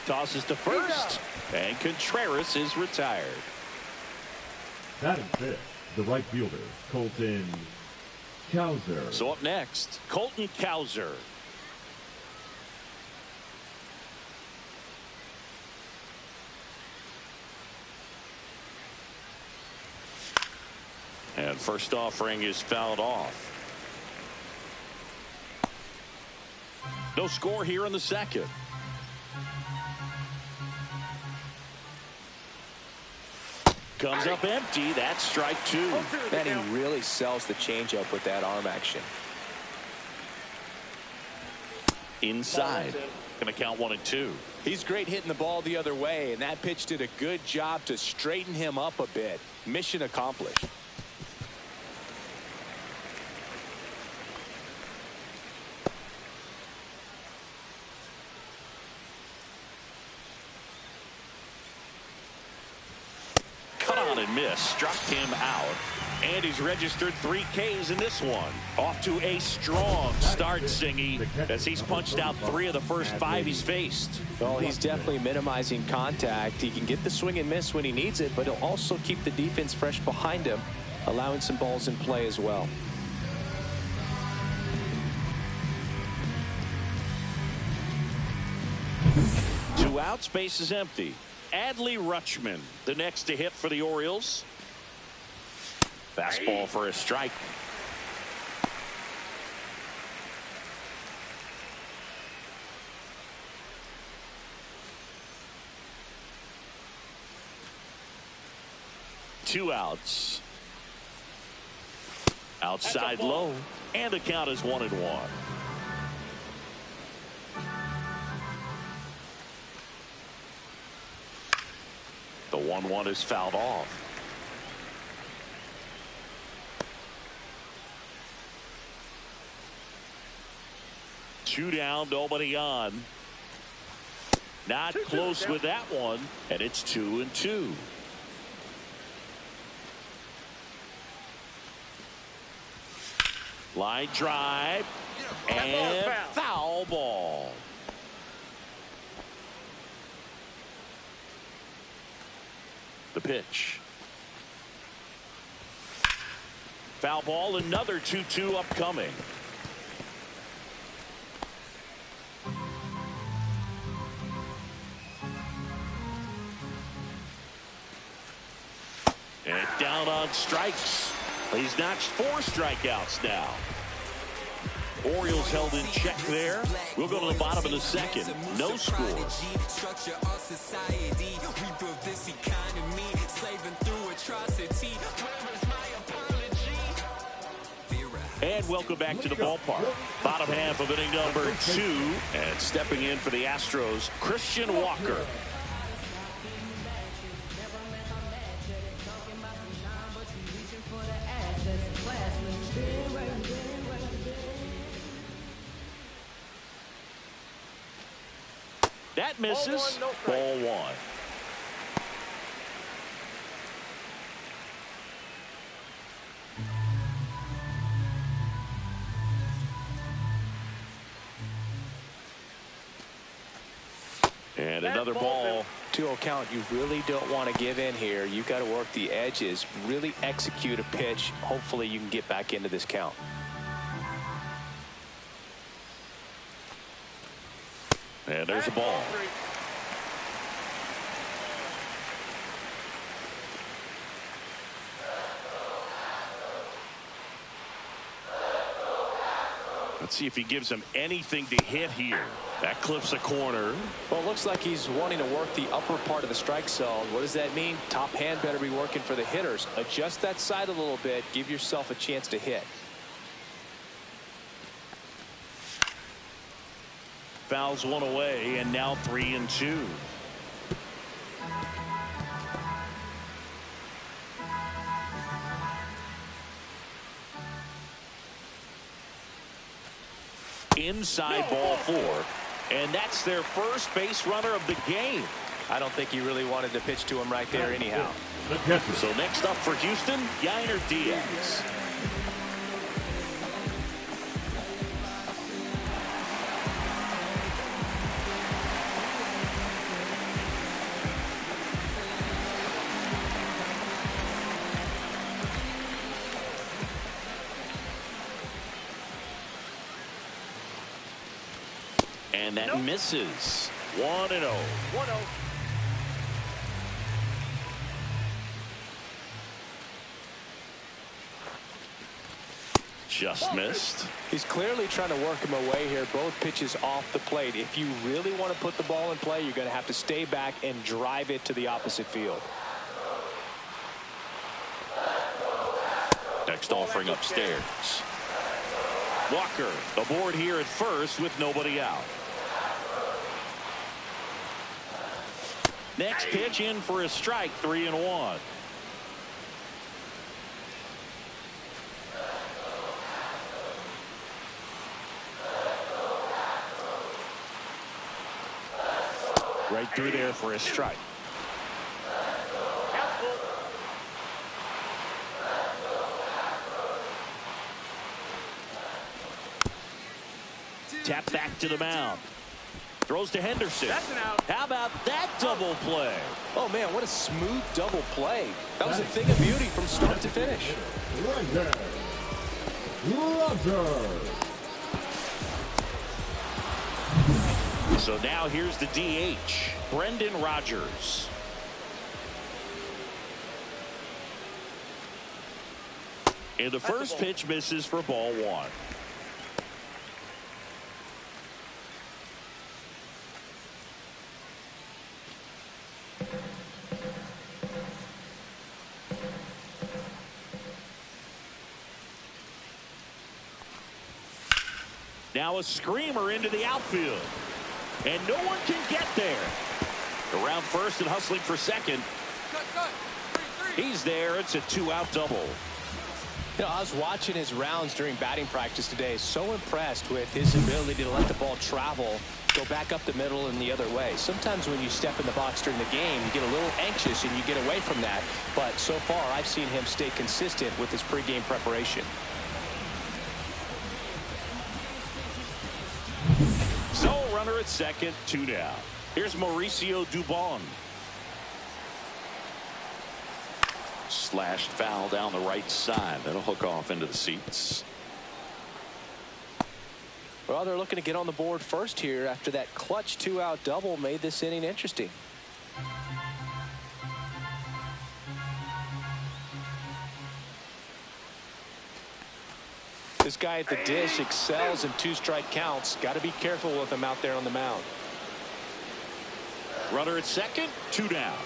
Tosses to first, and Contreras is retired. Batting fifth, the right fielder, Colton Cowser. So up next, Colton Cowser. And first offering is fouled off. No score here in the second. Comes up empty. That's strike 2. Man, he really sells the changeup with that arm action. Inside. Going to count 1 and 2. He's great hitting the ball the other way, and that pitch did a good job to straighten him up a bit. Mission accomplished. Miss struck him out, and he's registered 3 Ks in this one. Off to a strong start, Singy, as he's punched out 3 of the first 5 he's faced. Well, he's definitely minimizing contact. He can get the swing and miss when he needs it, but he'll also keep the defense fresh behind him, allowing some balls in play as well. Two outs, base is empty. Adley Rutschman, the next to hit for the Orioles. Fastball for a strike. Two outs. Outside low, and the count is 1 and 1. The 1-1 is fouled off. Two down, nobody on. Not close with that one, and it's 2 and 2. Line drive and foul ball. The pitch. Foul ball, another 2-2 upcoming. And down on strikes. He's notched 4 strikeouts now. Orioles held in check there. We'll go to the bottom of the second. No score. And welcome back to the ballpark. Bottom half of inning number 2. And stepping in for the Astros, Christian Walker. That misses. Ball 1. And another ball. 2-0 count. You really don't want to give in here. You got to work the edges, really execute a pitch. Hopefully you can get back into this count. And there's a ball. Let's see if he gives him anything to hit here. That clips a corner. Well, it looks like he's wanting to work the upper part of the strike zone. What does that mean? Top hand better be working for the hitters. Adjust that side a little bit. Give yourself a chance to hit. Fouls 1 away, and now 3-2. Inside ball 4, and that's their first base runner of the game. I don't think he really wanted to pitch to him right there anyhow. So next up for Houston, Yainer Diaz. And that misses. 1-0. 1-0. Just missed. He's clearly trying to work him away here. Both pitches off the plate. If you really want to put the ball in play, you're going to have to stay back and drive it to the opposite field. Next offering upstairs. Walker aboard here at first with nobody out. Next pitch in for a strike, 3-1. Right through there for a strike. Tap back to the mound. Throws to Henderson. That's an out. How about that double play? Oh, man, what a smooth double play. That was a thing of beauty from start to finish. So now here's the DH, Brendan Rodgers. And the first pitch misses for ball 1. Now a screamer into the outfield. And no one can get there. Around first and hustling for second. He's there. It's a 2-out double. You know, I was watching his rounds during batting practice today. So impressed with his ability to let the ball travel, go back up the middle and the other way. Sometimes when you step in the box during the game, you get a little anxious and you get away from that. But so far, I've seen him stay consistent with his pregame preparation. second, 2 down. Here's Mauricio Dubon. Slashed foul down the right side. That'll hook off into the seats. Well, they're looking to get on the board first here after that clutch 2-out double made this inning interesting. This guy at the dish excels in 2-strike counts. Got to be careful with him out there on the mound. Runner at second, 2 down.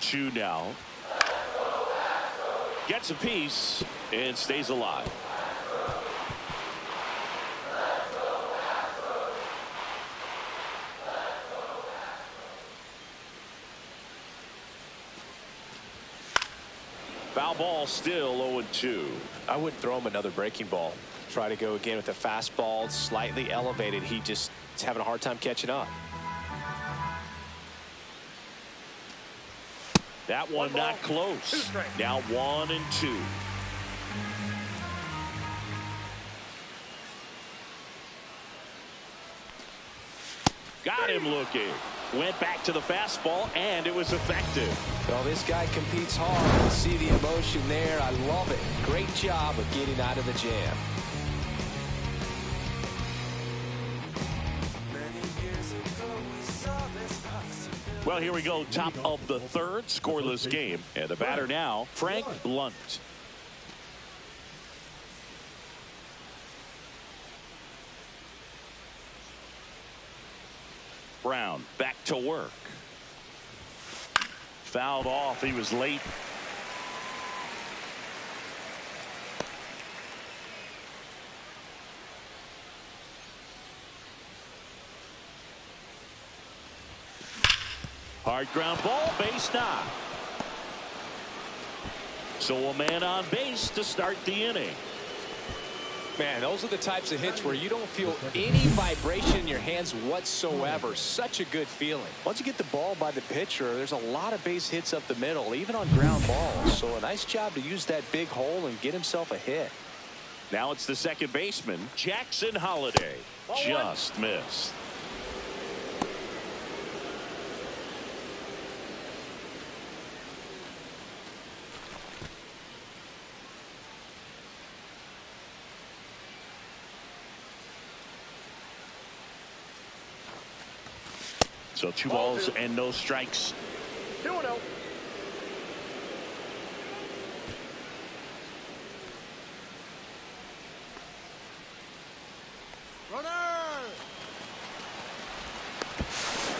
Two now. Gets a piece and stays alive. Foul ball, still 0-2. I wouldn't throw him another breaking ball. Try to go again with the fastball, slightly elevated. He just is having a hard time catching up. That one not close. Now 1-2. Got him looking. Went back to the fastball, and it was effective. Well, this guy competes hard. You see the emotion there. I love it. Great job of getting out of the jam. Well, here we go. Top of the third, scoreless game. And the batter now, Frank Blunt. Brown back to work. Fouled off. He was late. Hard ground ball, base knock. So a man on base to start the inning. Man, those are the types of hits where you don't feel any vibration in your hands whatsoever. Such a good feeling. Once you get the ball by the pitcher, there's a lot of base hits up the middle, even on ground balls. So a nice job to use that big hole and get himself a hit. Now it's the second baseman, Jackson Holliday. Just missed. So 2 balls and no strikes. 2-0. Runner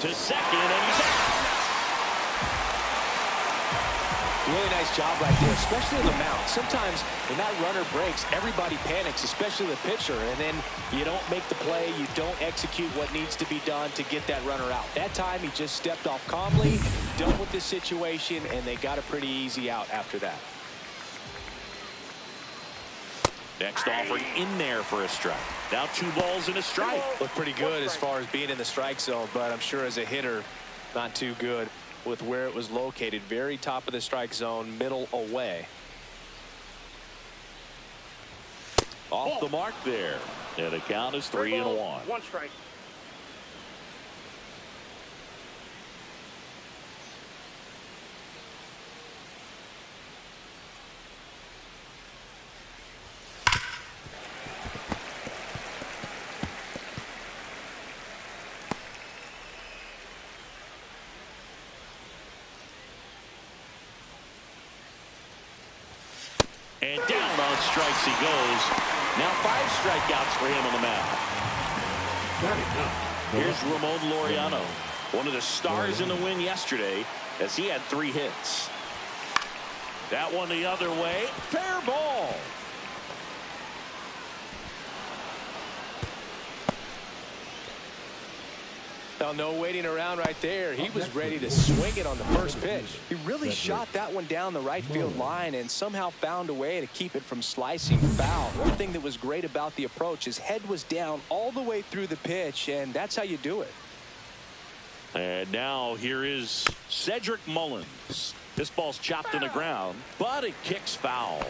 To second, and he's out. Really nice job right there, especially on the mound. Sometimes when that runner breaks, everybody panics, especially the pitcher, and then you don't make the play, you don't execute what needs to be done to get that runner out. That time he just stepped off calmly, dealt with the situation, and they got a pretty easy out after that. Next offering in there for a strike. Now 2 balls and a strike. Looked pretty good as far as being in the strike zone, but I'm sure as a hitter, not too good with where it was located. Very top of the strike zone, middle away. Off the mark there. And the count is 3-1. 1 strike. And down on strikes he goes. Now 5 strikeouts for him on the mound. Here's Ramon Laureano, one of the stars in the win yesterday, as he had 3 hits. That one the other way. Fair ball. Well, no waiting around right there. He was ready to swing it on the first pitch. He really shot that one down the right field line and somehow found a way to keep it from slicing foul. One thing that was great about the approach, his head was down all the way through the pitch, and that's how you do it. And now here is Cedric Mullins. This ball's chopped in the ground, but it kicks foul.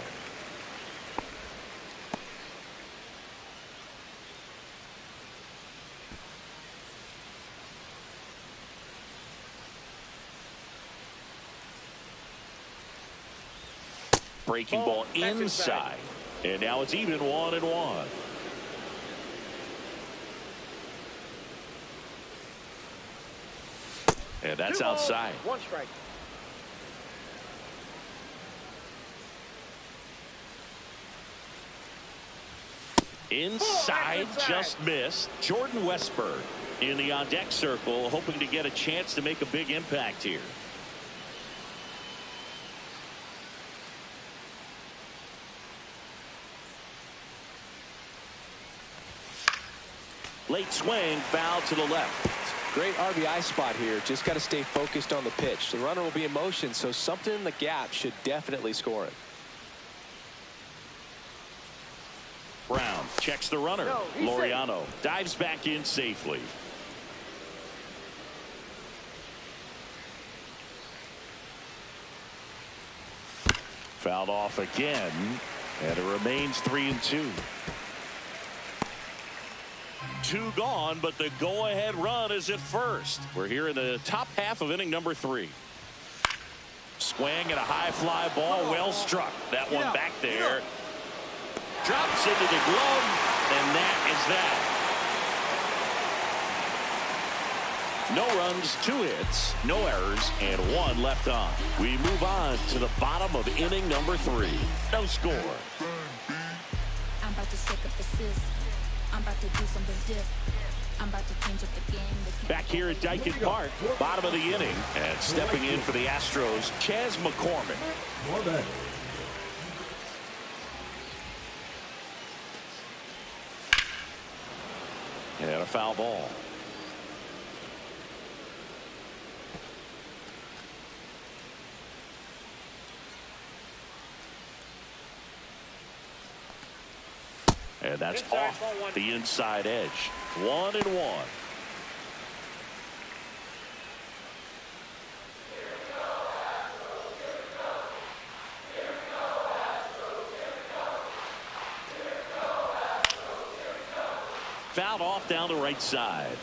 Breaking ball inside. And now it's even 1-1. And that's outside. 1 strike. Inside, just missed. Jordan Westberg in the on-deck circle, hoping to get a chance to make a big impact here. Late swing, foul to the left. Great RBI spot here. Just got to stay focused on the pitch. The runner will be in motion, so something in the gap should definitely score it. Brown checks the runner. No, Laureano dives back in safely. Fouled off again, and it remains 3-2. 2 gone, but the go-ahead run is at first. We're here in the top half of inning number 3. Swing and a high fly ball, well struck. That one back there. Drops into the glove, and that is that. No runs, 2 hits, no errors, and 1 left on. We move on to the bottom of inning number 3. No score. I'm about to shake up the system. I'm about to do something different. I'm about to change up the game. Back here at Dyken Park, bottom of the inning, and stepping in for the Astros, Chas McCormick. And a foul ball. And that's off the inside edge. 1-1. Fouled off down the right side.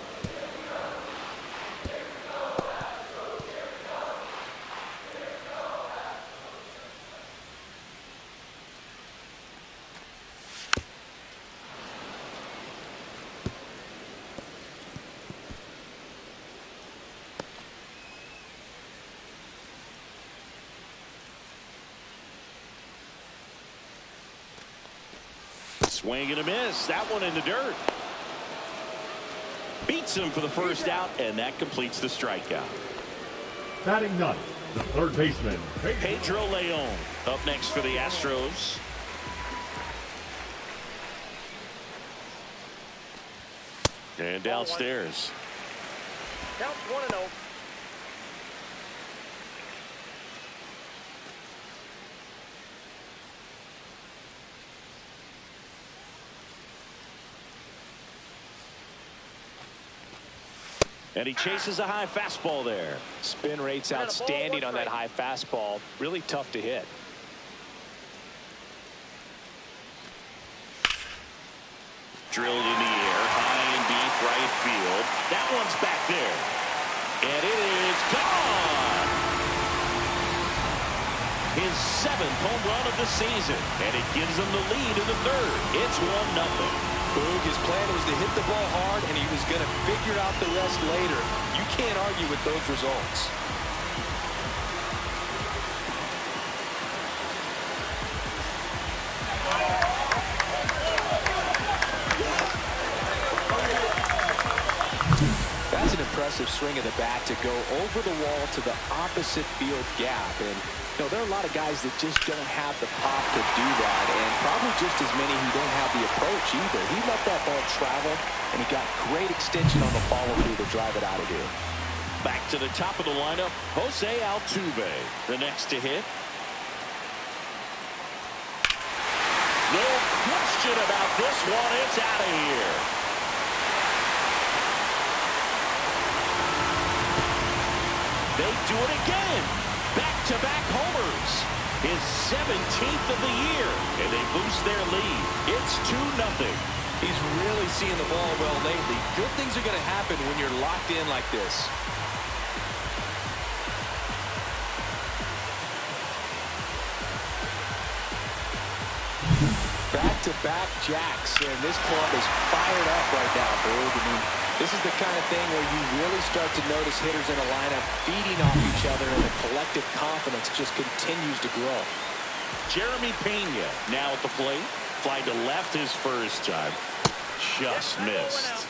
Swing and a miss. That one in the dirt. Beats him for the first out, and that completes the strikeout. Batting ninth, the third baseman, Pedro Leon up next for the Astros. And downstairs. Counts 1-0. And he chases a high fastball there. Spin rate's outstanding on that high fastball. Really tough to hit. Drilled in the air, high and deep right field. That one's back there. And it is gone. His 7th home run of the season. And it gives him the lead in the 3rd. It's 1-0. Boog, his plan was to hit the ball hard, and he was going to figure out the rest later. You can't argue with those results. That's an impressive swing of the bat to go over the wall to the opposite field gap. And you know, there are a lot of guys that just don't have the pop to do that, and probably just as many who don't have the approach either. He let that ball travel, and he got great extension on the follow-through to drive it out of here. Back to the top of the lineup, Jose Altuve, the next to hit. No question about this one. It's out of here. They do it again. Back-to-back homers. His 17th of the year. And they boost their lead. It's 2-0. He's really seeing the ball well lately. Good things are going to happen when you're locked in like this. Back-to-back jacks, and this club is fired up right now, Berg. I mean, this is the kind of thing where you really start to notice hitters in a lineup feeding off each other, and the collective confidence just continues to grow. Jeremy Pena now at the plate. Fly to left his first time. Just missed.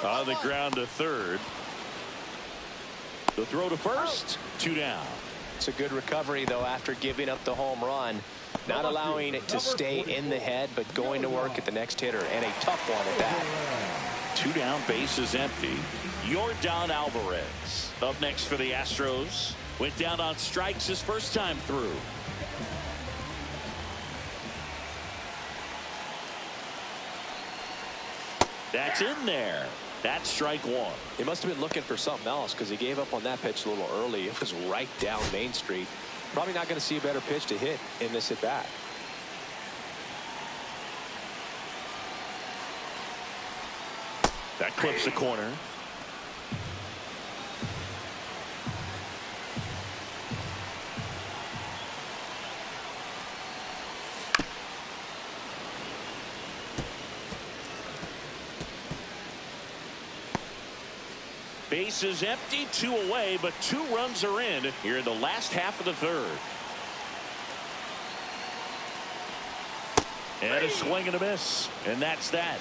On the ground to third. The throw to first. 2 down. It's a good recovery, though, after giving up the home run. Not allowing it to stay in the head, but going to work at the next hitter, and a tough one at that. 2 down, bases empty. Yordan Alvarez up next for the Astros. Went down on strikes his first time through. That's in there. That's strike 1. He must have been looking for something else because he gave up on that pitch a little early. It was right down Main Street. Probably not going to see a better pitch to hit in this at bat. That clips the corner. Bases empty, 2 away, but 2 runs are in here in the last half of the third. And a swing and a miss, and that's that.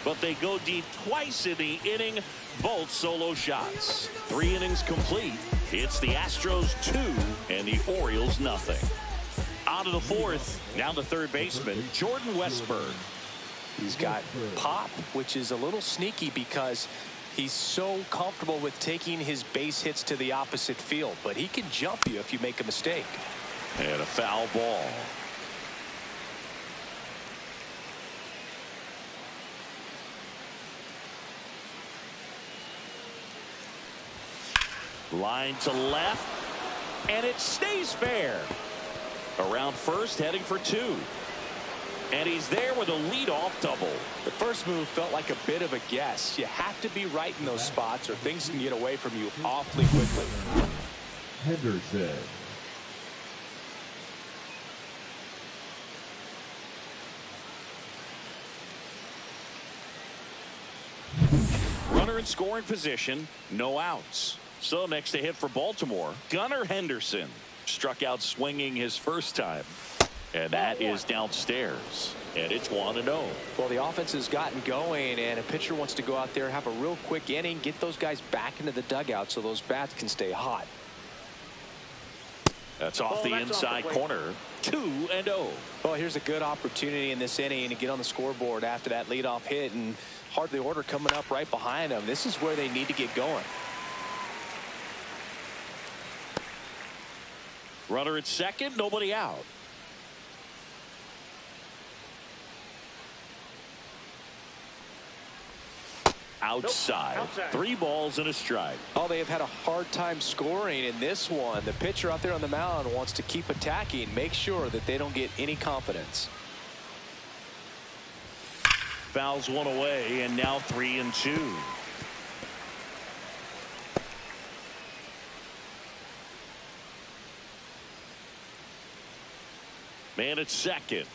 But they go deep twice in the inning, both solo shots. 3 innings complete. It's the Astros 2 and the Orioles nothing. Out of the 4th, now the third baseman, Jordan Westburg. He's got pop, which is a little sneaky because he's so comfortable with taking his base hits to the opposite field, but he can jump you if you make a mistake. And a foul ball. Line to left, and it stays fair. Around first, heading for 2. And he's there with a leadoff double. The first move felt like a bit of a guess. You have to be right in those spots or things can get away from you awfully quickly. Henderson. Runner in scoring position, no outs. So next to hit for Baltimore, Gunnar Henderson struck out swinging his first time. And that is downstairs. And it's 1-0. Well, the offense has gotten going, and a pitcher wants to go out there, have a real quick inning, get those guys back into the dugout so those bats can stay hot. That's off the inside corner. 2-0. Well, here's a good opportunity in this inning to get on the scoreboard after that leadoff hit, and hardly order coming up right behind them. This is where they need to get going. Runner at second, nobody out. Outside. 3 balls and a strike. Oh, they have had a hard time scoring in this one. The pitcher out there on the mound wants to keep attacking, make sure that they don't get any confidence. Fouls one away, and now 3-2. Man at second.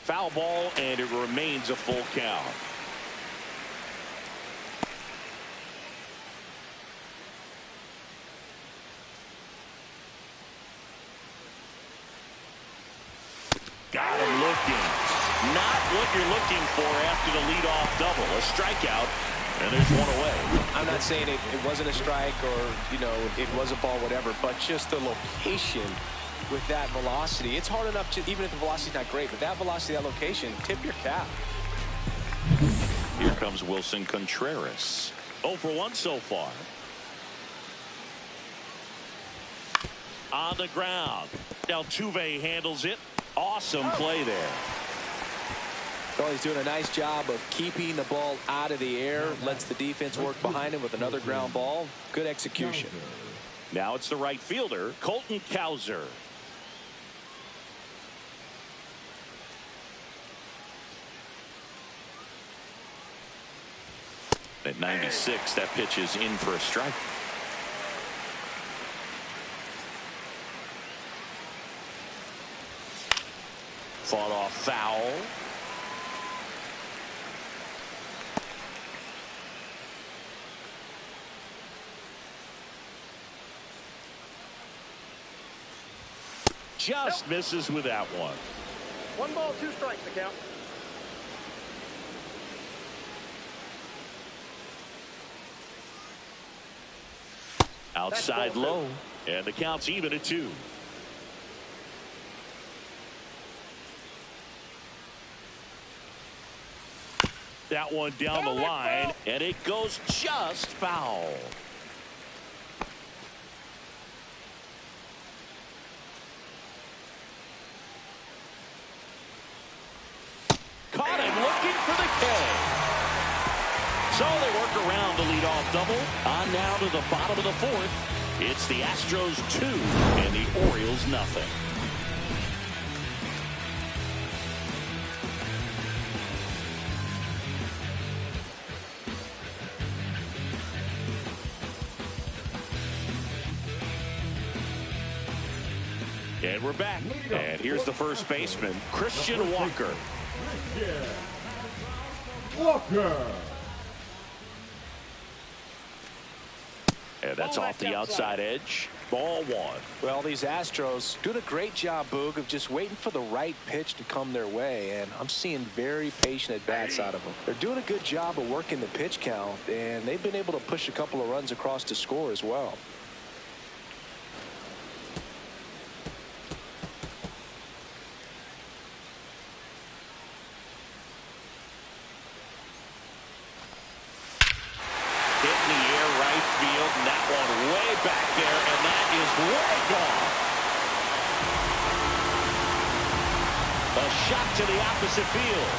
Foul ball, and it remains a full count. Got him looking. Not what you're looking for after the leadoff double. A strikeout, and there's one away. I'm not saying it wasn't a strike or, you know, it was a ball, whatever, but just the location with that velocity. It's hard enough to, even if the velocity's not great, but that velocity, that location, tip your cap. Here comes Wilson Contreras. 0 for 1 so far. On the ground. Altuve handles it. Awesome play there. Well, he's doing a nice job of keeping the ball out of the air. Lets the defense work behind him with another ground ball. Good execution. Now it's the right fielder, Colton Cowser. At 96, that pitch is in for a strike. Fought off foul. Just misses with that one. 1 ball, 2 strikes to count. Outside low, and the count's even at 2. That one down the line, and it goes just foul. Caught him looking for the K. So they work around the leadoff double. On now to the bottom of the 4th. It's the Astros 2 and the Orioles nothing. And we're back. And here's the first baseman, Christian Walker. Walker. And that's off the outside edge. Ball 1. Well, these Astros doing a great job, Boog, of just waiting for the right pitch to come their way, and I'm seeing very patient at-bats out of them. They're doing a good job of working the pitch count, and they've been able to push a couple of runs across to score as well. To the opposite field.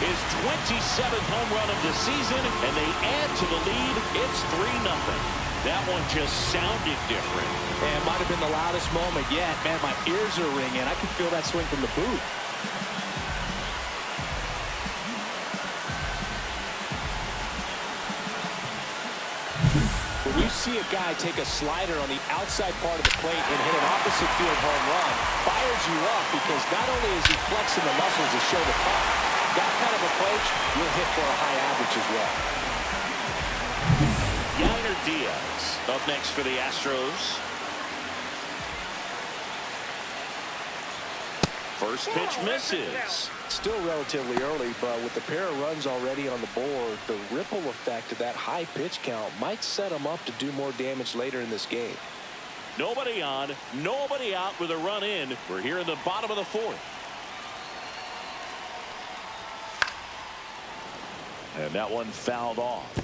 His 27th home run of the season, and they add to the lead. It's 3-0. That one just sounded different. And it might have been the loudest moment yet. Man, my ears are ringing. I can feel that swing from the booth. When you see a guy take a slider on the outside part of the plate and hit an opposite field home run, fires you up because not only is he flexing the muscles to show the pop, that kind of approach, you'll hit for a high average as well. Yainer Diaz up next for the Astros. First pitch misses. Still relatively early, but with the pair of runs already on the board, the ripple effect of that high pitch count might set them up to do more damage later in this game. Nobody on, nobody out with a run in. We're here in the bottom of the 4th. And that one fouled off.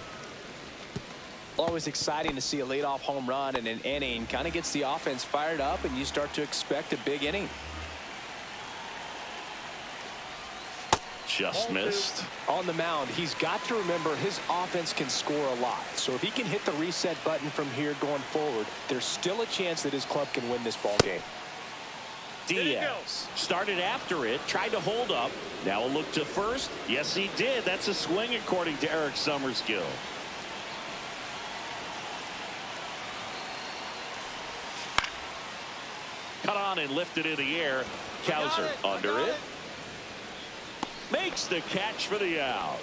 Always exciting to see a leadoff home run in an inning. Kind of gets the offense fired up, and you start to expect a big inning. Just missed. On the mound, he's got to remember his offense can score a lot. So if he can hit the reset button from here going forward, there's still a chance that his club can win this ball game. Diaz started after it, tried to hold up. Now a look to first. Yes, he did. That's a swing according to Eric Summerskill. Cut on and lifted in the air. Cowser under it. Makes the catch for the out.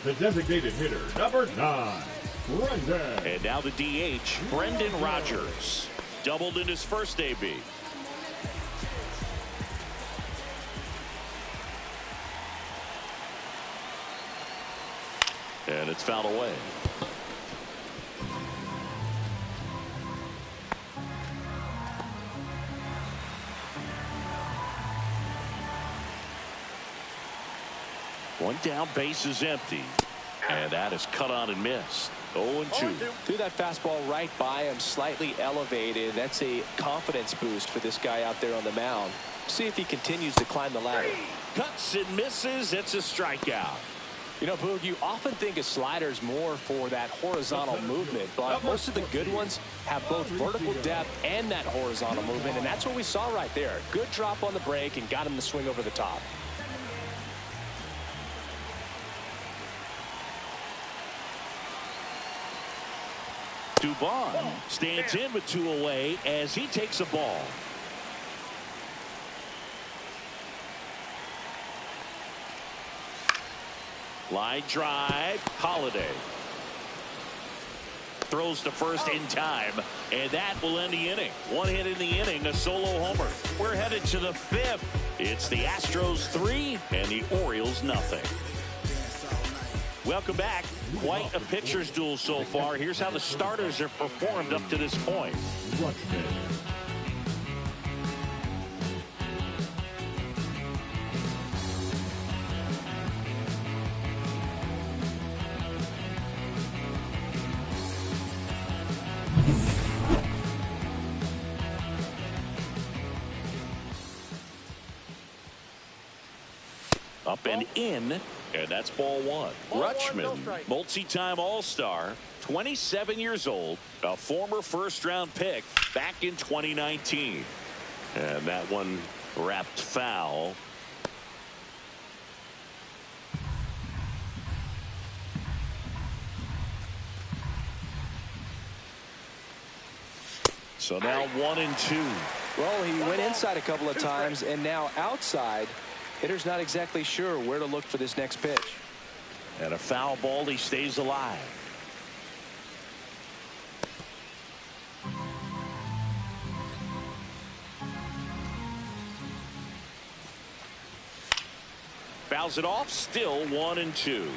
The designated hitter, number 9, Brendan. And now the DH, Brendan Rodgers. Doubled in his first AB. And it's fouled away. One down, base is empty. And that is cut on and missed. 0-2. Threw that fastball right by him, slightly elevated. That's a confidence boost for this guy out there on the mound. See if he continues to climb the ladder. Cuts and misses. It's a strikeout. You know, Boog, you often think a slider's more for that horizontal movement, but most of the good ones have both vertical depth and that horizontal movement, and that's what we saw right there. Good drop on the break and got him to swing over the top. Dubon stands in with 2 away as he takes a ball. Line drive, Holiday. Throws to first in time, and that will end the inning. 1 hit in the inning, a solo homer. We're headed to the 5th. It's the Astros 3 and the Orioles nothing. Welcome back. Quite a pitcher's duel so far. Here's how the starters have performed up to this point. Up and in, and that's ball 1. Rutschman, multi-time All-Star, 27 years old, a former first-round pick back in 2019. And that one wrapped foul. So now 1-2. Well, he went inside a couple of times, and now outside. Hitter's not exactly sure where to look for this next pitch. And a foul ball, he stays alive. Fouls it off, still 1-2.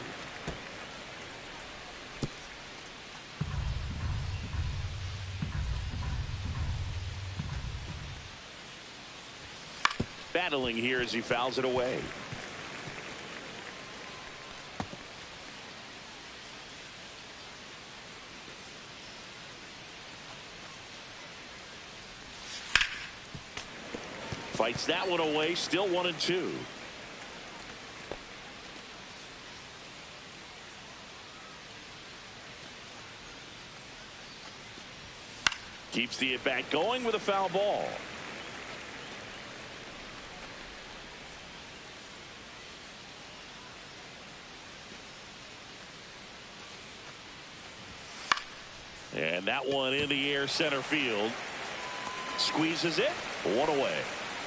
Battling here as he fouls it away. Fights that one away, still 1-2. Keeps the at-bat going with a foul ball. And that one in the air center field. Squeezes it. 1 away.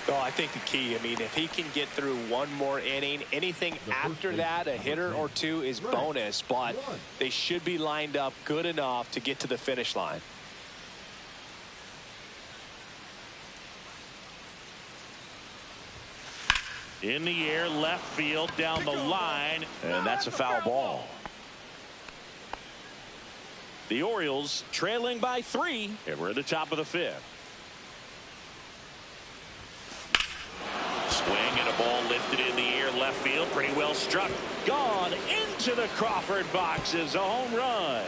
Well, I think the key, I mean, if he can get through one more inning, anything after that, a hitter or two is bonus, but they should be lined up good enough to get to the finish line. In the air, left field, down the line, and that's a foul ball. The Orioles trailing by 3, and we're at the top of the 5th. Swing and a ball lifted in the air, left field, pretty well struck. Gone into the Crawford box is a home run.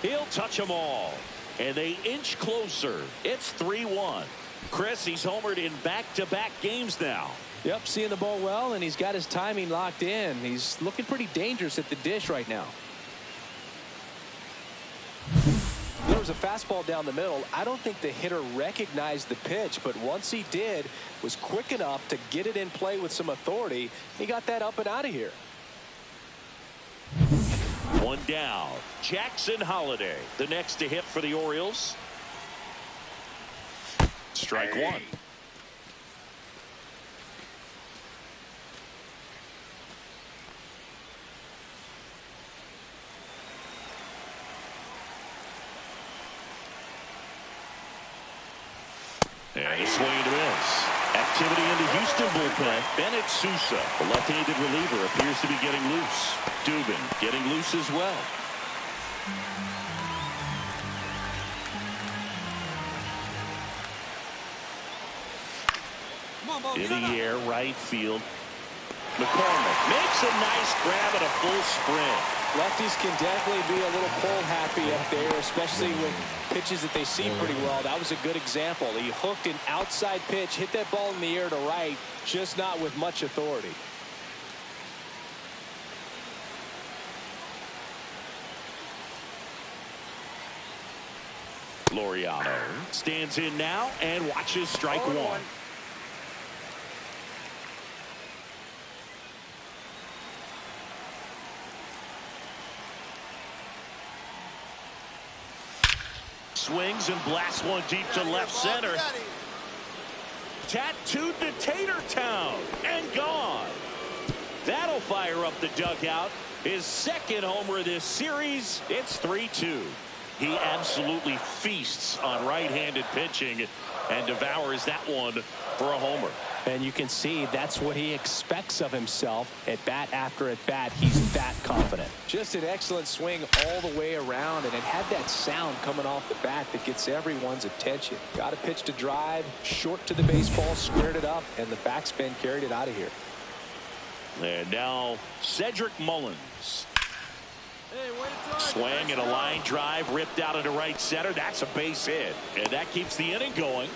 He'll touch them all, and they inch closer. It's 3-1. Chris, he's homered in back-to-back games now. Yep, seeing the ball well, and he's got his timing locked in. He's looking pretty dangerous at the dish right now. There was a fastball down the middle. I don't think the hitter recognized the pitch, but once he did, was quick enough to get it in play with some authority. He got that up and out of here. 1 down. Jackson Holiday, the next to hit for the Orioles. Strike 1. And a swing and a miss. Activity in the Houston bullpen. Bennett Sousa, the left-handed reliever, appears to be getting loose. Dubin getting loose as well. In the air, right field. McCormick makes a nice grab at a full sprint. Lefties can definitely be a little pull happy up there, especially with pitches that they see pretty well. That was a good example. He hooked an outside pitch, hit that ball in the air to right, just not with much authority. Laureano stands in now and watches strike one. Swings and blasts one deep to left center. Tattooed to Tatertown and gone. That'll fire up the dugout. His second homer of this series. It's 3-2. He absolutely feasts on right-handed pitching and devours that one for a homer. And you can see that's what he expects of himself at bat after at bat. He's that confident. Just an excellent swing all the way around, and it had that sound coming off the bat that gets everyone's attention. Got a pitch to drive, short to the baseball, squared it up, and the backspin carried it out of here. And now Cedric Mullins. Swing and a line drive ripped out into right center. That's a base hit, and that keeps the inning going.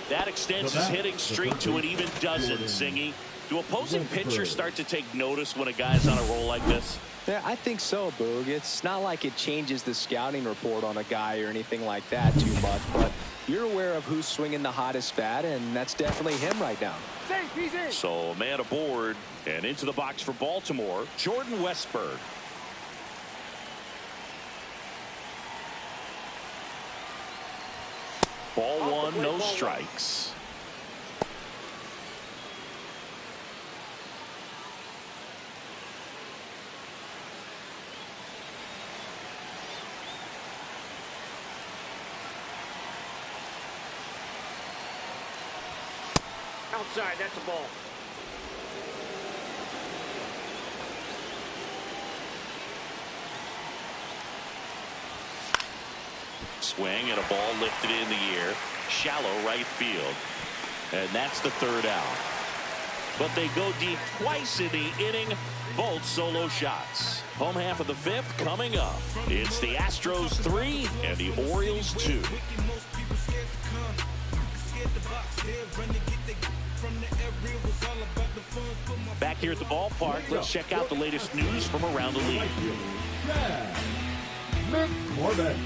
That extends his hitting streak to an even dozen, Singy. Do opposing pitchers start to take notice when a guy's on a roll like this? Yeah, I think so, Boog. It's not like it changes the scouting report on a guy or anything like that too much, but you're aware of who's swinging the hottest bat, and that's definitely him right now. So a man aboard and into the box for Baltimore, Jordan Westburg. Ball one, no strikes. Outside, that's a ball. Swing and a ball lifted in the air. Shallow right field. And that's the third out. But they go deep twice in the inning. Both solo shots. Home half of the fifth coming up. It's the Astros 3 and the Orioles 2. Back here at the ballpark, let's check out the latest news from around the league. Corbett.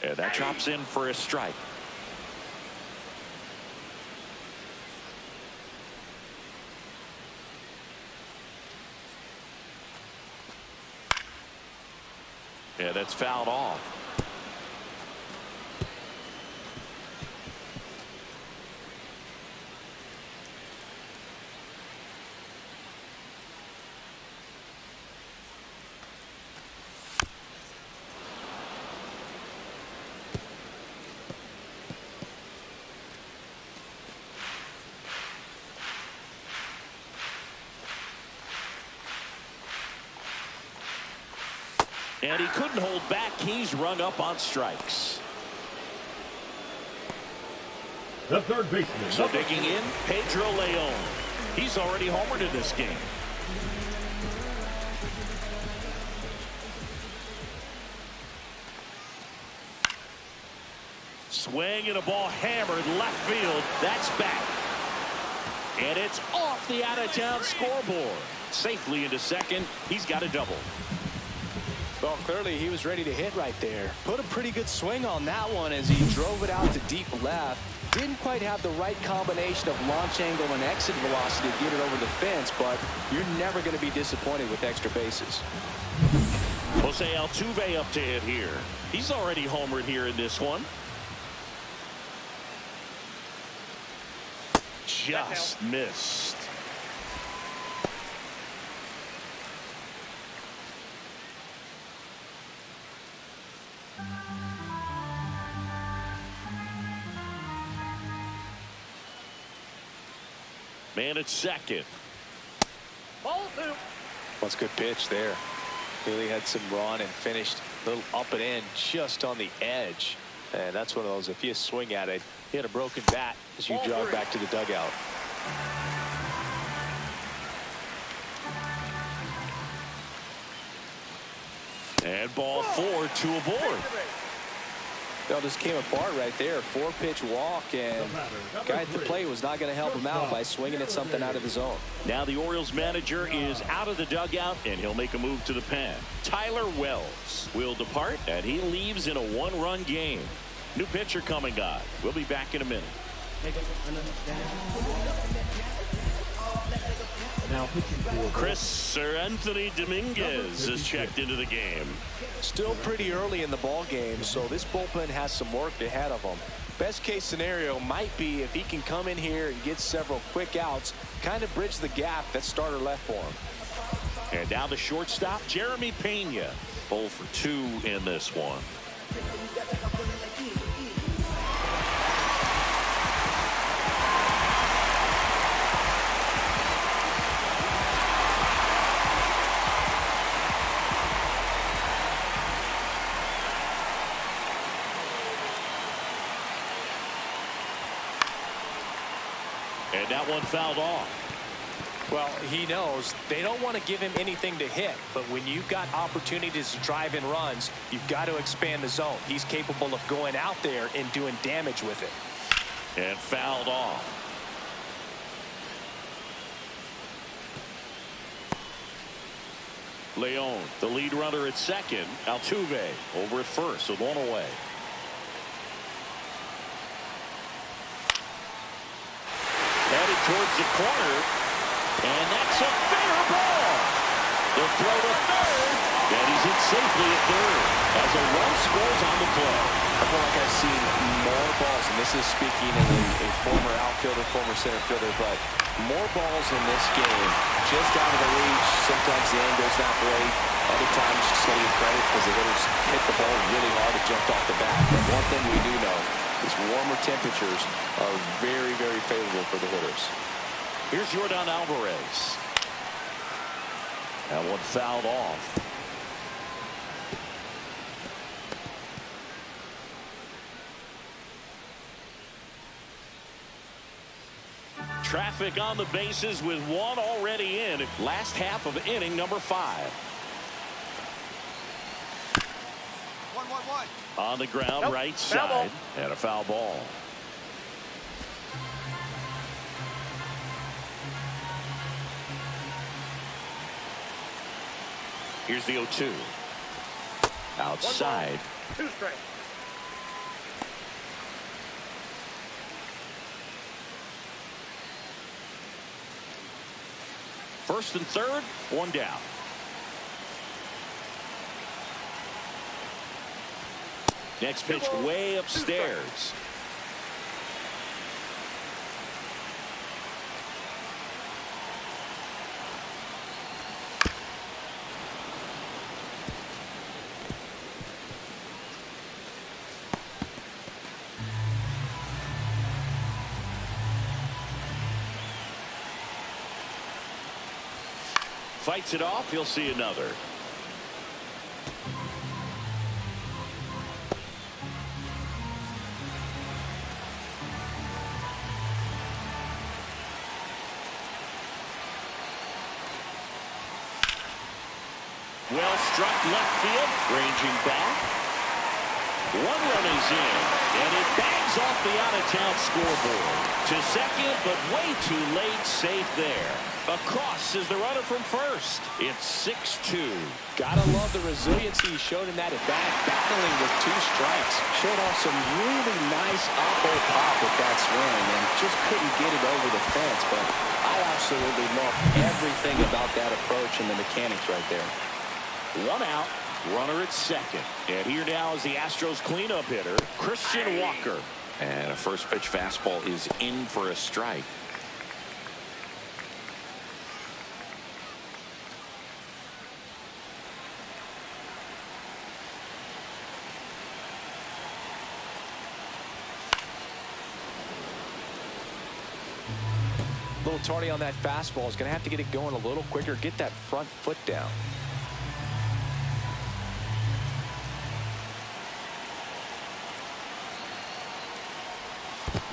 And that drops in for a strike. Yeah, that's fouled off. And he couldn't hold back. He's rung up on strikes. The third baseman. So digging in, Pedro Leon. He's already homered in this game. Swing and a ball hammered left field. That's back. And it's off the out-of-town scoreboard. Safely into second. He's got a double. Well, clearly he was ready to hit right there. Put a pretty good swing on that one as he drove it out to deep left. Didn't quite have the right combination of launch angle and exit velocity to get it over the fence, but you're never going to be disappointed with extra bases. Jose Altuve up to hit here. He's already homered here in this one. Just missed. Man at second. Ball 2. That's a good pitch there. Really had some run and finished a little up and in just on the edge. And that's one of those, if you swing at it, you had a broken bat as you jog back to the dugout. And ball 4, 2 aboard. Well, just came apart right there. 4-pitch walk, and guy at the plate was not going to help him out by swinging at something out of the zone. Now the Orioles manager is out of the dugout, and he'll make a move to the pen. Tyler Wells will depart, and he leaves in a 1-run game. New pitcher coming on. We'll be back in a minute. Now pitching for Chris Sir Anthony Dominguez is checked into the game. Still pretty early in the ball game, so this bullpen has some work ahead of them. Best case scenario might be if he can come in here and get several quick outs, kind of bridge the gap that starter left for him. And now the shortstop, Jeremy Pena. 0 for 2 in this one. And that one fouled off. Well, he knows they don't want to give him anything to hit, but when you've got opportunities to drive in runs, you've got to expand the zone. He's capable of going out there and doing damage with it. And fouled off. Leon, the lead runner at second. Altuve over at first with 1 away. Headed towards the corner, and that's a fair ball. The throw to third, and he's in safely at third as a run scores on the play. I feel like I've seen more balls, and this is speaking as a former outfielder, former center fielder, but more balls in this game just out of the reach. Sometimes the angle's not great. Other times, just getting credit because the hitters hit the ball really hard and jumped off the bat. But one thing we do know is warmer temperatures are very, very favorable for the hitters. Here's Jordan Alvarez. That one fouled off. Traffic on the bases with 1 already in. Last half of inning number 5. 1-1-1. On the ground, Nope. right Foul ball. side, and a foul ball. Here's the 0-2. Outside. 2 strikes. First and third, 1 down. Next pitch way upstairs. Fights it off. You'll see another. Well struck left field, ranging back. 1 run is in, and it bangs off the out-of-town scoreboard. To second, but way too late, safe there. Across is the runner from first. It's 6-2. Gotta love the resiliency he showed in that at-bat, battling with 2 strikes. Showed off some really nice up-hole pop with that swing and just couldn't get it over the fence. But I absolutely love everything about that approach and the mechanics right there. 1 out. Runner at second. And here now is the Astros cleanup hitter, Christian Walker. And a first pitch fastball is in for a strike. A little tardy on that fastball. Is going to have to get it going a little quicker. Get that front foot down.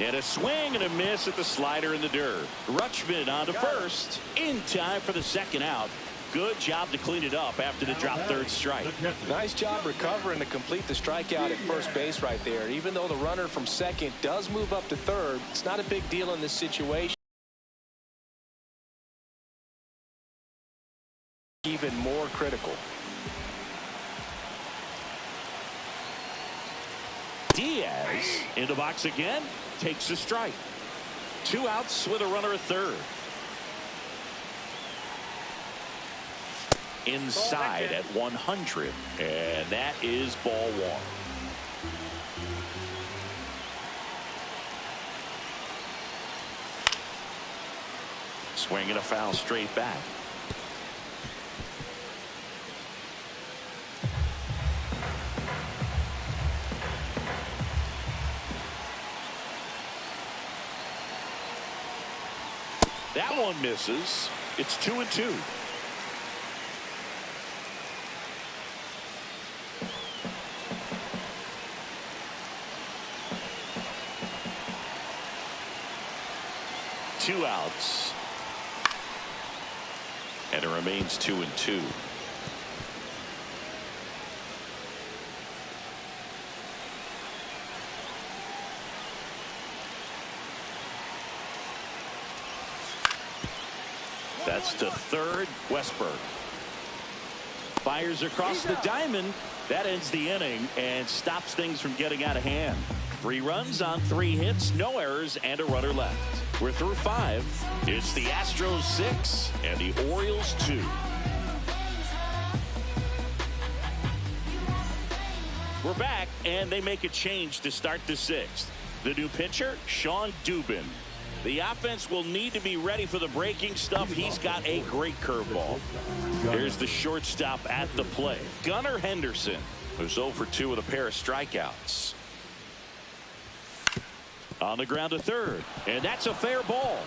And a swing and a miss at the slider in the dirt. Rutschman on to first in time for the second out. Good job to clean it up after the drop third strike. Nice job recovering to complete the strikeout at first base right there. Even though the runner from second does move up to third, it's not a big deal in this situation. Even more critical. Diaz in the box again, takes a strike. 2 outs with a runner at third. Inside at 100, and that is ball one. Swing and a foul straight back. That one misses. It's 2-2. Two outs. And it remains 2-2. That's to third. Westberg fires across the diamond. That ends the inning and stops things from getting out of hand. 3 runs on 3 hits, no errors, and a runner left. We're through 5. It's the Astros 6 and the Orioles 2. We're back, and they make a change to start the 6th. The new pitcher, Sean Dubin. The offense will need to be ready for the breaking stuff. He's got a great curveball. Here's the shortstop at the plate, Gunnar Henderson, who's 0 for 2 with a pair of strikeouts. On the ground to third, and that's a fair ball.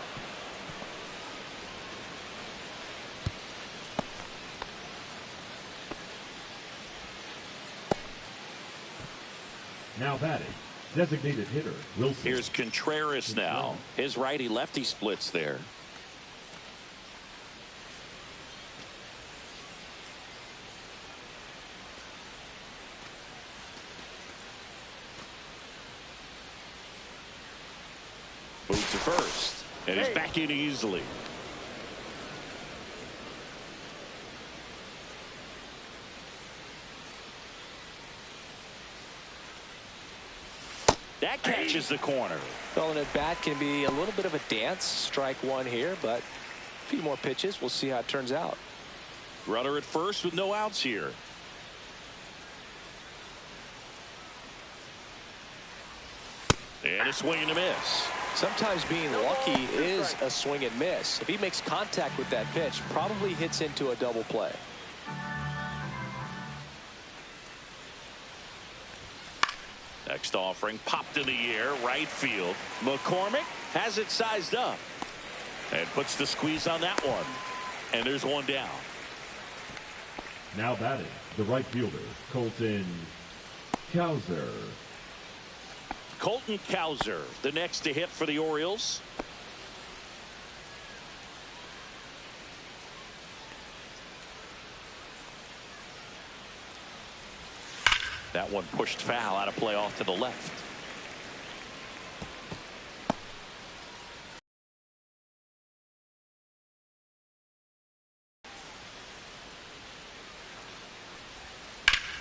Now batting, designated hitter Wilson. Here's Contreras now. His righty-lefty splits there. Moves to first, and he's back in easily. That catches the corner. Well, an at-bat can be a little bit of a dance. Strike one here, but a few more pitches. We'll see how it turns out. Runner at first with no outs here. And a swing and a miss. Sometimes being lucky is a swing and miss. If he makes contact with that pitch, probably hits into a double play. Next offering popped in the air, right field. McCormick has it sized up and puts the squeeze on that one. And there's one down. Now batting, the right fielder, Colton Cowser. Colton Cowser, the next to hit for the Orioles. That one pushed foul out of play off to the left.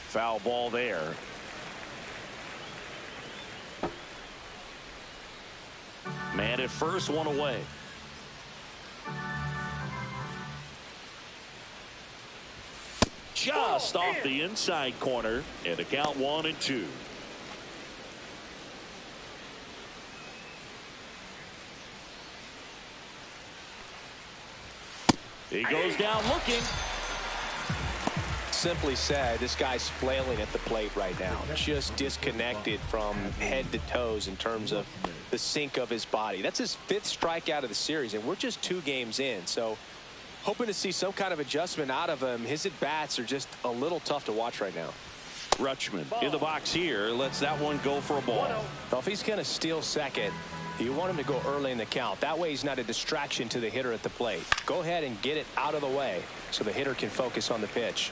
Foul ball there. Man at first, one away. Just just off the inside corner, and the count 1-2. He goes down looking. Simply said, this guy's flailing at the plate right now, just disconnected from head to toes in terms of the sink of his body. That's his 5th strikeout of the series, and we're just 2 games in. So hoping to see some kind of adjustment out of him. His at-bats are just a little tough to watch right now. Rutschman in the box here, lets that one go for a ball. Well, if he's going to steal second, you want him to go early in the count. That way he's not a distraction to the hitter at the plate. Go ahead and get it out of the way so the hitter can focus on the pitch.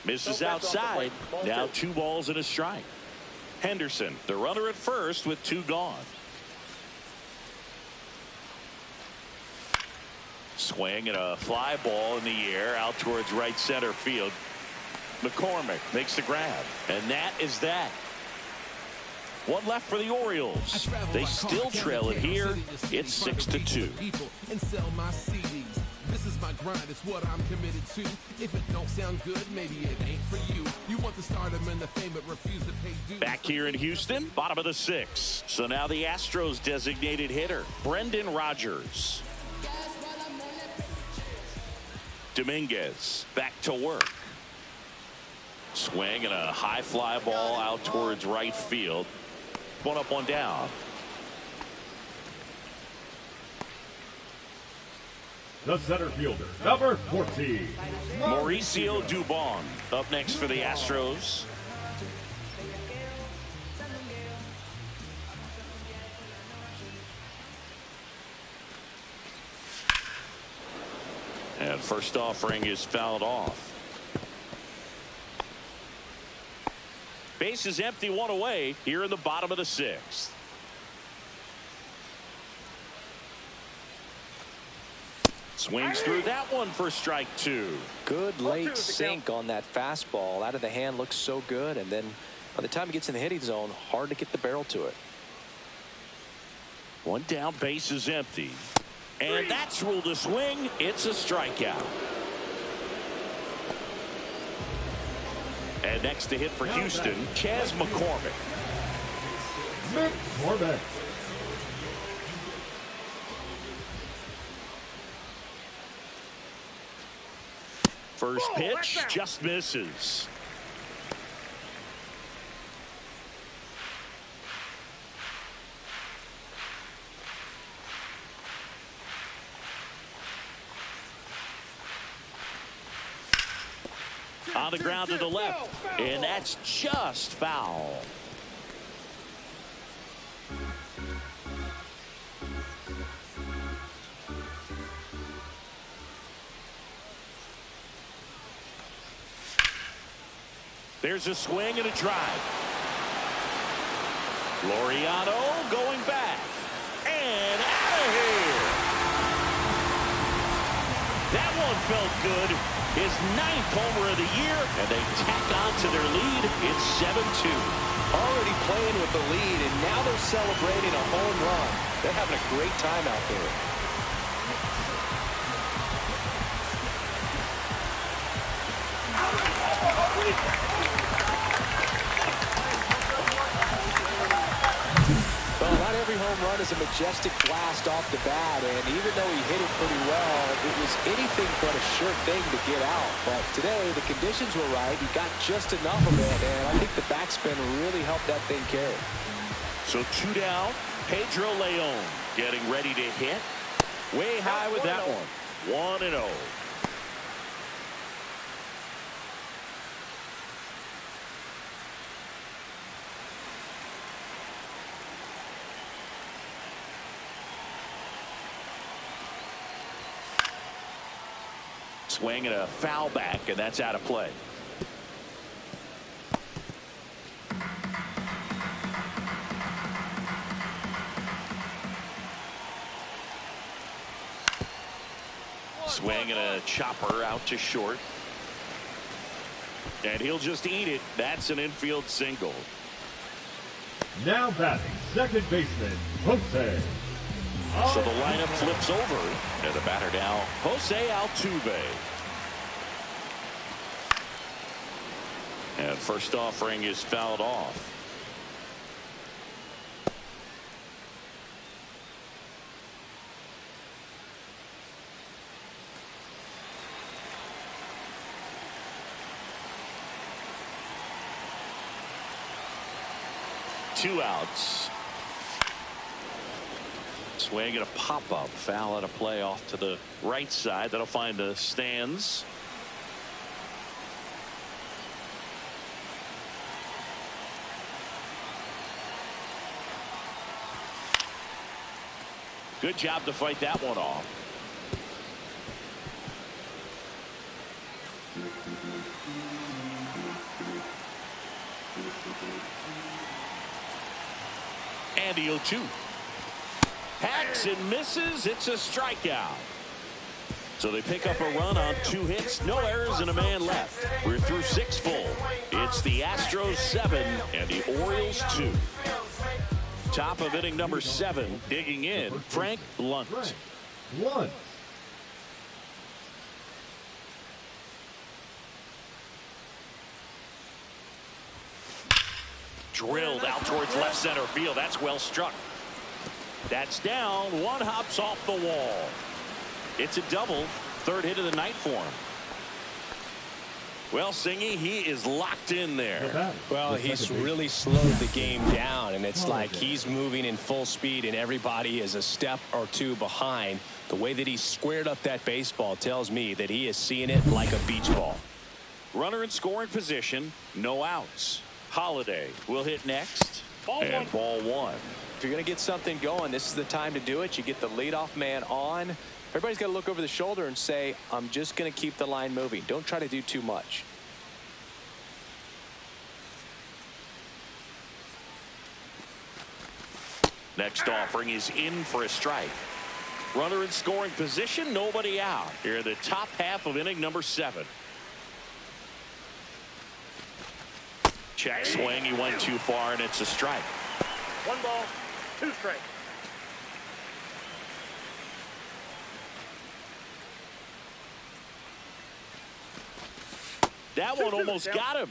Misses outside. Now 2 balls and a strike. Henderson, the runner at first with 2 gone. Swing and a fly ball in the air out towards right center field. McCormick makes the grab, and that is that. 1 left for the Orioles. They still trail it here. It's 6-2. This is my grind, it's what I'm committed to. If it don't sound good, maybe it ain't for you. You want the stardom and the fame, but refuse to pay dues. Back here in Houston, bottom of the 6th. So now the Astros designated hitter, Brendan Rodgers. Dominguez back to work. Swing and a high fly ball out towards right field. 1 up, 1 down. The center fielder, number 14. Mauricio Dubon up next for the Astros. And first offering is fouled off. Base is empty, 1 away here in the bottom of the 6th. Swings through that one for strike 2. Good late sink on that fastball. Out of the hand, looks so good, and then by the time he gets in the hitting zone, hard to get the barrel to it. 1 down, base is empty. And that's ruled a swing. It's a strikeout. And next to hit for Houston, Chas McCormick. McCormick. First pitch just misses. On the ground to the left, and that's just foul. There's a swing and a drive. Laureano going back. And out of here. That one felt good. His 9th homer of the year. And they tack on to their lead. It's 7-2. Already playing with the lead, and now they're celebrating a home run. They're having a great time out there. Well, not every home run is a majestic blast off the bat, and even though he hit it pretty well, it was anything but a sure thing to get out. But today, the conditions were right. He got just enough of it, and I think the backspin really helped that thing carry. So 2 down. Pedro Leon getting ready to hit. Way high with that one. 1-0. Swing and a foul back, and that's out of play. Swing and a chopper out to short. And he'll just eat it. That's an infield single. Now batting, second baseman, Jose. So the lineup flips over, and the batter now, Jose Altuve. And first offering is fouled off. Two outs. Swing and a pop-up. Foul out of play off to the right side. That'll find the stands. Good job to fight that one off. And the 0-2. Hacks and misses. It's a strikeout. So they pick up a run on 2 hits, no errors, and a man left. We're through 6 full. It's the Astros 7 and the Orioles 2. Top of inning number 7, digging in, Frank Lunt. Lunt. Drilled out towards left center field. That's well struck. That's down. One hops off the wall. It's a double. 3rd hit of the night for him. Well, Singy, he is locked in there. Well, he's really slowed the game down, and it's like he's moving in full speed, and everybody is a step or 2 behind. The way that he squared up that baseball tells me that he is seeing it like a beach ball. Runner in scoring position, no outs. Holiday will hit next. And ball 1. If you're going to get something going, this is the time to do it. You get the leadoff man on. Everybody's got to look over the shoulder and say, I'm just going to keep the line moving. Don't try to do too much. Next offering is in for a strike. Runner in scoring position, nobody out. Here in the top half of inning number 7. Check swing. He went too far, and it's a strike. 1 ball, 2 strikes. That one almost got him.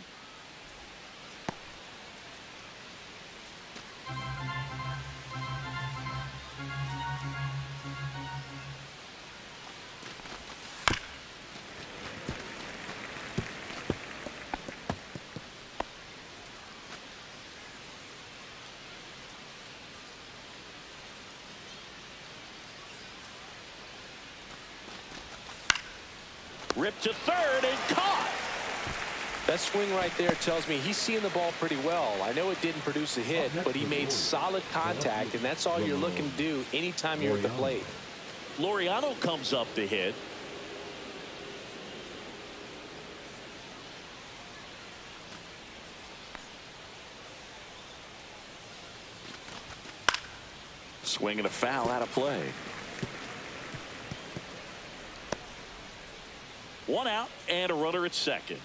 Ripped to 3rd and caught. That swing right there tells me he's seeing the ball pretty well. I know it didn't produce a hit, but he made solid contact, and that's all you're looking to do anytime you're at the plate. Laureano comes up to hit. Swing and a foul out of play. 1 out and a runner at second.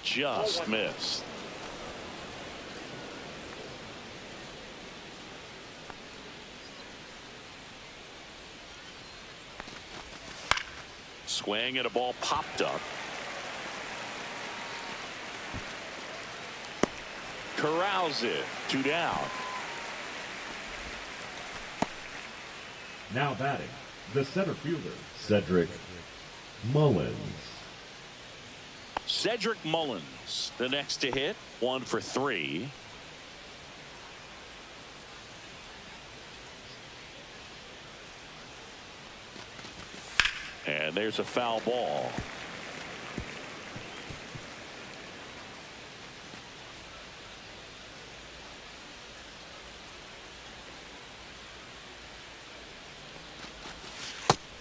Just missed. Swing and a ball popped up. Corrals it. 2 down. Now batting, the center fielder, Cedric Mullins. Cedric Mullins, the next to hit, 1 for 3. And there's a foul ball.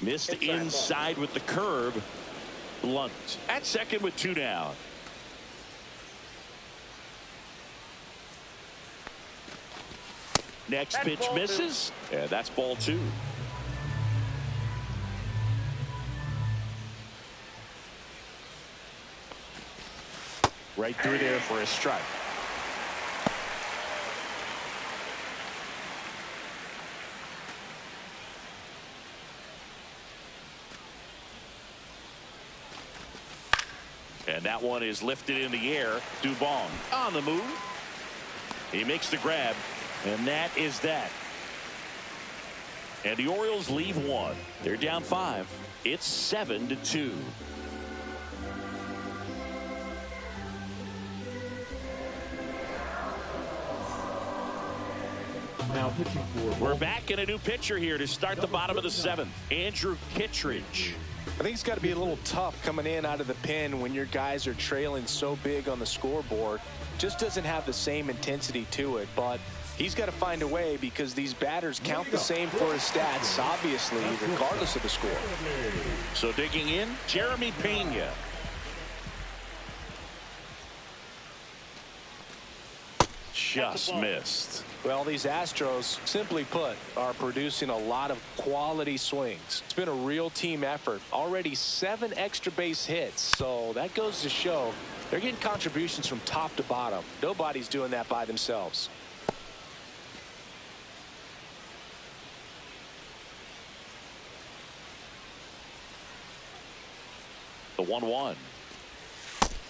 Missed inside with the curve. Lunt at second with 2 down. Next pitch misses, and that's ball 2. Right through there for a strike. And that one is lifted in the air. Dubon on the move. He makes the grab, and that is that. And the Orioles leave one. They're down 5. It's 7-2. Now pitching for. We're back in a new pitcher here to start the bottom of the 7th. Andrew Kittredge. I think it's got to be a little tough coming in out of the pen when your guys are trailing so big on the scoreboard. Just doesn't have the same intensity to it, but he's got to find a way because these batters count the same for his stats, obviously, regardless of the score. So digging in, Jeremy Pena. Just missed. Well, these Astros, simply put, are producing a lot of quality swings. It's been a real team effort. Already 7 extra base hits, so that goes to show they're getting contributions from top to bottom. Nobody's doing that by themselves. The 1-1.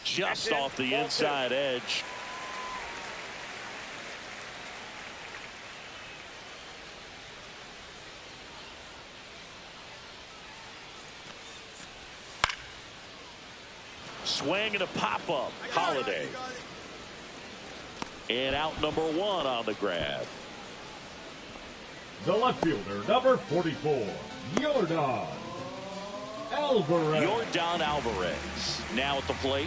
Just off the inside edge. Swing and a pop-up. Holiday. And out number 1 on the grab. The left fielder, number 44, Yordan Alvarez. Yordan Alvarez now at the plate.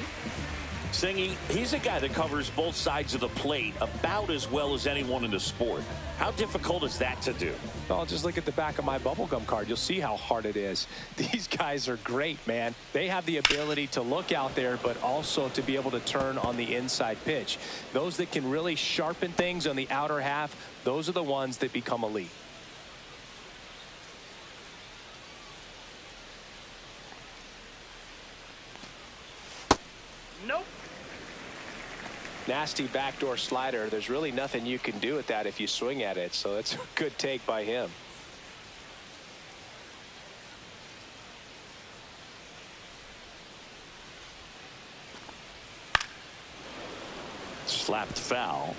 Singy, he's a guy that covers both sides of the plate about as well as anyone in the sport. How difficult is that to do? Well, just look at the back of my bubblegum card. You'll see how hard it is. These guys are great, man. They have the ability to look out there, but also to be able to turn on the inside pitch. Those that can really sharpen things on the outer half, those are the ones that become elite. Nope. Nasty backdoor slider. There's really nothing you can do with that if you swing at it. So it's a good take by him. Slapped foul.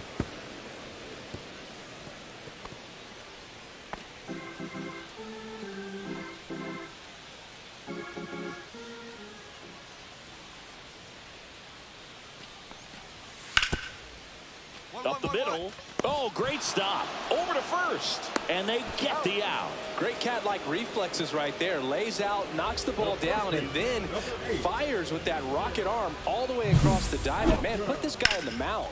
Up the middle. Oh, great stop. Over to first. And they get the out. Great cat-like reflexes right there. Lays out, knocks the ball down, and then fires with that rocket arm all the way across the diamond. Man, put this guy in the mound.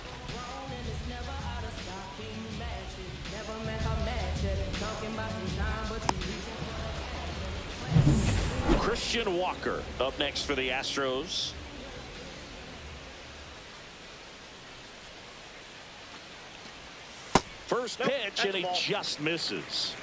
Christian Walker up next for the Astros. First pitch, and he just misses.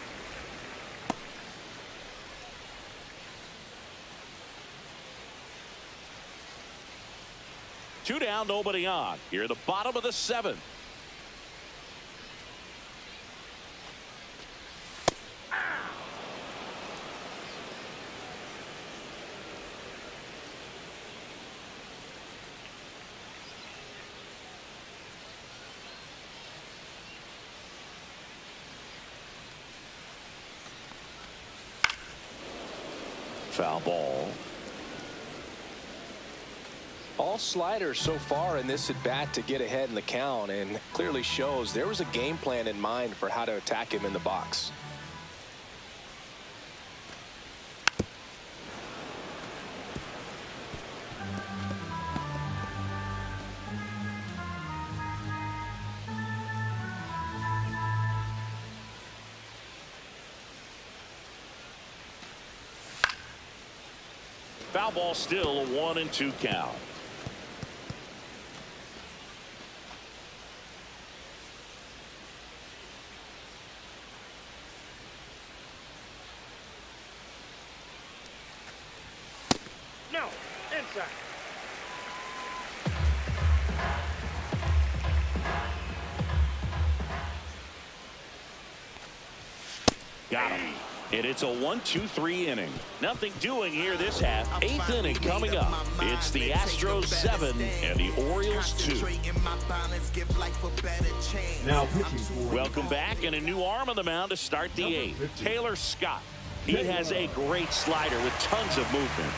Two down, nobody on. Here at the bottom of the 7th. Foul ball. All sliders so far in this at bat to get ahead in the count, and clearly shows there was a game plan in mind for how to attack him in the box. Foul ball, still a 1-2 count. No. Inside. Got him. And it's a 1-2-3 inning. Nothing doing here this half. 8th inning coming up. It's the Astros 7 and the Orioles 2. Now pitching for. Welcome back, and a new arm on the mound to start the 8th. Taylor Scott. He has a great slider with tons of movement.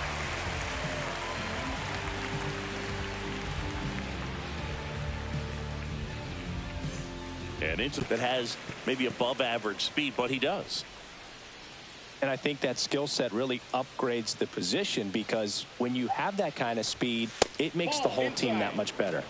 And into that has maybe above average speed, but he does. And I think that skill set really upgrades the position, because when you have that kind of speed, it makes the whole team that much better.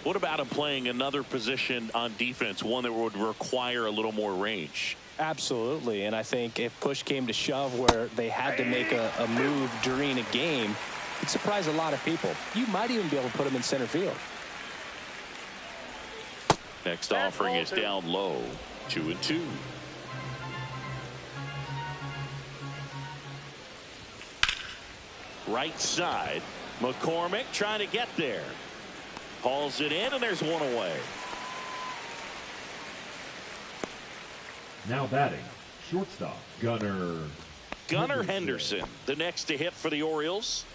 What about him playing another position on defense, one that would require a little more range? Absolutely. And I think if push came to shove where they had to make a move during a game, it'd surprise a lot of people. You might even be able to put him in center field. Next offering is down low. 2-2. Right side. McCormick trying to get there. Hauls it in, and there's one away. Now batting, shortstop, Gunnar Henderson, the next to hit for the Orioles.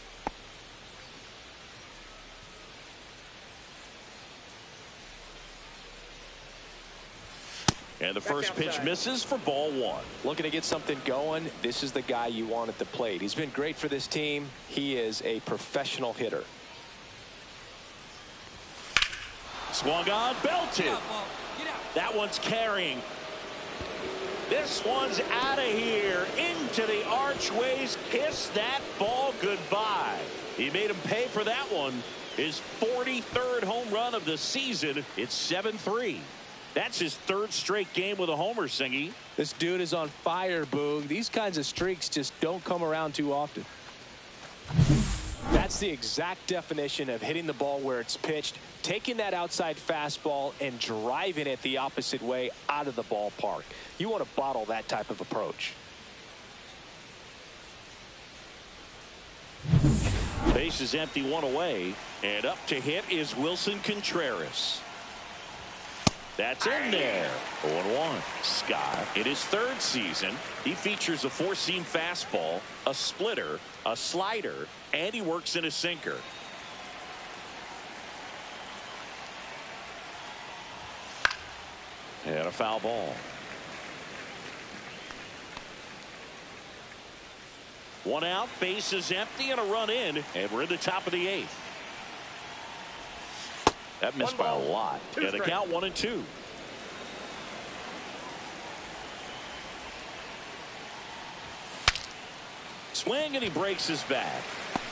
And the first pitch misses for ball 1. Looking to get something going. This is the guy you want at the plate. He's been great for this team. He is a professional hitter. Swung on, belted. That one's carrying. This one's out of here, into the archways. Kiss that ball goodbye. He made him pay for that one. His 43rd home run of the season. It's 7-3. That's his 3rd straight game with a homer, Singy. This dude is on fire, Boog. These kinds of streaks just don't come around too often. That's the exact definition of hitting the ball where it's pitched, taking that outside fastball and driving it the opposite way out of the ballpark. You want to bottle that type of approach. Base is empty, one away, and up to hit is Wilson Contreras. That's in there. 0-1. Scott, in his 3rd season, he features a 4-seam fastball, a splitter, a slider, and he works in a sinker. And a foul ball. 1 out, base is empty, and a run in, and we're in the top of the 8th. That missed by a lot. And the count 1-2. Swing, and he breaks his back.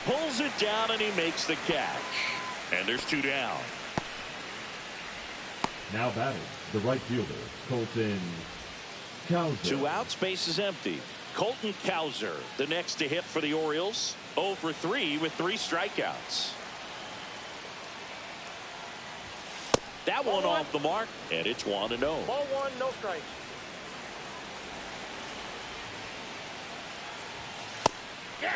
Pulls it down, and he makes the catch. And there's 2 down. Now batting, the right fielder, Colton Cowser. 2 outs, base is empty. Colton Cowser, the next to hit for the Orioles. 0 for 3 with 3 strikeouts. That one off the mark, and it's 1-0. Ball 1, no strikes. Yeah.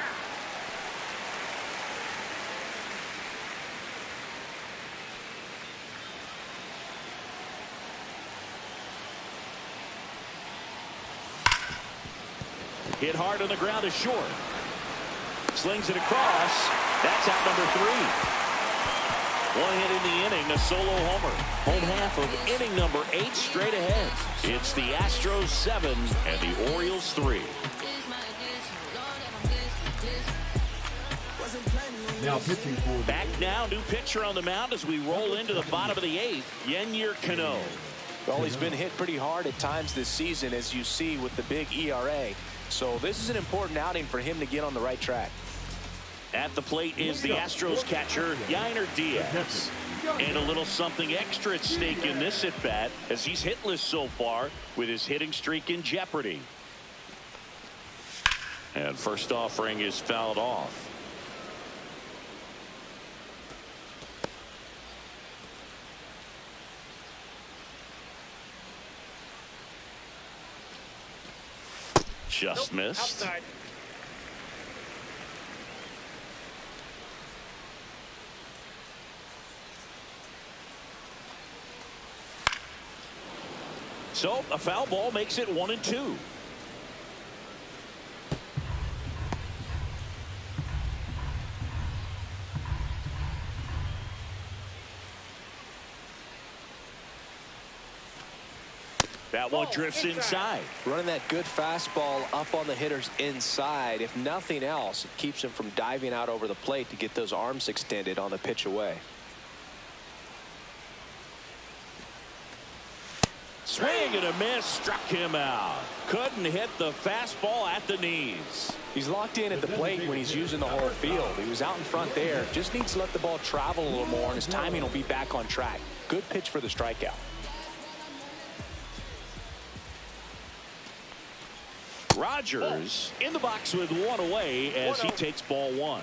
Hit hard on the ground is short. Slings it across. That's out number 3. 1 hit in the inning, a solo homer. Home half of inning number 8 straight ahead. It's the Astros 7 and the Orioles 3. Now pitching for. Back now, new pitcher on the mound as we roll into the bottom of the 8th. Yennier Cano. Well, he's been hit pretty hard at times this season, as you see with the big ERA. So this is an important outing for him to get on the right track. At the plate is the Astros catcher, Yainer Diaz. And a little something extra at stake in this at-bat, as he's hitless so far with his hitting streak in jeopardy. And first offering is fouled off. Just missed. Outside. So a foul ball makes it 1-2. That one drifts inside. Running that good fastball up on the hitter's inside. If nothing else, it keeps him from diving out over the plate to get those arms extended on the pitch away. Swing and a miss, struck him out. Couldn't hit the fastball at the knees. He's locked in at the plate when he's using the whole field. He was out in front there. Just needs to let the ball travel a little more, and his timing will be back on track. Good pitch for the strikeout. Rogers in the box with one away as he takes ball one.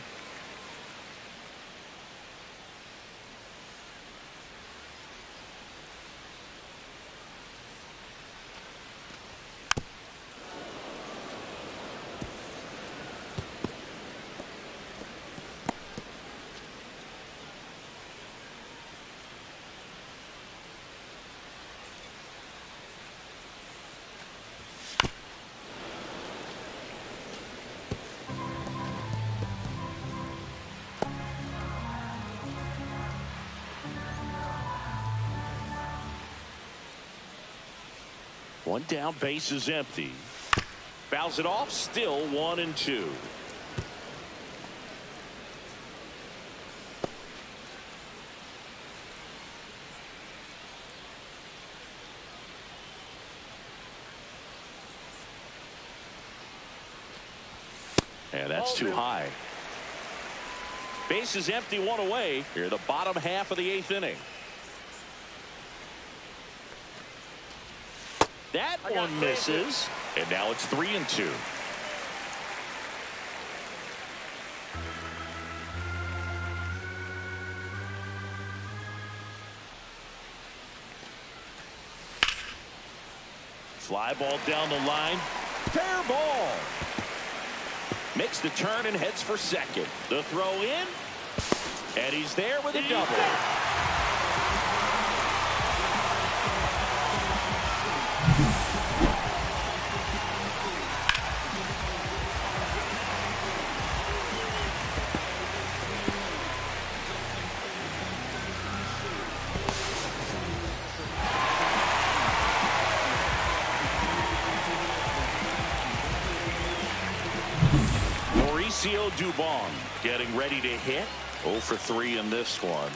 One down, base is empty. Fouls it off, still 1-2. And that's too high. Base is empty, one away. Here, the bottom half of the 8th inning. That one misses, and now it's 3-2. Fly ball down the line. Fair ball. Makes the turn and heads for second. The throw in, and he's there with a double. Dubon getting ready to hit. 0 for 3 in this one.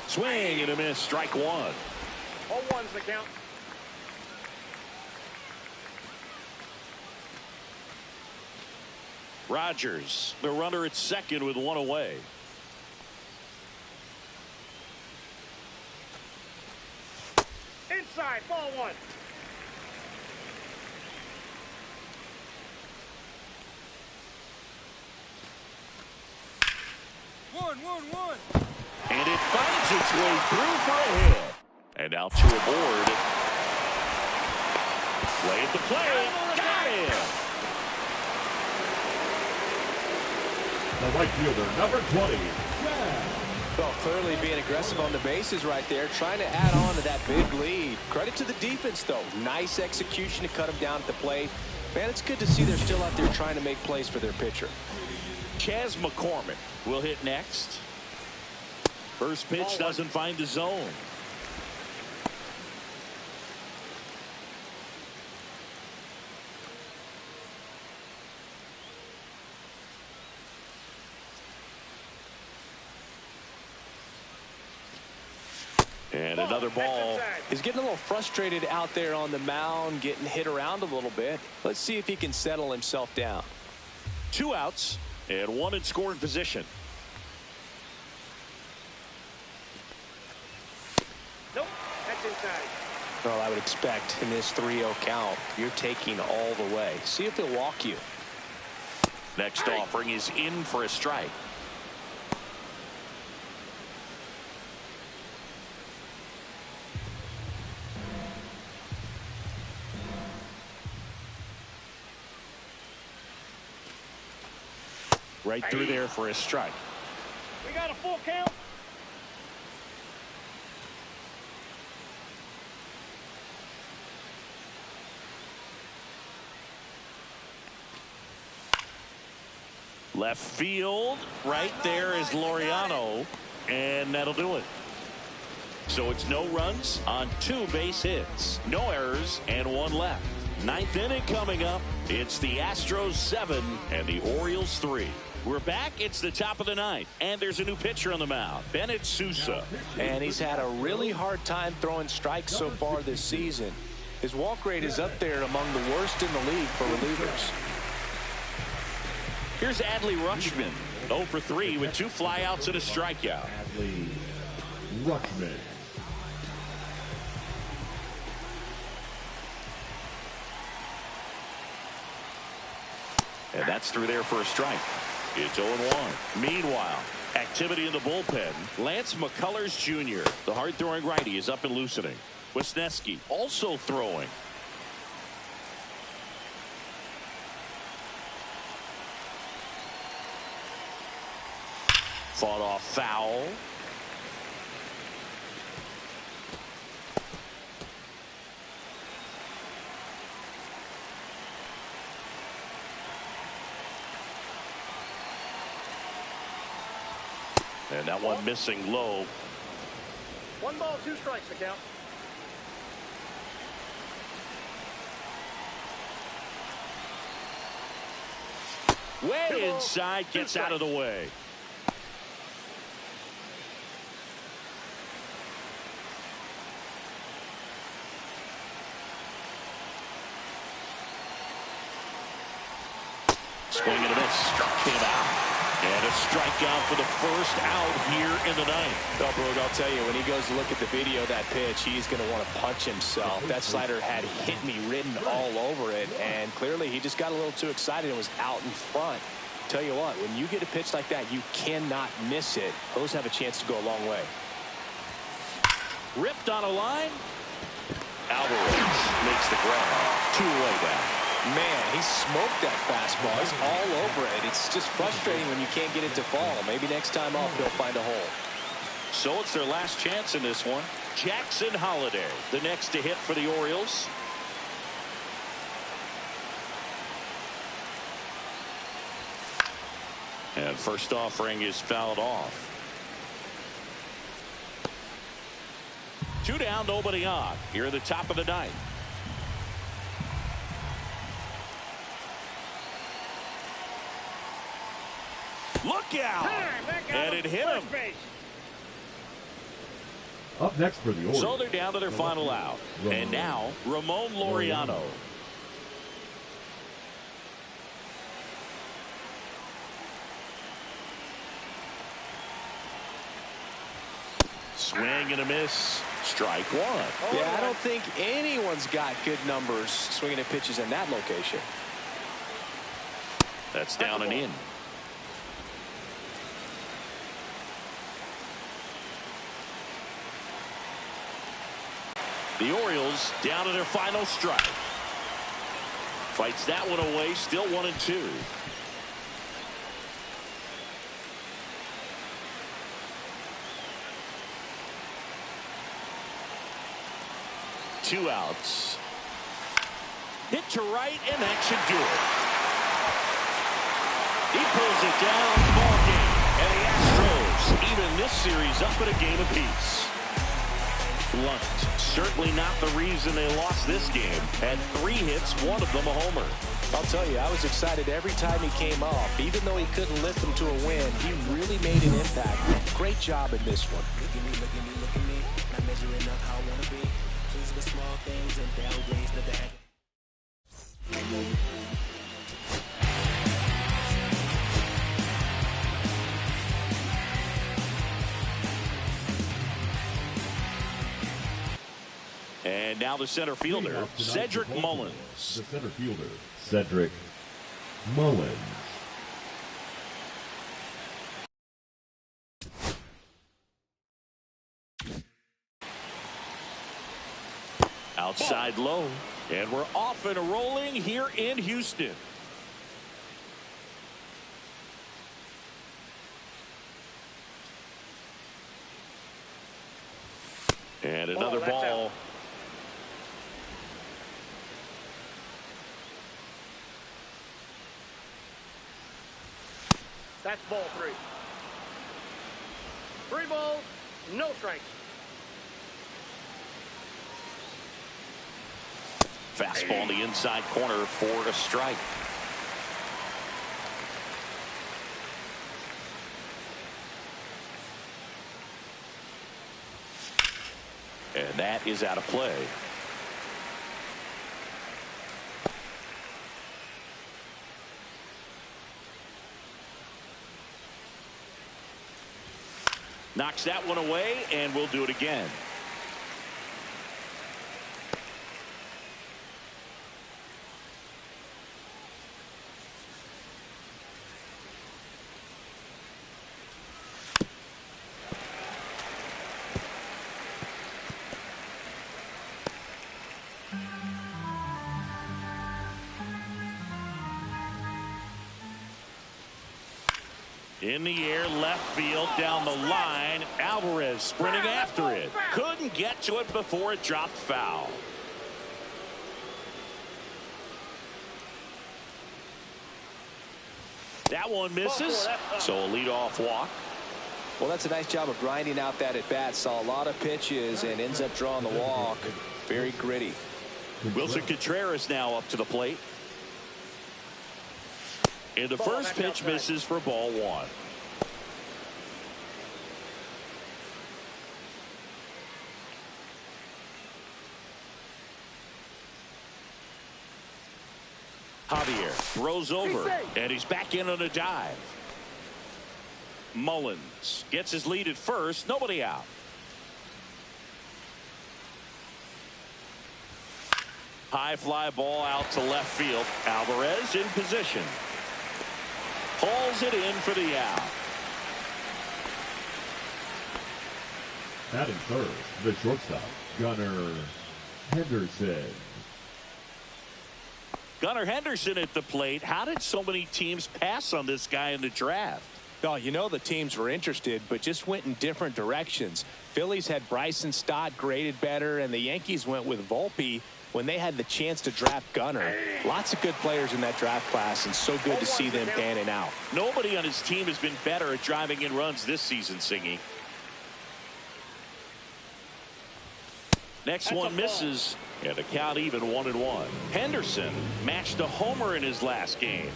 Swing and a miss, strike one. 0-1's the count. Rogers, the runner at second with one away. Inside, ball one. One. And it finds its way through for a hit. And now two aboard. Play at the plate. Got him. The right fielder, number 20. Well, clearly being aggressive on the bases right there, trying to add on to that big lead. Credit to the defense, though. Nice execution to cut him down at the plate. Man, it's good to see they're still out there trying to make plays for their pitcher. Chas McCormick will hit next. First pitch doesn't find the zone. And another ball. He's getting a little frustrated out there on the mound, getting hit around a little bit. Let's see if he can settle himself down. 2 outs and 1 in scoring position. Nope, that's inside. Well, I would expect in this 3-0 count, you're taking all the way. See if he'll walk you. Next offering is in for a strike. Right through there for a strike. We got a full count. Left field, right there is Laureano, and that'll do it. So it's no runs on 2 base hits, no errors, and 1 left. 9th inning coming up. It's the Astros 7 and the Orioles 3. We're back. It's the top of the 9th, and there's a new pitcher on the mound, Bennett Sousa. And he's had a really hard time throwing strikes so far this season. His walk rate is up there among the worst in the league for relievers. Here's Adley Rutschman, 0 for 3 with 2 flyouts and a strikeout. Adley Rutschman. And that's through there for a strike. It's 0-1. Meanwhile, activity in the bullpen. Lance McCullers Jr., the hard-throwing righty, is up and loosening. Wisniewski also throwing. Fought off foul. And that one missing low. 1 ball, 2 strikes to count. Way inside, gets out of the way. Swing and a miss. Struck him out. And a strikeout for the first out here in the 9th. Well, Brooke, I'll tell you, when he goes to look at the video of that pitch, he's going to want to punch himself. That slider had hit me written all over it, and clearly he just got a little too excited and was out in front. Tell you what, when you get a pitch like that, you cannot miss it. Those have a chance to go a long way. Ripped on a line. Alvarez makes the grab. 2 away down. Man, he smoked that fastball. He's all over it. It's just frustrating when you can't get it to fall. Maybe next time off he'll find a hole. So it's their last chance in this one. Jackson Holliday, the next to hit for the Orioles. And first offering is fouled off. 2 down, nobody on. Here at the top of the 9th. Look out! And it hit him. Up next for the Orioles. So they're down to their final out. And now, Ramon Laureano. Swing and a miss. Strike 1. Yeah, I don't think anyone's got good numbers swinging at pitches in that location. That's down and in. The Orioles down to their final strike. Fights that one away, still 1-2. Two outs. Hit to right, and that should do it. He pulls it down. Ball game. And the Astros even this series up at a game apiece. Blunt, certainly not the reason they lost this game. Had 3 hits, 1 of them a homer. I'll tell you, I was excited every time he came up. Even though he couldn't lift them to a win, he really made an impact. Great job in this one. Look at me. Not measuring up how I want to be. Pleased with small things and downgrades the bag. And now the center fielder, Cedric Mullins. The center fielder, Cedric Mullins. Outside low. And we're off and rolling here in Houston. And another ball. Out. That's ball 3. 3 balls, no strikes. Fastball in the inside corner for a strike. And that is out of play. Knocks that one away, and we'll do it again. In the air, left field, down the line. Alvarez sprinting after it. Couldn't get to it before it dropped foul. That one misses, so a leadoff walk. Well, that's a nice job of grinding out that at bat. Saw a lot of pitches and ends up drawing the walk. Very gritty. Wilson Contreras now up to the plate. And the first pitch misses for ball 1. Javier throws over, and he's back in on a dive. Mullins gets his lead at first. Nobody out. High fly ball out to left field. Alvarez in position. Hauls it in for the out. Batting third, the shortstop, Gunnar Henderson. Gunnar Henderson at the plate. How did so many teams pass on this guy in the draft? Oh, you know the teams were interested, but just went in different directions. Phillies had Bryson Stott graded better, and the Yankees went with Volpe when they had the chance to draft Gunnar. Lots of good players in that draft class, and so good to see them panning out. Nobody on his team has been better at driving in runs this season, Singy. Next one misses, and the count even 1-1. Henderson matched a homer in his last game.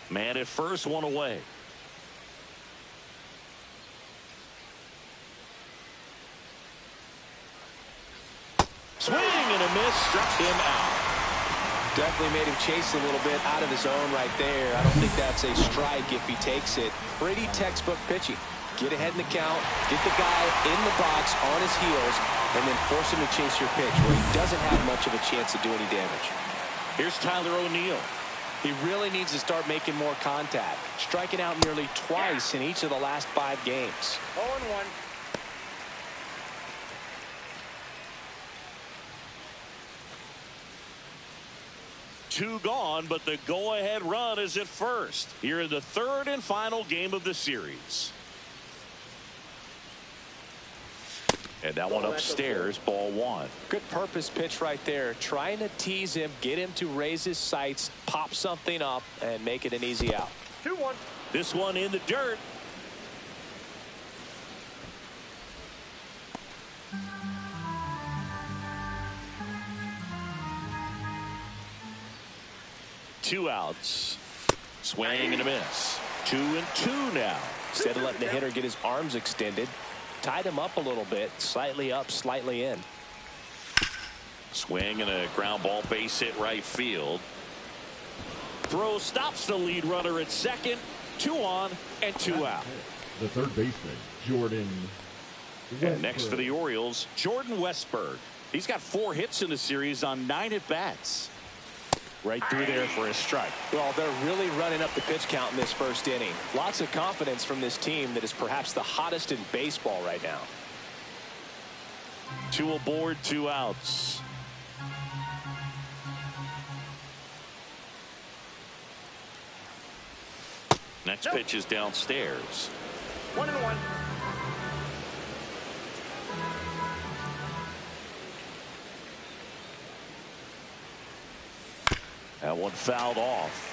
Man at first, one away. Swing and a miss, struck him out. Definitely made him chase a little bit out of his zone right there. I don't think that's a strike if he takes it. Pretty textbook pitching. Get ahead in the count, get the guy in the box on his heels, and then force him to chase your pitch where he doesn't have much of a chance to do any damage. Here's Tyler O'Neill. He really needs to start making more contact, striking out nearly twice in each of the last 5 games. 0-1. Two gone, but the go-ahead run is at first here in the third and final game of the series. And that one upstairs, ball 1. Good purpose pitch right there, trying to tease him, get him to raise his sights, pop something up, and make it an easy out. 2-1. This one in the dirt. Two outs. Swing and a miss. 2-2 now. Instead of letting the hitter get his arms extended, tied him up a little bit, slightly up, slightly in. Swing and a ground ball, base hit right field. Throw stops the lead runner at second. 2 on and 2 out. The third baseman, Jordan Westberg. And next for the Orioles, Jordan Westberg. He's got 4 hits in the series on 9 at-bats. Right through there for a strike. Well, they're really running up the pitch count in this first inning. Lots of confidence from this team that is perhaps the hottest in baseball right now. 2 aboard, 2 outs. Next pitch is downstairs. 1-1. That one fouled off.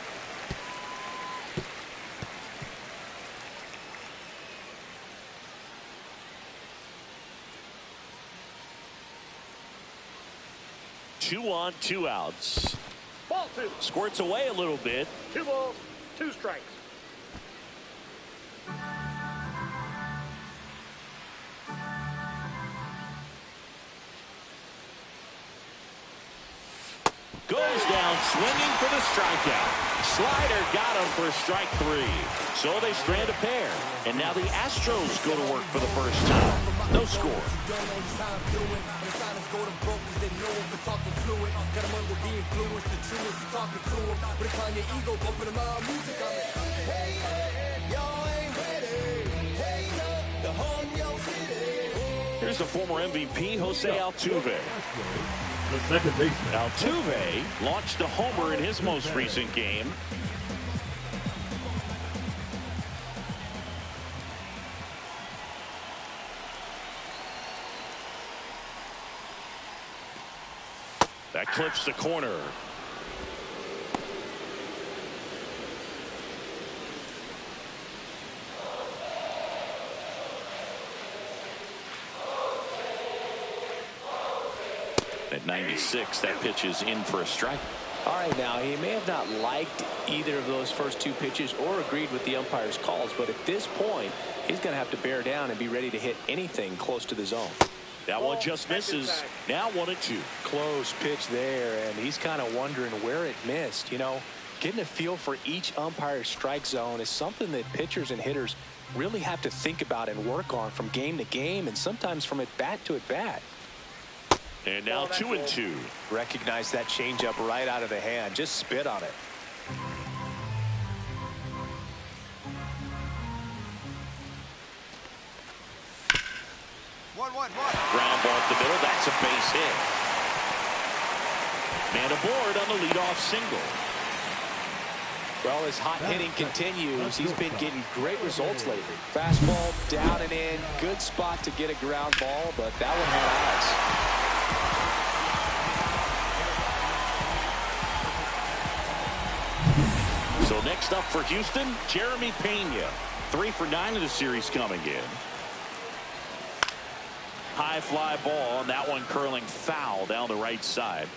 Two on, 2 outs. Ball 2. Squirts away a little bit. 2 balls, 2 strikes. Goes down swinging for the strikeout. Slider got him for strike 3. So they strand a pair. And now the Astros go to work for the first time. No score. Here's the former MVP, Jose Altuve. The second baseman. Altuve launched a homer in his most recent game. That clips the corner. At 96, that pitch is in for a strike. All right, now he may have not liked either of those first 2 pitches or agreed with the umpire's calls, but at this point, he's going to have to bear down and be ready to hit anything close to the zone. That one just misses. Now 1-2. Close pitch there, and he's kind of wondering where it missed. You know, getting a feel for each umpire's strike zone is something that pitchers and hitters really have to think about and work on from game to game, and sometimes from at bat to at bat. And now 2-2. Recognize that changeup right out of the hand. Just spit on it. Ground ball up the middle. That's a base hit. Man aboard on the leadoff single. Well, his hot hitting continues. He's been getting great results lately. Fastball down and in. Good spot to get a ground ball, but that one had eyes. So next up for Houston, Jeremy Pena. 3 for 9 of the series coming in. High fly ball, and that one curling foul down the right side.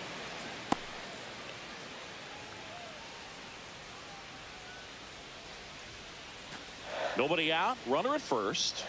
Nobody out, runner at first.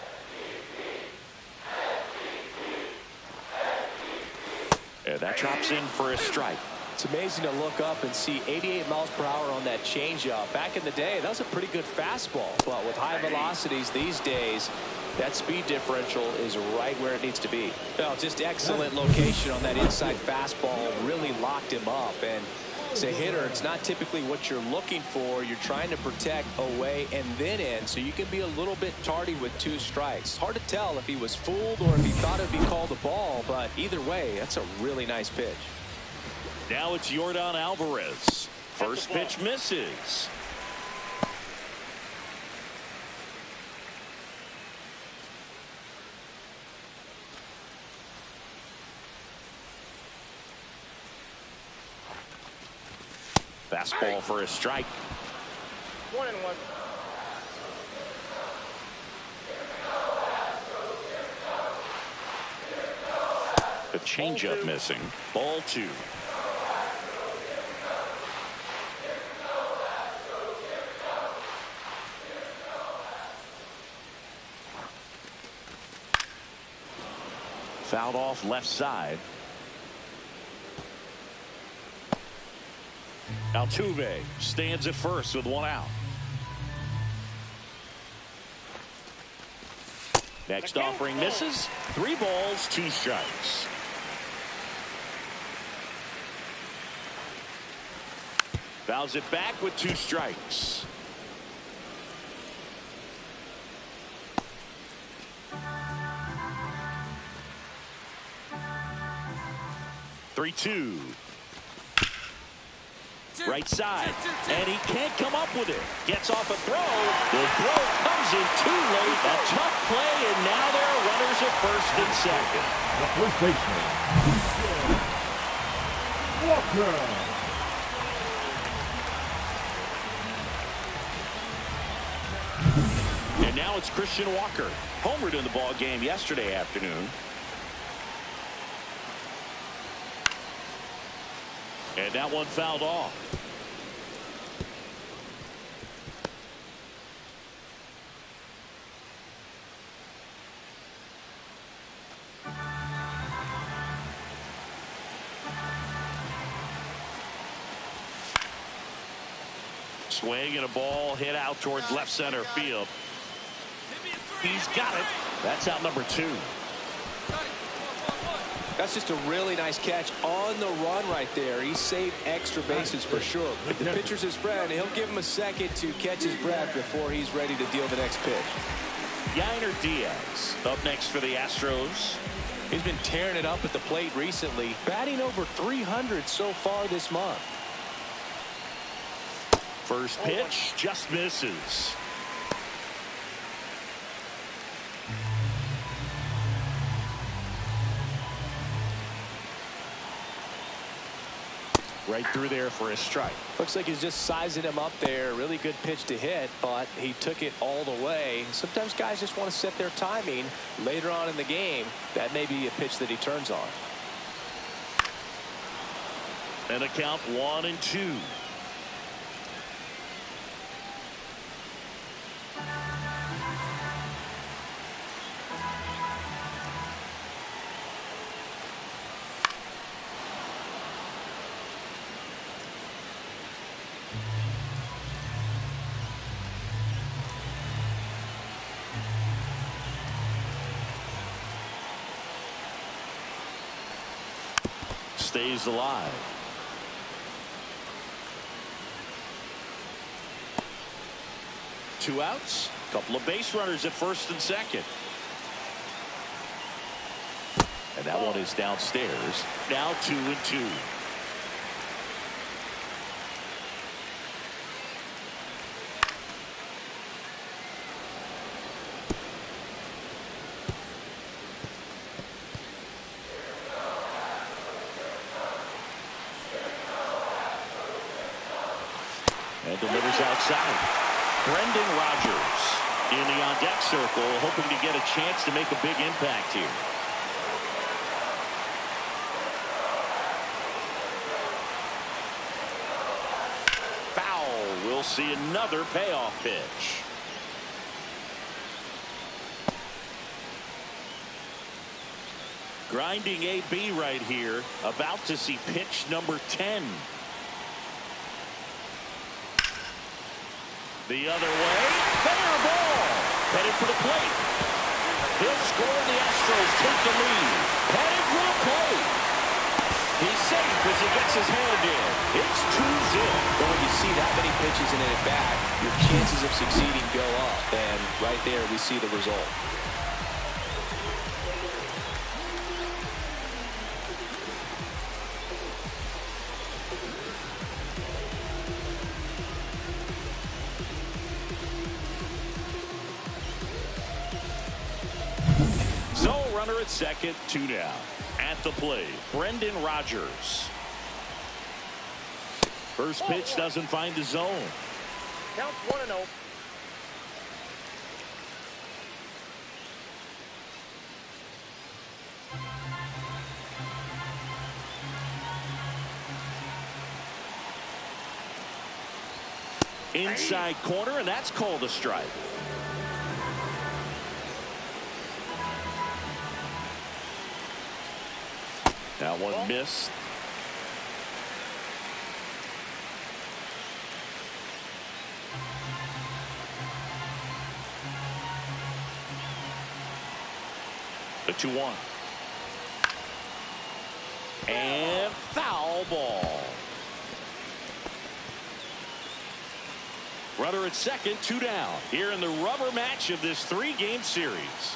And that drops in for a strike. It's amazing to look up and see 88 miles per hour on that changeup. Back in the day, that was a pretty good fastball. But with high velocities these days, that speed differential is right where it needs to be. Well, just excellent location on that inside fastball. Really locked him up. And as a hitter, it's not typically what you're looking for. You're trying to protect away and then in, so you can be a little bit tardy with 2 strikes. Hard to tell if he was fooled or if he thought it would be called a ball, but either way, that's a really nice pitch. Now it's Yordan Alvarez. First pitch misses. Fastball for a strike. 1-1. The changeup missing. Ball 2. Fouled off left side. Altuve stands at first with 1 out. Next offering misses. 3 balls, 2 strikes. Fouls it back with 2 strikes. Three-two. Right side, and he can't come up with it. Gets off a throw. The throw comes in too late. A tough play, and now there are runners at first and second. The first baseman, Walker. now it's Christian Walker. Homered in the ball game yesterday afternoon. And that one fouled off. Swing and a ball hit out towards left center field. He's got it. That's out number 2. That's just a really nice catch on the run right there. He saved extra bases for sure. If the pitcher's his friend, he'll give him a second to catch his breath before he's ready to deal the next pitch. Yainer Diaz up next for the Astros. He's been tearing it up at the plate recently, batting over 300 so far this month. First pitch just misses. Right through there for a strike. Looks like he's just sizing him up there. Really good pitch to hit, but he took it all the way. Sometimes guys just want to set their timing later on in the game. That may be a pitch that he turns on. And a count 1-2. Stays alive. Two outs. Couple of base runners at first and second. And that one is downstairs. Now 2-2. And delivers outside. Brendan Rodgers in the on-deck circle, hoping to get a chance to make a big impact here. Foul. We'll see another payoff pitch. Grinding AB right here. About to see pitch number 10. The other way. Fair ball. Headed for the plate. He'll score. The Astros take the lead. Headed for the plate. He's safe as he gets his hand in. It's 2-0. But when you see that many pitches in an at-bat, your chances of succeeding go up. And right there we see the result. Runner at second, 2 down. At the plate, Brendan Rodgers. First pitch doesn't find the zone. Count 1-0. Inside corner, and that's called a strike. That one missed. The 2-1. And foul ball. Runner at second, 2 down. Here in the rubber match of this 3-game series.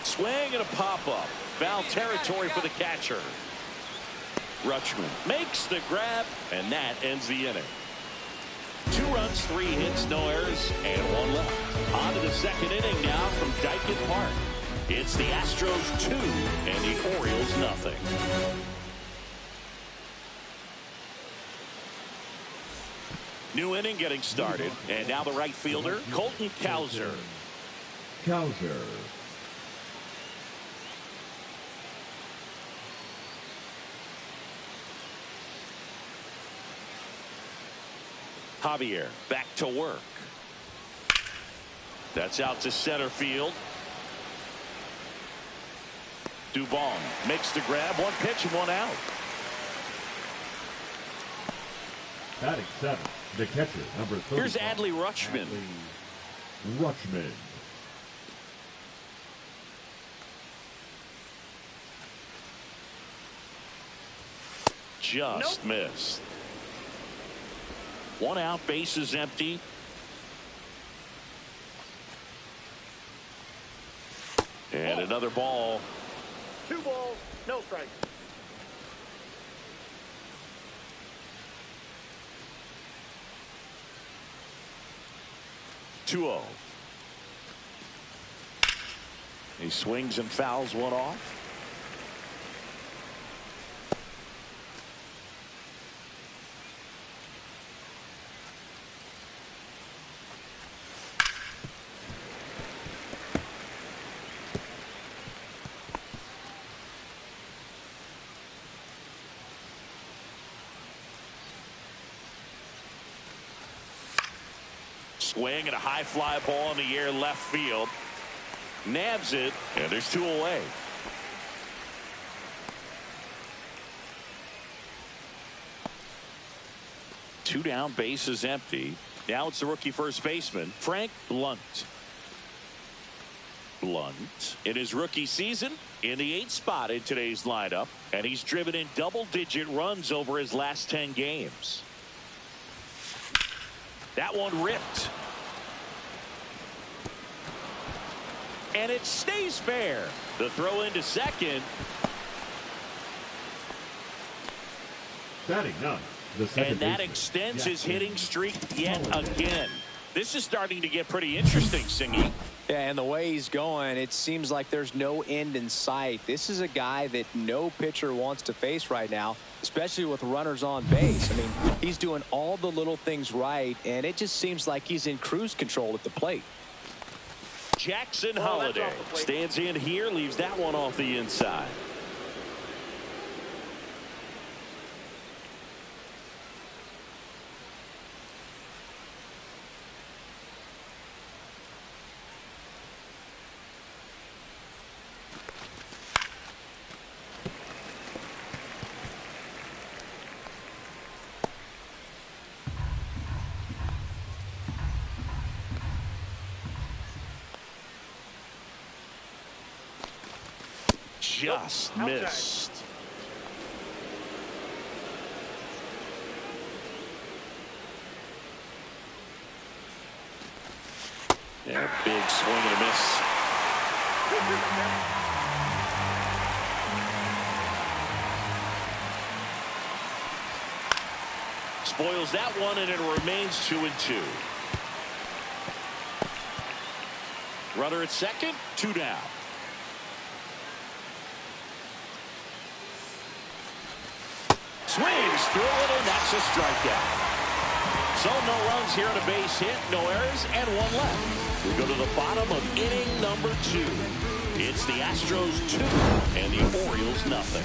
Swing and a pop-up. Foul territory for the catcher. Rutschman makes the grab, and that ends the inning. 2 runs, 3 hits, no errors, and 1 left. On to the second inning now from Dyken Park. It's the Astros 2 and the Orioles nothing. New inning getting started. And now the right fielder, Colton Cowser. Cowser. Javier back to work. That's out to center field. Dubon makes the grab. One pitch and one out. Batting 7th, the catcher, number 30. Here's Adley Rutschman. Rutschman. Just missed. One out, base is empty. And another ball. 2 balls, no strikes. He swings and fouls one off. Swing and a high fly ball in the air left field. Nabs it, and there's 2 away. Two down, base is empty. Now it's the rookie first baseman, Frank Blunt. Blunt, in his rookie season, in the 8th spot in today's lineup, and he's driven in double-digit runs over his last 10 games. That one ripped. And it stays fair. The throw into second. Batting 9th, the second And that baseman, extends his Jackson. hitting streak yet again. This is starting to get pretty interesting, Singy. Yeah, and the way he's going, it seems like there's no end in sight. This is a guy that no pitcher wants to face right now, especially with runners on base. I mean, he's doing all the little things right, and it just seems like he's in cruise control at the plate. Jackson Holiday stands in here, leaves that one off the inside. Just missed. Yeah, big swing and a miss. Spoils that one, and it remains 2-2. Runner at second, 2 down. Swings through it, and that's a strikeout. So no runs here on a base hit, no errors, and 1 left. We go to the bottom of inning number 2. It's the Astros 2 and the Orioles nothing.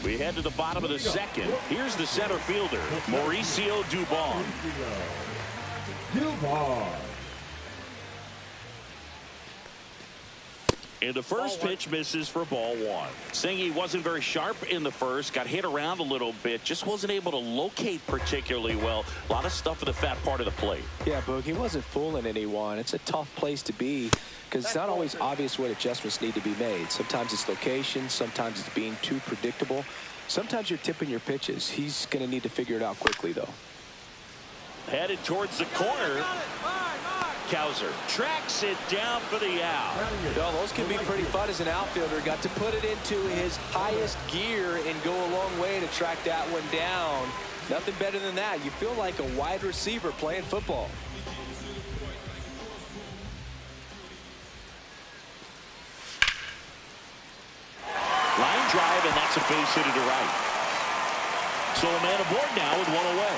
We head to the bottom of the second. Here's the center fielder, Mauricio Dubon. And the first pitch misses for ball 1. Singy wasn't very sharp in the first, got hit around a little bit, just wasn't able to locate particularly well. A lot of stuff in the fat part of the plate. Yeah, Boog, he wasn't fooling anyone. It's a tough place to be because it's not always obvious what adjustments need to be made. Sometimes it's location, sometimes it's being too predictable. Sometimes you're tipping your pitches. He's going to need to figure it out quickly, though. Headed towards the corner. Cowser tracks it down for the out. Well, those can be pretty fun as an outfielder. Got to put it into his highest gear and go a long way to track that one down. Nothing better than that. You feel like a wide receiver playing football. Line drive, and that's a base hit to right. So a man aboard now with one away.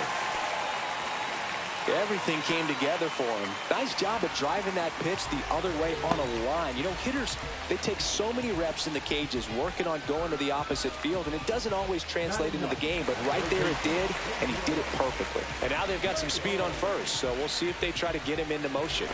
Everything came together for him. Nice job of driving that pitch the other way on a line. You know, hitters, they take so many reps in the cages working on going to the opposite field, and it doesn't always translate into the game, but right there it did, and he did it perfectly. And now they've got some speed on first, so we'll see if they try to get him into motion.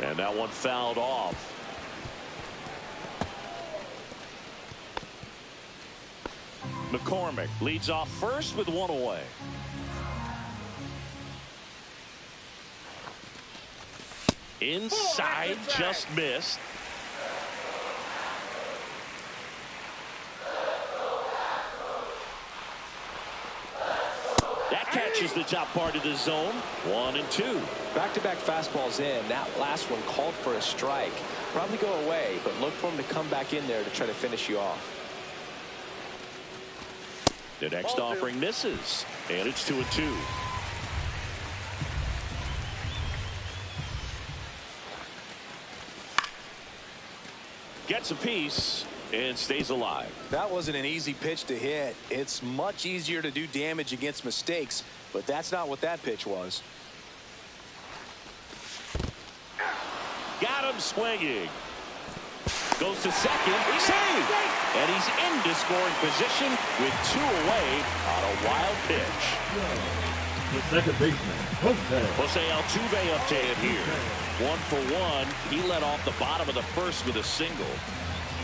And that one fouled off. McCormick leads off first with one away. Inside, just missed. That catches the top part of the zone. 1-2. Back-to-back fastballs in. That last one called for a strike. Probably go away, but look for him to come back in there to try to finish you off. The next offering misses, and it's 2-2. Gets a piece and stays alive. That wasn't an easy pitch to hit. It's much easier to do damage against mistakes, but that's not what that pitch was. Got him swinging. Goes to second. Save! And he's into scoring position with two away on a wild pitch. The second baseman, Jose Altuve up to hit here. 1 for 1. He led off the bottom of the first with a single.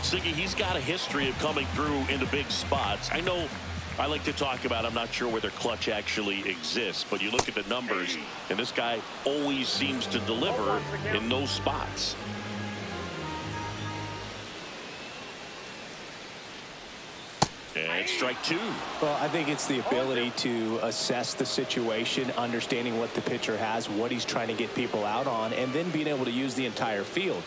Siggy, he's got a history of coming through into big spots. I know I like to talk about, I'm not sure whether clutch actually exists, but you look at the numbers, and this guy always seems to deliver in those spots. And strike two. Well, I think it's the ability to assess the situation, understanding what the pitcher has, what he's trying to get people out on, and then being able to use the entire field.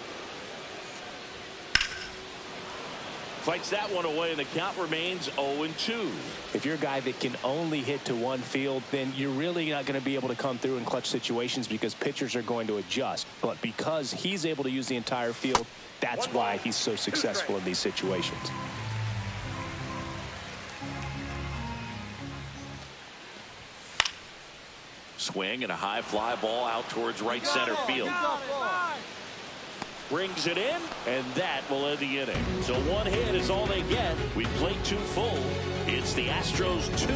Fights that one away, and the count remains 0-2. If you're a guy that can only hit to one field, then you're really not going to be able to come through in clutch situations because pitchers are going to adjust. But because he's able to use the entire field, that's why he's so successful in these situations. Swing and a high fly ball out towards right center field. Brings it in, and that will end the inning. So one hit is all they get. We played two full. It's the Astros 2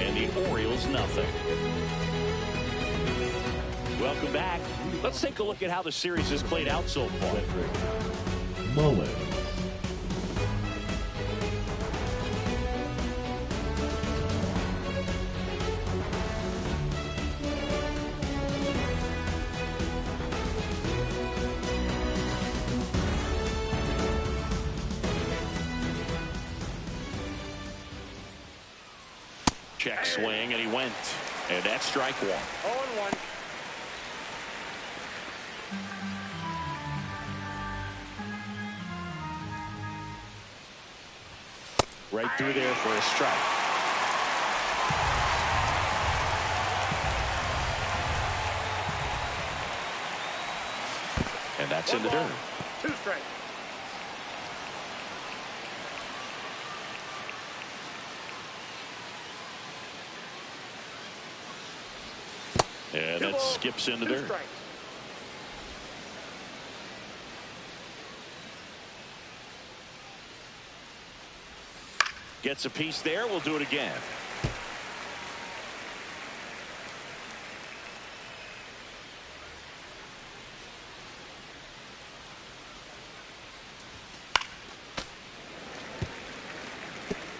and the Orioles nothing. Welcome back. Let's take a look at how the series has played out so far. Mullins, Check swing, and he went. And that's strike one. 0-1. Right through there for a strike. And that's in the dirt. 2 strikes. And that skips in the dirt. Gets a piece there. We'll do it again.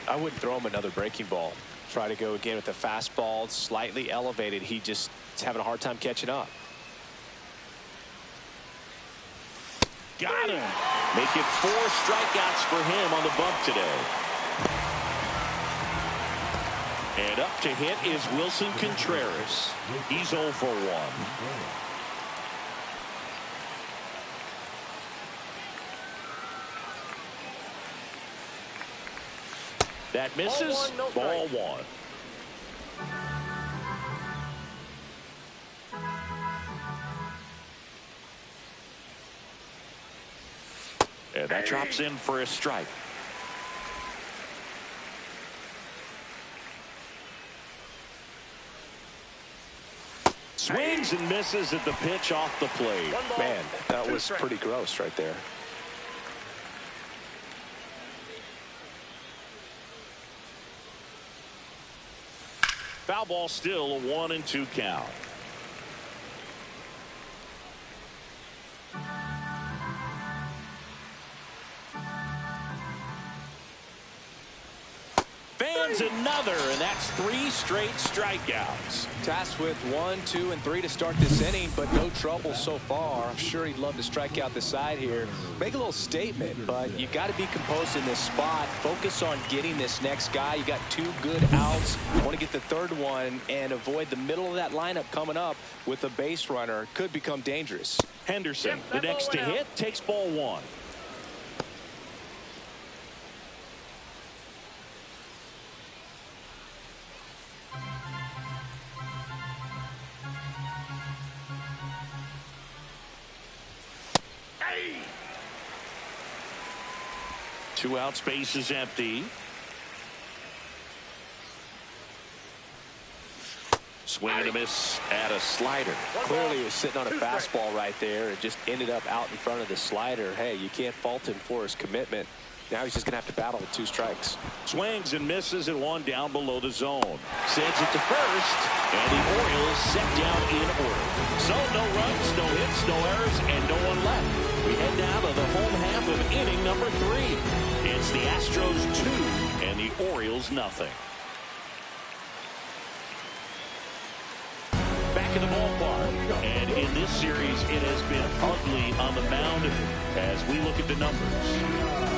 I wouldn't throw him another breaking ball. Try to go again with the fastball, slightly elevated. He just is having a hard time catching up. Got him. Make it 4 strikeouts for him on the bump today. And up to hit is Wilson Contreras. He's 0 for 1. That misses. Ball one. And that drops in for a strike. Swings and misses at the pitch off the plate. Man, that was pretty gross right there. Foul ball, still a 1-2 count. Fans another, and that's 3 straight strikeouts. Tasked with 1, 2, and 3 to start this inning, but no trouble so far. I'm sure he'd love to strike out the side here. Make a little statement, but you got to be composed in this spot. Focus on getting this next guy. You got 2 good outs. You want to get the 3rd one and avoid the middle of that lineup coming up with a base runner. Could become dangerous. Henderson, the next to hit, takes ball 1. Two out, space is empty. Swing and a miss at a slider. Clearly he was sitting on a fastball right there and just ended up out in front of the slider. Hey, you can't fault him for his commitment. Now he's just going to have to battle with 2 strikes. Swings and misses at 1 down below the zone. Sends it to first, and the Orioles set down in order. So no runs, no hits, no errors, and no one left. We head down to the home half of inning number 3. It's the Astros 2 and the Orioles nothing. Back in the ballpark, and in this series it has been ugly on the mound as we look at the numbers.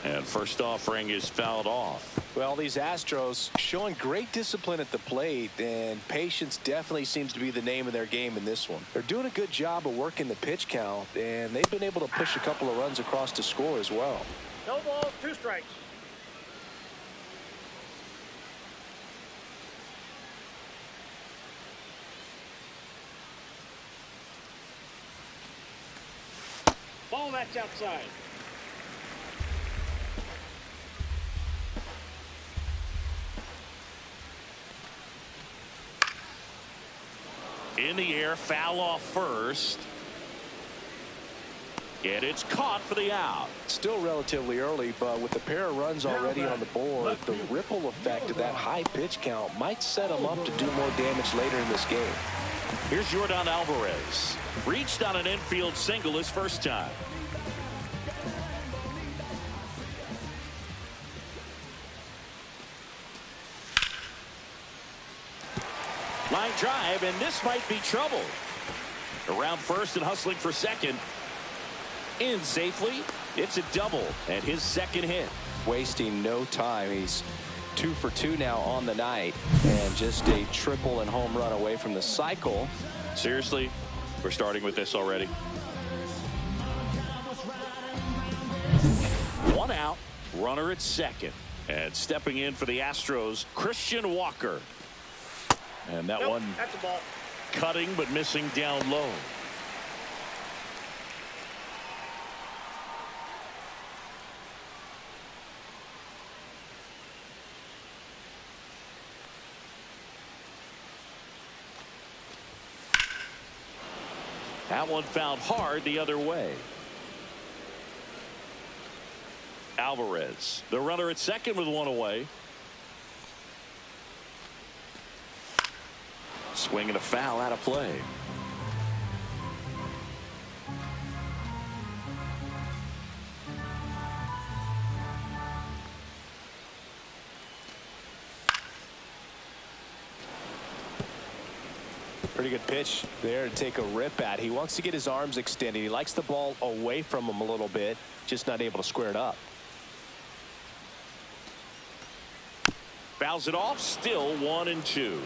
And first offering is fouled off. Well, these Astros showing great discipline at the plate, and patience definitely seems to be the name of their game in this one. They're doing a good job of working the pitch count, and they've been able to push a couple of runs across to score as well. No balls, 2 strikes. Ball, that's outside. In the air, foul off first. And it's caught for the out. Still relatively early, but with a pair of runs already on the board, the ripple effect of that high pitch count might set him up to do more damage later in this game. Here's Yordan Alvarez. Reached on an infield single his first time. Line drive, and this might be trouble. Around first and hustling for second. In safely. It's a double and his second hit. Wasting no time. He's 2 for 2 now on the night, and just a triple and home run away from the cycle. Seriously, we're starting with this already. 1 out, runner at second. And stepping in for the Astros, Christian Walker. And that one that's a ball. Cutting but missing down low. That one fouled hard the other way. Alvarez, the runner at second with 1 away. Swing and a foul out of play. Pretty good pitch there to take a rip at. He wants to get his arms extended. He likes the ball away from him a little bit, just not able to square it up. Fouls it off, still 1-2.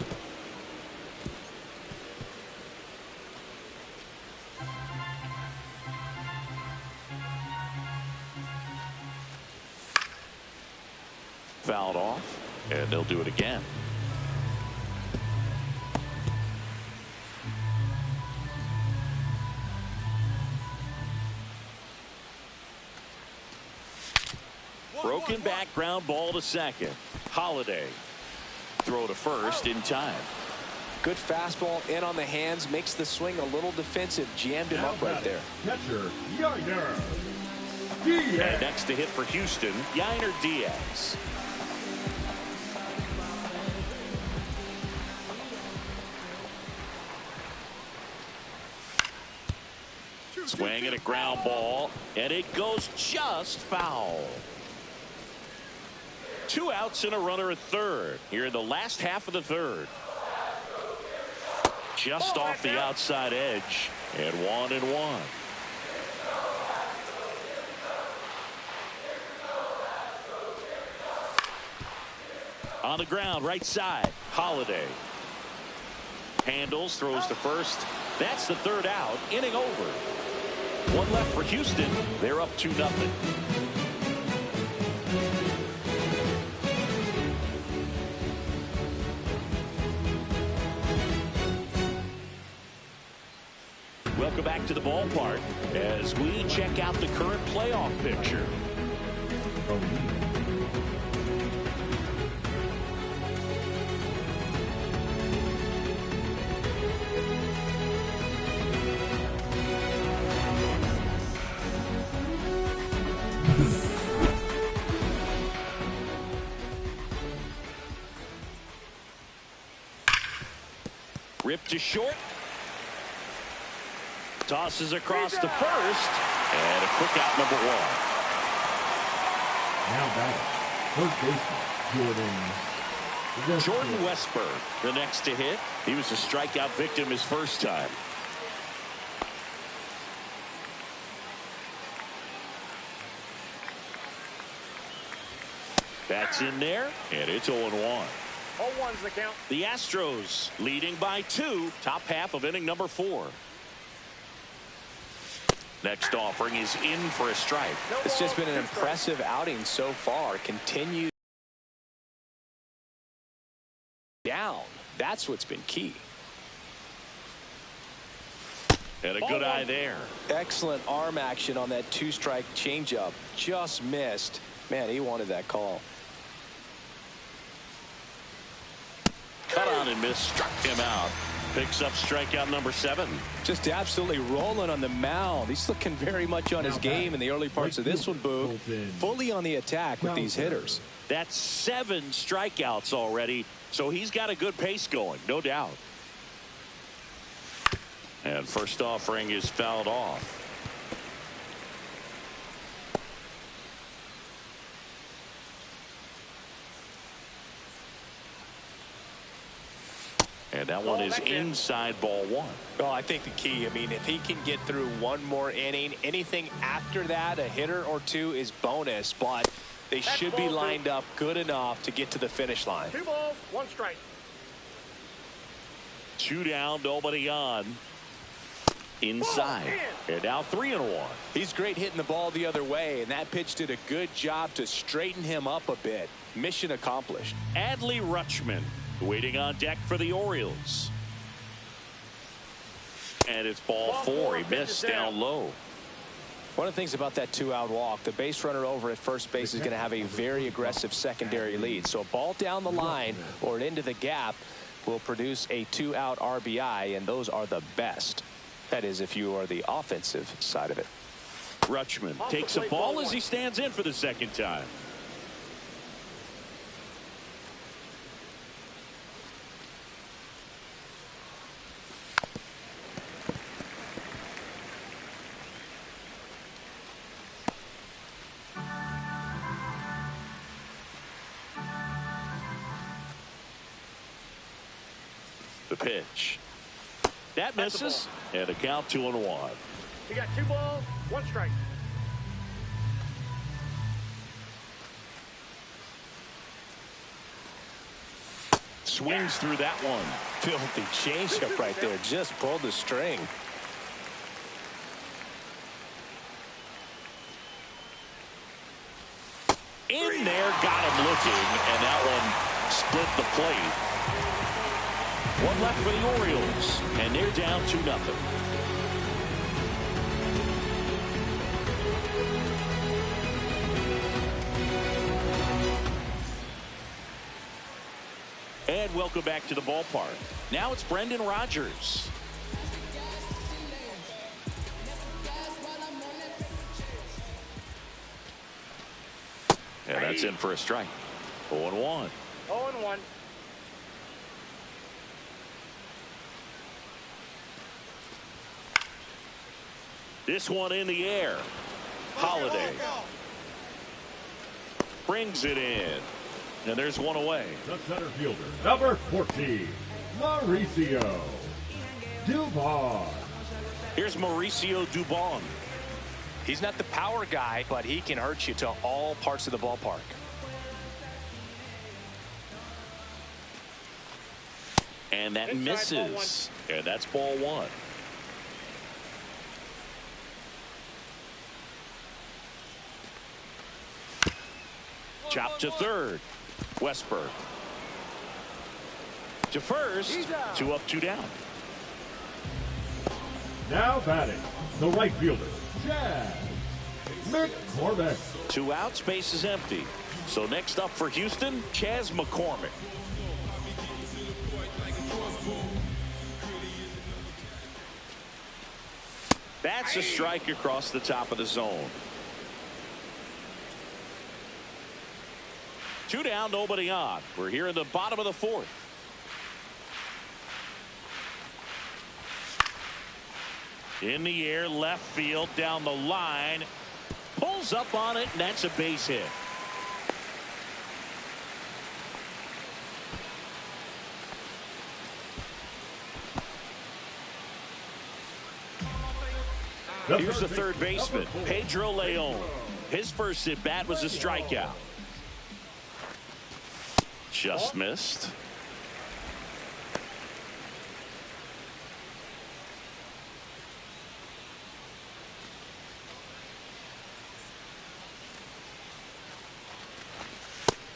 Fouled off, and they'll do it again. Broken back, ground ball to second. Holiday. Throw to first in time. Good fastball in on the hands, makes the swing a little defensive. Jammed him up right there. Catcher, Yainer And Diaz. next to hit for Houston, Yainer Diaz. Swing and a ground ball, and it goes just foul. 2 outs and a runner at third here in the last half of the third. Just off the outside edge, and 1-1. On the ground, right side, Holiday. Handles, throws to first. That's the third out, inning over. 1 left for Houston. They're up 2-0. Welcome back to the ballpark as we check out the current playoff picture. Ripped to short. Tosses across to first. And a quick out, number 1. Now batting, first baseman, Jordan Westburg, the next to hit. He was a strikeout victim his first time. That's in there, and it's 0-1. 0-1's the count. The Astros leading by 2, top half of inning number 4. Next offering is in for a strike. It's just been an impressive outing so far. Continue down. That's what's been key. And a good eye there. Excellent arm action on that 2-strike changeup. Just missed. Man, he wanted that call. Cut on and miss, struck him out. Picks up strikeout number 7. Just absolutely rolling on the mound. He's looking very much on his game in the early parts of this one, Boo. Fully on the attack with these hitters. That's 7 strikeouts already, so he's got a good pace going, no doubt. And first offering is fouled off. And that one is inside ball 1. Well, I think the key, I mean, if he can get through one more inning, anything after that, a hitter or 2 is bonus, but they should be lined up good enough to get to the finish line. 2 balls, 1 strike. 2 down, nobody on. Inside. And now 3-1. He's great hitting the ball the other way, and that pitch did a good job to straighten him up a bit. Mission accomplished. Adley Rutschman waiting on deck for the Orioles. And it's ball 4. He missed down low. One of the things about that 2-out walk, the base runner over at first base is going to have a very aggressive secondary lead. So a ball down the line or into the gap will produce a 2-out RBI, and those are the best. That is, if you are the offensive side of it. Rutschman takes a ball as he stands in for the second time. The pitch. That misses, and a count 2-1. You got 2 balls, 1 strike. Swings through that one. Filthy changeup right there. Just pulled the string. In there, got him looking, and that one split the plate. One left for the Orioles, and they're down 2-0. And welcome back to the ballpark. Now it's Brendan Rodgers. And that's in for a strike. 0-1. 0-1. This one in the air. Holiday brings it in. And there's one away. The center fielder, number 14, Mauricio Dubon. Here's Mauricio Dubon. He's not the power guy, but he can hurt you to all parts of the ballpark. And that misses. And that's ball 1. Chop to third. Westberg. To first. 2 up, 2 down. Now batting, the right fielder, Chad McCormick. 2 outs, base is empty. So next up for Houston, Chas McCormick. That's a strike across the top of the zone. 2 down, nobody on. We're here in the bottom of the 4th. In the air, left field, down the line. Pulls up on it, and that's a base hit. Here's the third baseman, Pedro Leon. His first at bat was a strikeout. Just missed.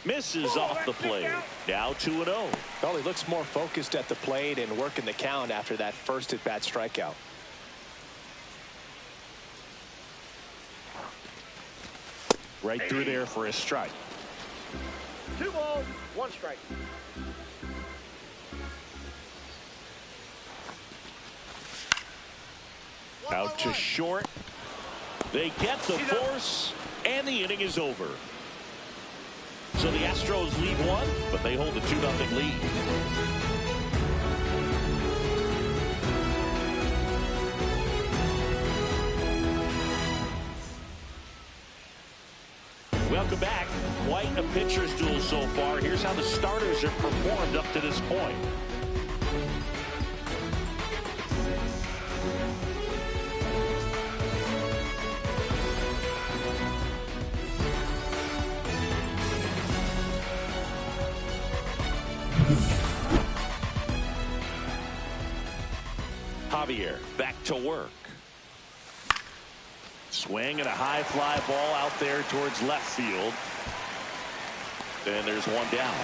Misses off the plate. Now 2-0. Well, he looks more focused at the plate and working the count after that first at bat strikeout. Right through there for a strike. 2 balls, 1 strike. Out to short. They get the force, and the inning is over. So the Astros lead 1, but they hold a 2-0 lead. Welcome back. Quite a pitcher's duel so far. Here's how the starters have performed up to this point. Javier back to work. Swing and a high fly ball out there towards left field. And there's one down.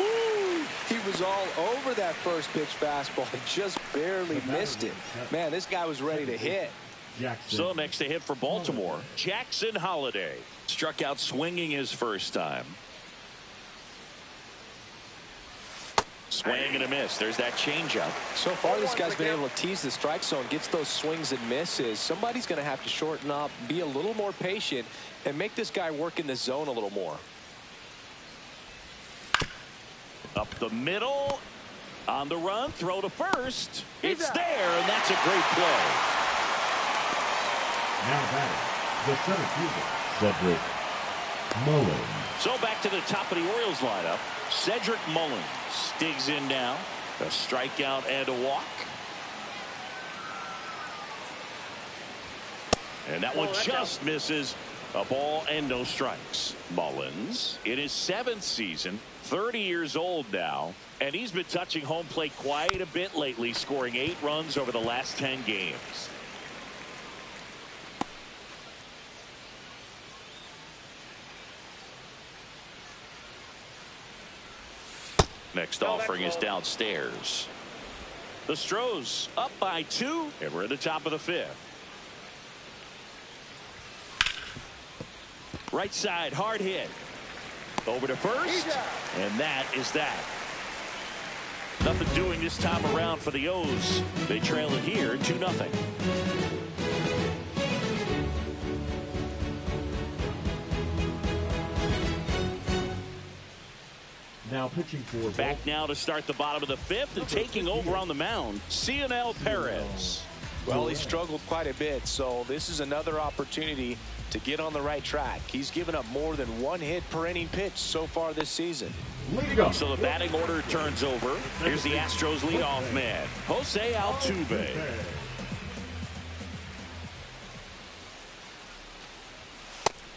Woo! He was all over that first pitch fastball. He just barely missed it. Man, this guy was ready to hit. So next to hit for Baltimore, Jackson Holiday. Struck out swinging his first time. Swing and a miss. There's that changeup. So far, this guy's been able to tease the strike zone, gets those swings and misses. Somebody's going to have to shorten up, be a little more patient, and make this guy work in the zone a little more. Up the middle. On the run. Throw to first. It's there, and that's a great play. Now batting, the center fielder, Cedric Mullins. So back to the top of the Orioles lineup. Cedric Mullins digs in now. A strikeout and a walk. And that one just misses. A ball and no strikes. Mullins in his 7th season, 30 years old now, and he's been touching home plate quite a bit lately, scoring 8 runs over the last 10 games. Next offering is downstairs. The Astros up by 2, and we're at the top of the 5th. Right side, hard hit. Over to first, and that is that. Nothing doing this time around for the O's. They trail it here 2-0. Now pitching for back now to start the bottom of the 5th and taking over on the mound, An-Epileptic-Kid. Well, he struggled quite a bit, so this is another opportunity to get on the right track. He's given up more than 1 hit per inning pitch so far this season. So the batting order turns over. Here's the Astros leadoff man, Jose Altuve.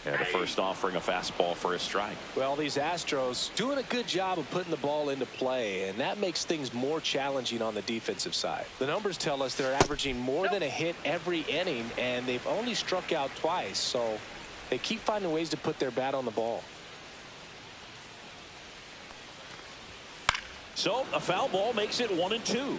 And the first offering a fastball for a strike. Well, these Astros doing a good job of putting the ball into play, and that makes things more challenging on the defensive side. The numbers tell us they're averaging more than a hit every inning, and they've only struck out twice, so they keep finding ways to put their bat on the ball. So a foul ball makes it 1-2.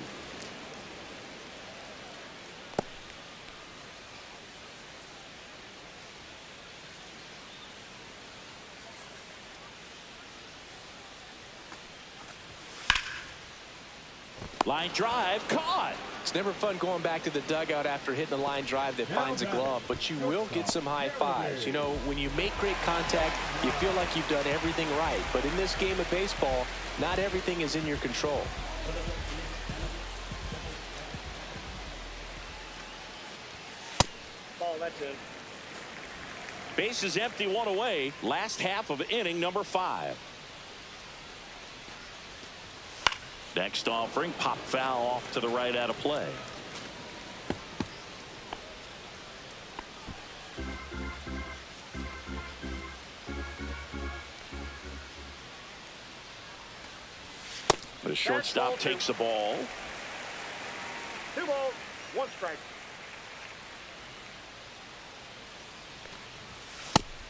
Line drive caught. It's never fun going back to the dugout after hitting a line drive that finds a glove, but you will get some high fives. You know, when you make great contact, you feel like you've done everything right. But in this game of baseball, not everything is in your control. Ball, that's it. Base is empty, 1 away. Last half of inning number 5. Next offering, pop foul off to the right out of play. The shortstop takes the ball. 2 balls, 1 strike.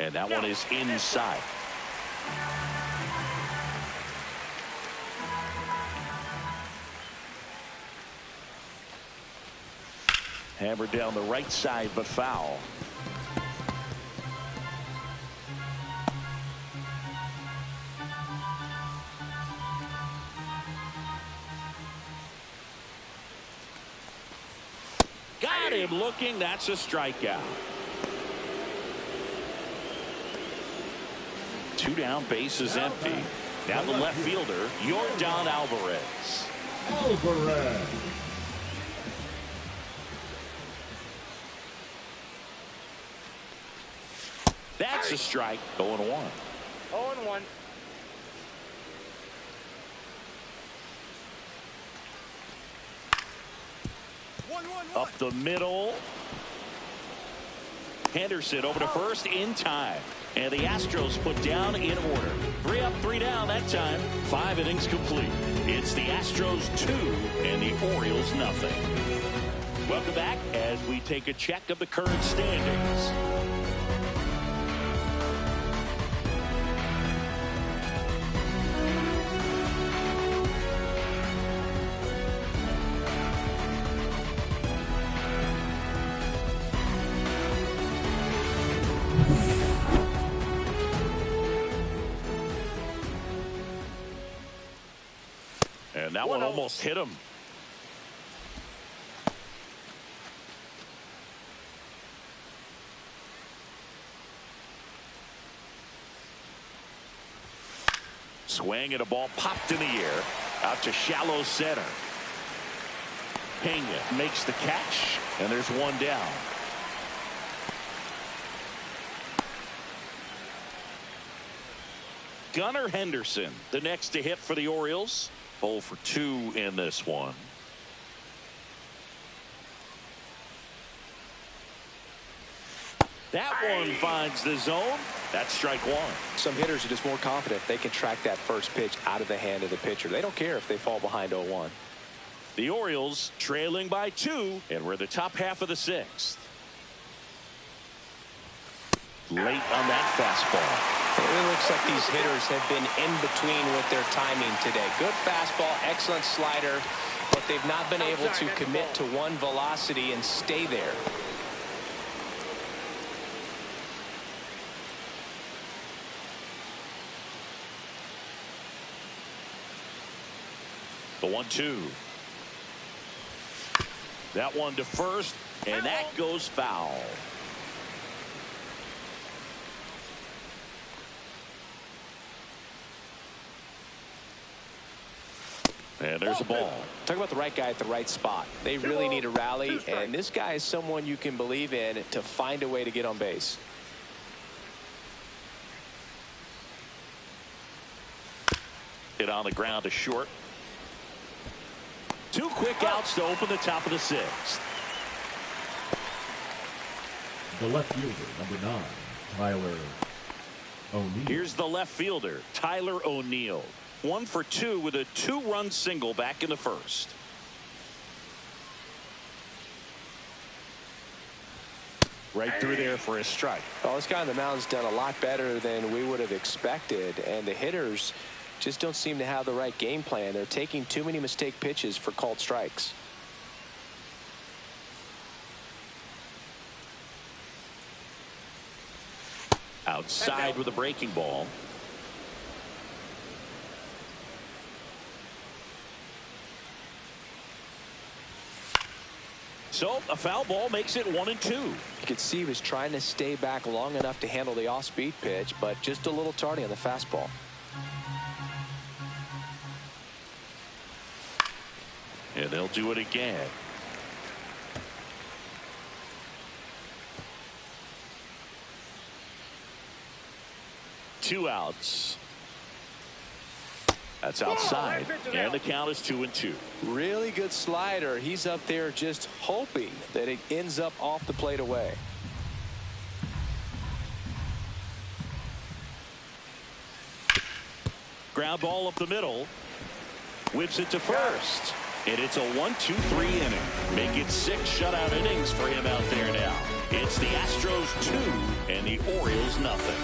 And that one is inside. Hammered down the right side, but foul. Got him looking. That's a strikeout. 2 down, base is empty. Now the left fielder, Yordan Alvarez. That's a strike. 0-1. 0-1. Up the middle. Henderson over to first in time. And the Astros put down in order. 3 up, 3 down that time. 5 innings complete. It's the Astros 2 and the Orioles nothing. Welcome back as we take a check of the current standings. And that one almost hit him. Swing and a ball popped in the air out to shallow center. Pena makes the catch, and there's 1 down. Gunnar Henderson, the next to hit for the Orioles. 0 for 2 in this one. That one finds the zone. That's strike one. Some hitters are just more confident they can track that first pitch out of the hand of the pitcher. They don't care if they fall behind 0-1. The Orioles trailing by 2, and we're the top half of the 6th. Late on that fastball. It looks like these hitters have been in between with their timing today. Good fastball, excellent slider, but they've not been able to commit to one velocity and stay there. The 1-2. That one to first, and that goes foul. And there's a ball. Talk about the right guy at the right spot. They really need a rally, and this guy is someone you can believe in to find a way to get on base. Hit on the ground to short. 2 quick outs to open the top of the 6th. The left fielder, number 9, Tyler O'Neill. Here's the left fielder, Tyler O'Neill. 1 for 2 with a 2-run single back in the first. Right through there for a strike. Well, this guy on the mound's done a lot better than we would have expected, and the hitters just don't seem to have the right game plan. They're taking too many mistake pitches for called strikes. Outside with a breaking ball. So a foul ball makes it 1-2. You could see he was trying to stay back long enough to handle the off-speed pitch, but just a little tardy on the fastball. And they'll do it again. Two outs. That's outside, and the count is 2-2. Really good slider. He's up there just hoping that it ends up off the plate away. Ground ball up the middle. Whips it to first. And it's a 1-2-3 inning. Make it 6 shutout innings for him out there now. It's the Astros 2 and the Orioles nothing.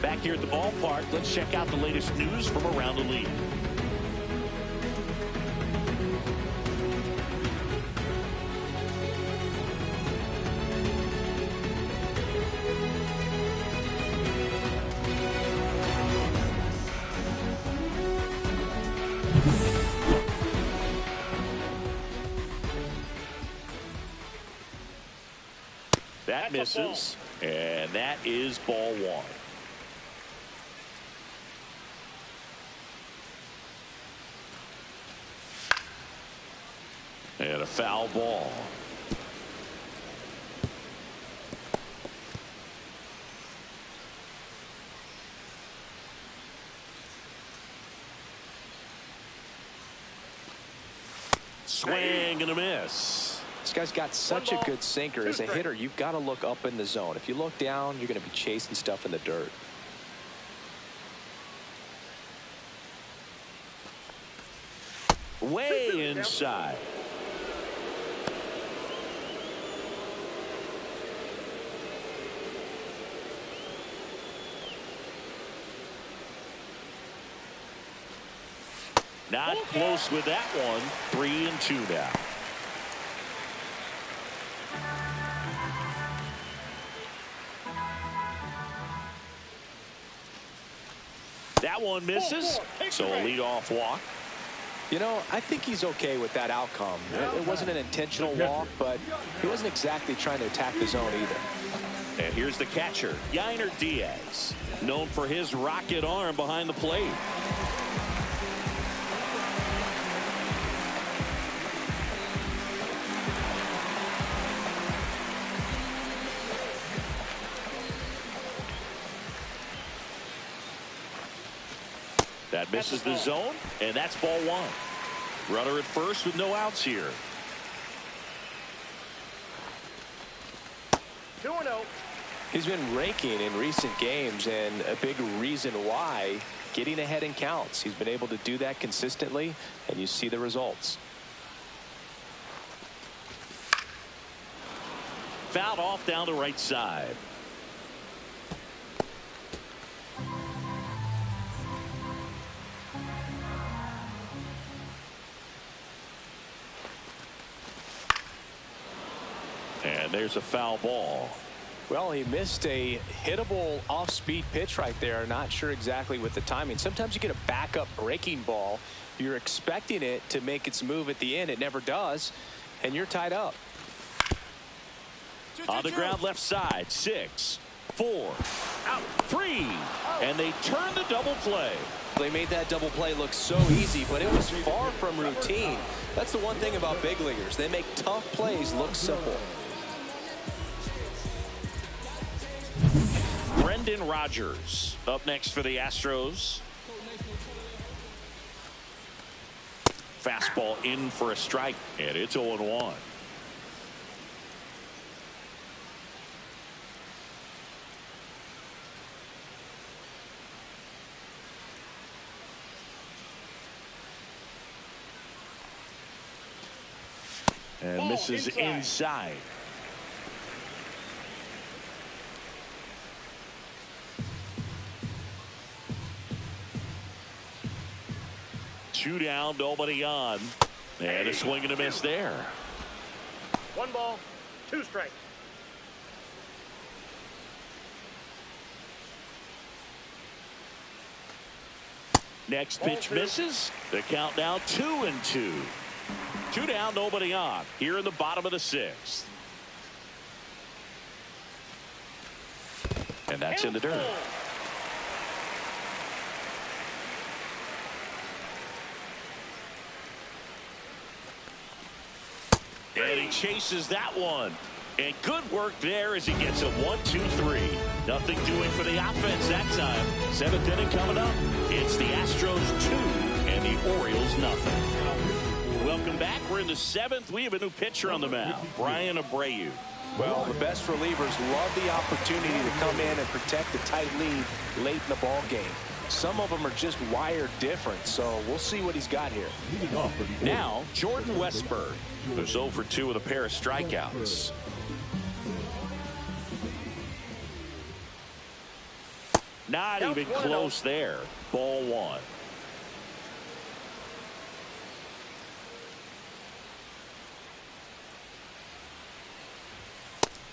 Back here at the ballpark, let's check out the latest news from around the league. That misses, and that is ball 1. And a foul ball. Swing and a miss. This guy's got such a good sinker. As a hitter, you've got to look up in the zone. If you look down, you're going to be chasing stuff in the dirt. Way inside. Not close with that one. 3-2 now. That one misses, so a leadoff walk. You know, I think he's okay with that outcome. It wasn't an intentional walk, but he wasn't exactly trying to attack the zone either. And here's the catcher, Yainer Diaz, known for his rocket arm behind the plate. That misses the zone, and that's ball one. Runner at first with no outs here. 2-0. He's been raking in recent games, and a big reason why, getting ahead in counts. He's been able to do that consistently, and you see the results. Fouled off down the right side. And there's a foul ball. Well, he missed a hittable off-speed pitch right there. Not sure exactly with the timing. Sometimes you get a backup breaking ball. You're expecting it to make its move at the end. It never does, and you're tied up. On the ground left side, 6, 4, out, 3, and they turn the double play. They made that double play look so easy, but it was far from routine. That's the one thing about big leaguers. They make tough plays look simple. Brendan Rodgers up next for the Astros. Fastball in for a strike, and it's 0-1. And misses inside. Two down, nobody on. And a swing and a miss there. 1 ball, 2 strikes. Next pitch misses. The count now 2-2. 2 down, nobody on. Here in the bottom of the 6th. And that's in the dirt. And he chases that one. And good work there as he gets a 1-2-3. Nothing doing for the offense that time. 7th inning coming up. It's the Astros 2 and the Orioles nothing. Welcome back. We're in the 7th. We have a new pitcher on the mound, Brian Abreu. Well, the best relievers love the opportunity to come in and protect the tight lead late in the ball game. Some of them are just wired different, so we'll see what he's got here. Now, Jordan Westburg, who's 0 for 2 with a pair of strikeouts. Not even close there. Ball 1.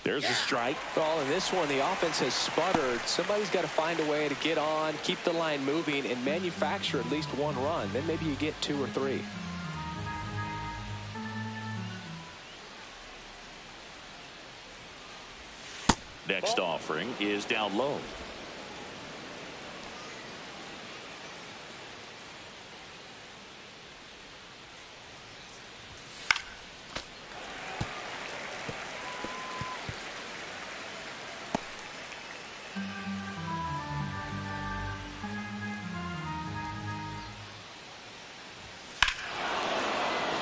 There's a strike. Well, in this one, the offense has sputtered. Somebody's got to find a way to get on, keep the line moving, and manufacture at least 1 run. Then maybe you get 2 or 3. Next offering is down low.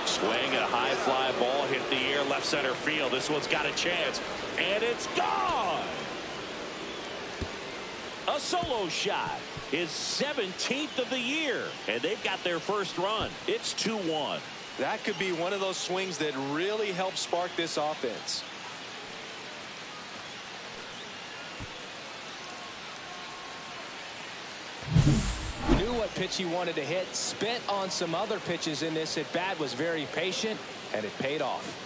Swing, a high fly ball hit the air left center field. This one's got a chance, and it's gone. A solo shot, his 17th of the year, and they've got their first run. It's 2-1. That could be one of those swings that really help spark this offense. Knew what pitch he wanted to hit, spent on some other pitches in this at bat, was very patient, and it paid off.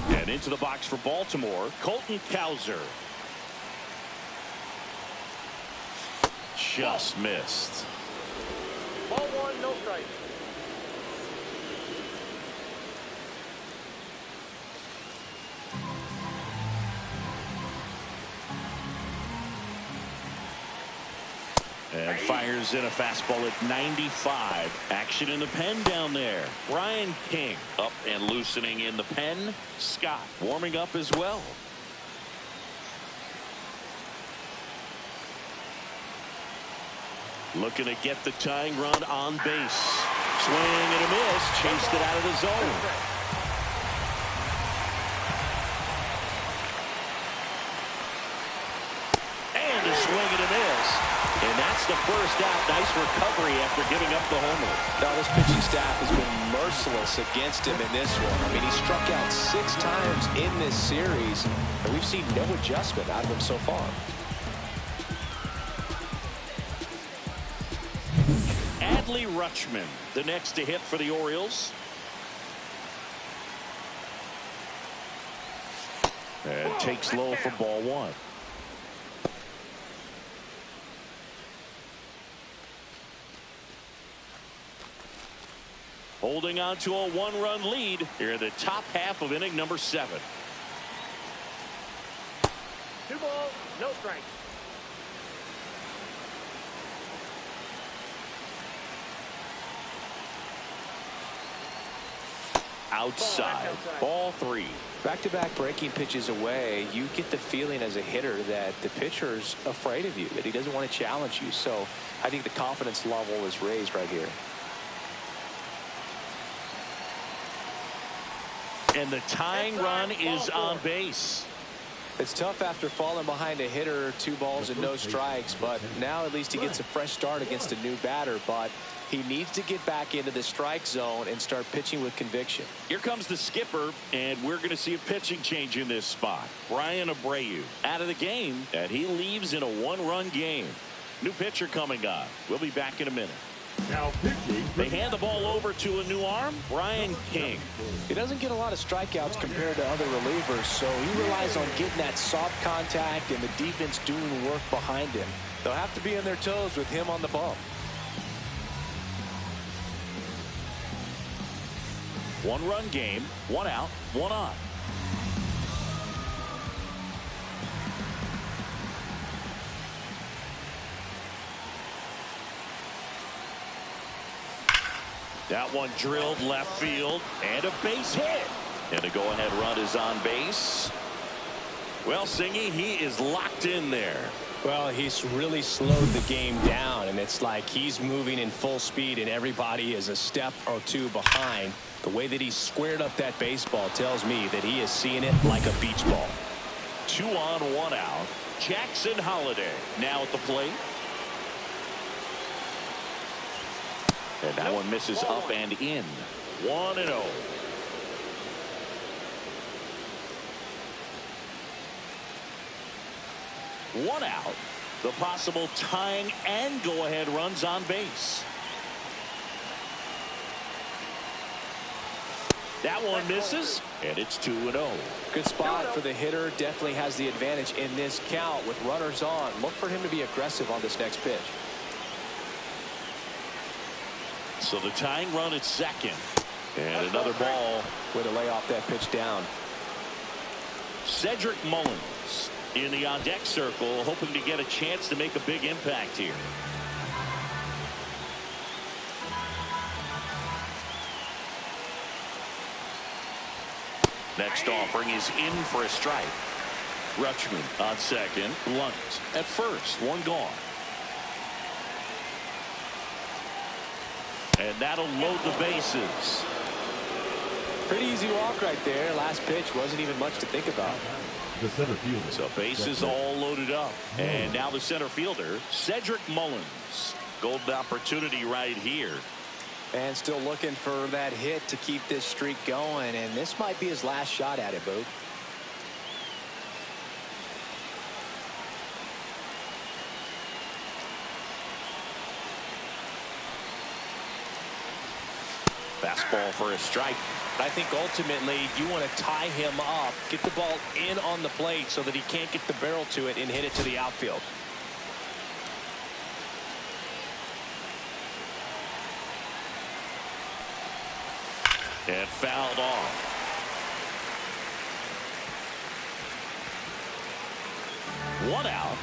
And into the box for Baltimore, Colton Cowser. Just missed. Ball 1, no strike. And fires in a fastball at 95. Action in the pen down there. Brian King up and loosening in the pen. Scott warming up as well. Looking to get the tying run on base. Swing and a miss. Chased it out of the zone. And a swing and a miss. And that's the first out. Nice recovery after giving up the homer. Now this pitching staff has been merciless against him in this one. I mean, he struck out 6 times in this series, and we've seen no adjustment out of him so far. Adley Rutschman, the next to hit for the Orioles. And takes low for ball 1. Holding on to a 1-run lead here in the top half of inning number 7. 2 balls, no strikes. Outside. Ball 3. Back-to-back breaking pitches away, you get the feeling as a hitter that the pitcher's afraid of you, that he doesn't want to challenge you. So I think the confidence level is raised right here. And the tying run is on base. It's tough after falling behind a hitter, 2 balls and no strikes, but now at least he gets a fresh start against a new batter. But he needs to get back into the strike zone and start pitching with conviction. Here comes the skipper, and we're going to see a pitching change in this spot. Brian Abreu out of the game, and he leaves in a 1-run game. New pitcher coming on. We'll be back in a minute. Now pitching. They hand the ball over to a new arm, Brian King. He doesn't get a lot of strikeouts compared to other relievers, so he relies on getting that soft contact and the defense doing work behind him. They'll have to be on their toes with him on the bump. 1-run game, 1 out, 1 on. That one drilled left field, and a base hit. And a go-ahead run is on base. Well, Singy, he is locked in there. Well, he's really slowed the game down, and it's like he's moving in full speed, and everybody is a step or 2 behind. The way that he squared up that baseball tells me that he is seeing it like a beach ball. 2 on, 1 out. Jackson Holliday now at the plate. And that one misses up and in. 1-0. One out. The possible tying and go-ahead runs on base. That one misses, and it's 2-0. Good spot for the hitter. Definitely has the advantage in this count with runners on. Look for him to be aggressive on this next pitch. So the tying run at second. And another ball. Way to lay off that pitch down. Cedric Mullins in the on-deck circle, hoping to get a chance to make a big impact here. Next offering is in for a strike. Rutschman on second. Blunt at first. 1 gone. And that'll load the bases. Pretty easy walk right there. Last pitch wasn't even much to think about. The center fielder. So bases all loaded up. And now the center fielder, Cedric Mullins. Golden opportunity right here. And still looking for that hit to keep this streak going. And this might be his last shot at it, Boog. Fastball for a strike. I think ultimately you want to tie him up, get the ball in on the plate so that he can't get the barrel to it and hit it to the outfield. And fouled off. One out.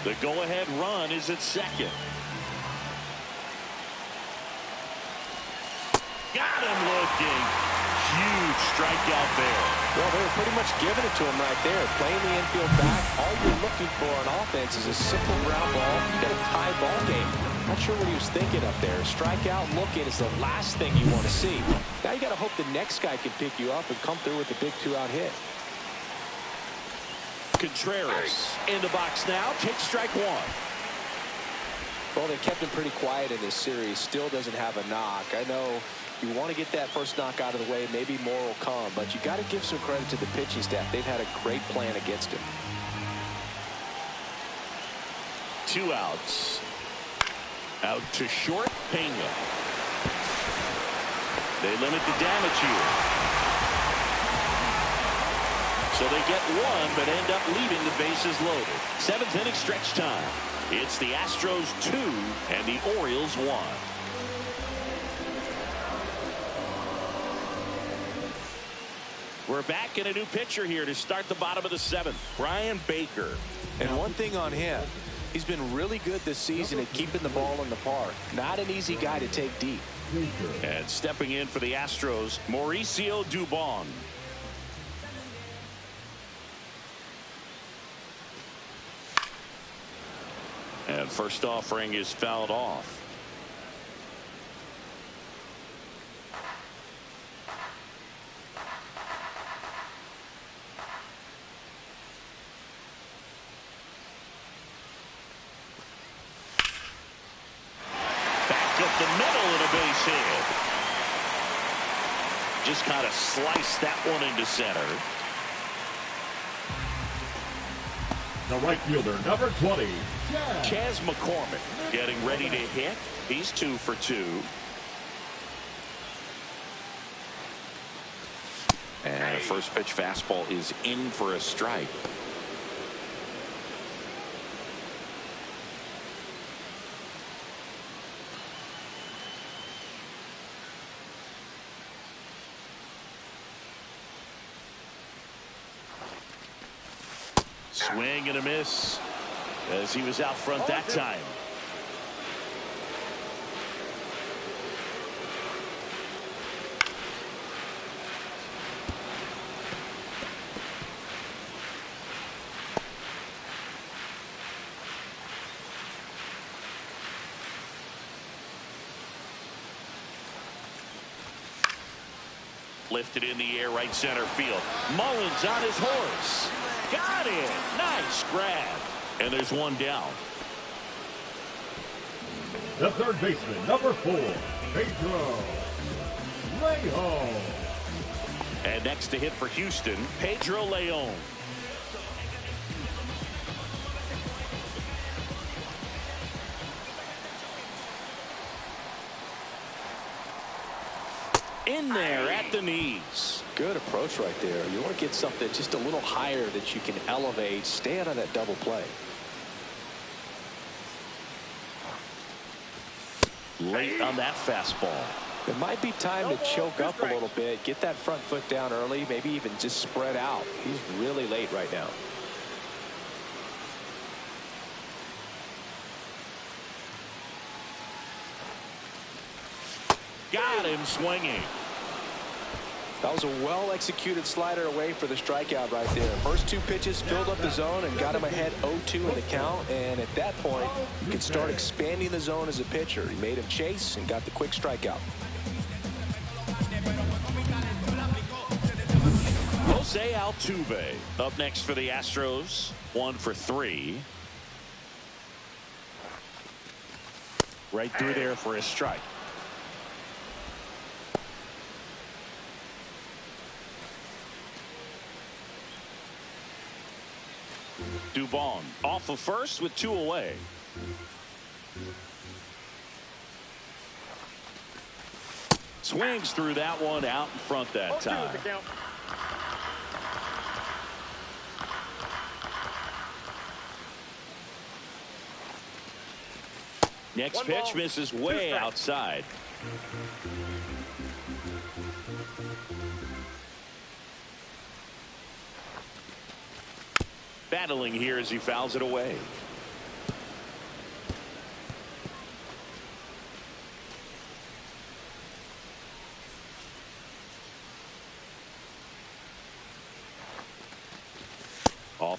The go-ahead run is at second. Got him looking. Huge strikeout there. Well, they were pretty much giving it to him right there. Playing the infield back. All you're looking for on offense is a simple ground ball. You got a tie ball game. Not sure what he was thinking up there. Strikeout looking is the last thing you want to see. Now you got to hope the next guy can pick you up and come through with a big 2-out hit. Contreras in the box now. Takes strike one. Well, they kept him pretty quiet in this series. Still doesn't have a knock. I know you want to get that first knock out of the way. Maybe more will come, but you got to give some credit to the pitching staff. They've had a great plan against him. 2 outs. Out to short, Pena. They limit the damage here. So they get one, but end up leaving the bases loaded. 7th inning stretch time. It's the Astros 2 and the Orioles 1. We're back in a new pitcher here to start the bottom of the 7th. Brian Baker. And one thing on him, he's been really good this season at keeping the ball in the park. Not an easy guy to take deep. And stepping in for the Astros, Mauricio Dubon. And first offering is fouled off. Back up the middle and a base hit. Just kind of sliced that one into center. The right fielder, number 20, Chas McCormick getting ready to hit. He's 2 for 2. And a first pitch fastball is in for a strike. Swing and a miss as he was out front that time. Lifted in the air, right center field. Mullins on his horse. Got it. Nice grab. And there's one down. The third baseman, number 4, Pedro Leon. And next to hit for Houston, Pedro Leon. In there at the knees. Good approach right there. You want to get something just a little higher that you can elevate. Stay out of that double play. Late on that fastball. It might be time to choke up a little bit. Get that front foot down early. Maybe even just spread out. He's really late right now. Got him swinging. That was a well-executed slider away for the strikeout right there. First 2 pitches filled up the zone and got him ahead 0-2 in the count. And at that point, you can start expanding the zone as a pitcher. He made him chase and got the quick strikeout. Jose Altuve up next for the Astros. 1 for 3. Right through there for a strike. Dubon off of first with 2 away. Swings through that one out in front that time. Next pitch misses way outside. Battling here as he fouls it away.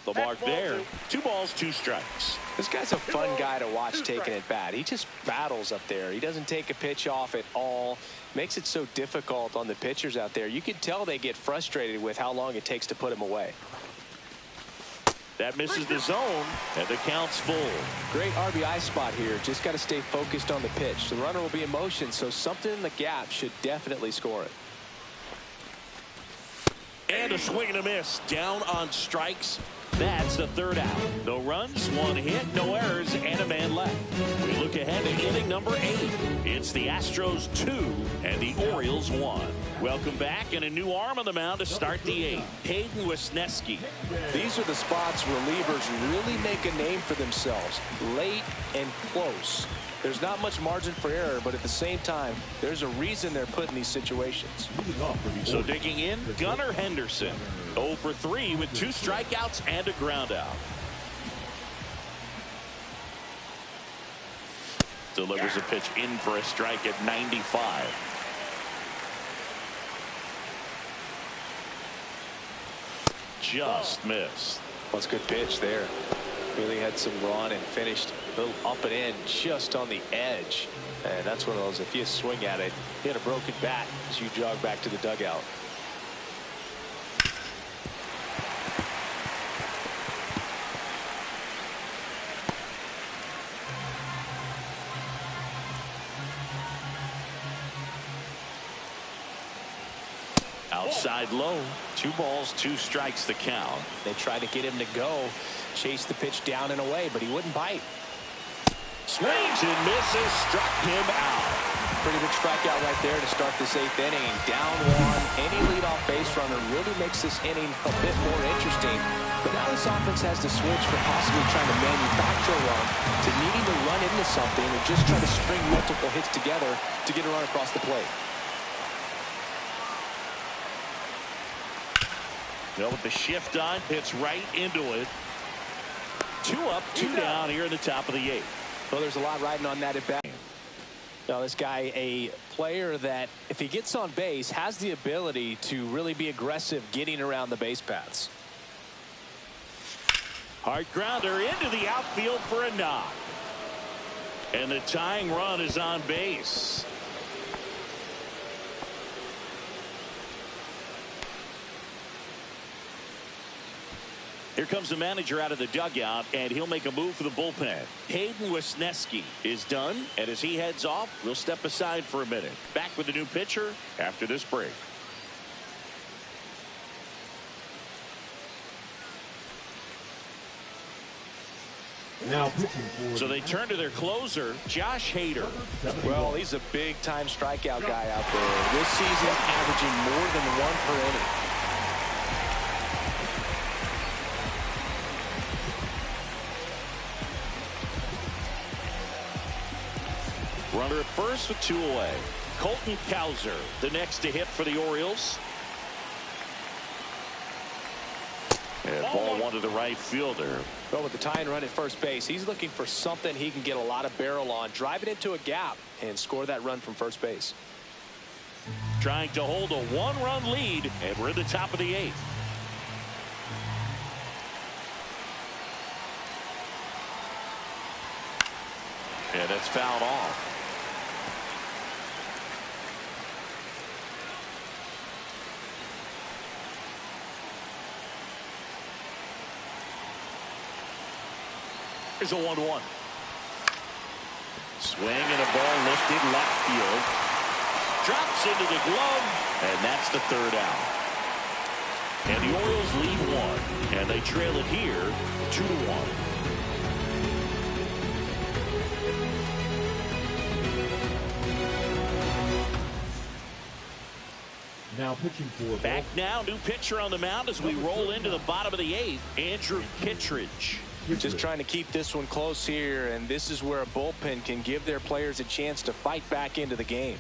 off the mark there. 2 balls, 2 strikes. This guy's a fun guy to watch taking it bat. He just battles up there. He doesn't take a pitch off at all. Makes it so difficult on the pitchers out there. You can tell they get frustrated with how long it takes to put him away. That misses the zone, and the count's full. Great RBI spot here. Just got to stay focused on the pitch. The runner will be in motion, so something in the gap should definitely score it. And a swing and a miss. Down on strikes. That's the 3rd out. No runs, 1 hit, no errors, and a man left. We look ahead to inning number 8. It's the Astros 2 and the Orioles 1. Welcome back, and a new arm on the mound to start the 8th. Hayden Wesneski. These are the spots relievers really make a name for themselves. Late and close. There's not much margin for error, but at the same time, there's a reason they're put in these situations. So digging in, Gunnar Henderson. 0 for 3 with 2 strikeouts and a ground out. Delivers a pitch in for a strike at 95. Just missed. That's a good pitch there. Really had some run and finished a little up and in just on the edge. And that's one of those, if you swing at it, hit a broken bat as you jog back to the dugout. Outside low. 2 balls, 2 strikes the count. They tried to get him to go, chase the pitch down and away, but he wouldn't bite. Swings and misses, struck him out. Pretty big strikeout right there to start this 8th inning. Down 1. Any leadoff base runner really makes this inning a bit more interesting. But now this offense has to switch from possibly trying to manufacture a run to needing to run into something and just try to string multiple hits together to get a run across the plate. Well, with the shift on, hits right into it. 2 up, 2 down here in the top of the 8th. Well, there's a lot riding on that at bat. Now, this guy, a player that, if he gets on base, has the ability to really be aggressive getting around the base paths. Hard grounder into the outfield for a knock. And the tying run is on base. Here comes the manager out of the dugout, and he'll make a move for the bullpen. Hayden Wesneski is done, and as he heads off, we'll step aside for a minute. Back with the new pitcher after this break. Now pitching for So they turn to their closer, Josh Hader. Well, he's a big-time strikeout guy out there. This season, averaging more than 1 per inning. Runner at first with 2 away. Colton Cowser, the next to hit for the Orioles. And ball 1 to the right fielder. Well, with the tying run at first base, he's looking for something he can get a lot of barrel on, drive it into a gap, and score that run from first base. Trying to hold a 1-run lead, and we're in the top of the 8th. And it's fouled off. Here's a 1-1. Swing and a ball lifted left field. Drops into the glove, and that's the 3rd out. And the Orioles lead 1, and they trail it here 2-1. now pitching for back now, new pitcher on the mound as we roll into the bottom of the 8th, Andrew Kittredge. Just trying to keep this one close here, and this is where a bullpen can give their players a chance to fight back into the game.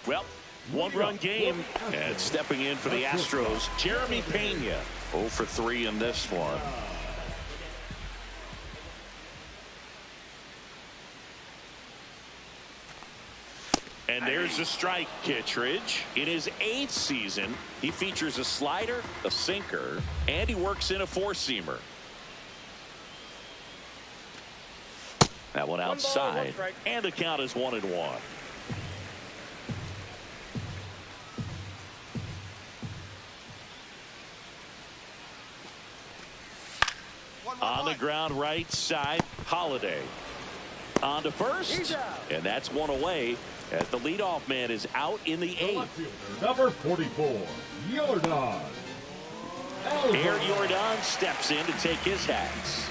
Well, 1-run game, and stepping in for the Astros, Jeremy Pena. 0 for 3 in this one. And there's a strike. Kittredge, in his 8th season, he features a slider, a sinker, and he works in a four-seamer. That one outside, and the count is 1-1. On the ground right side, Holiday. On to first, and that's one away as the leadoff man is out in the 8th. Number 44, Jordan. Air Jordan steps in to take his hats.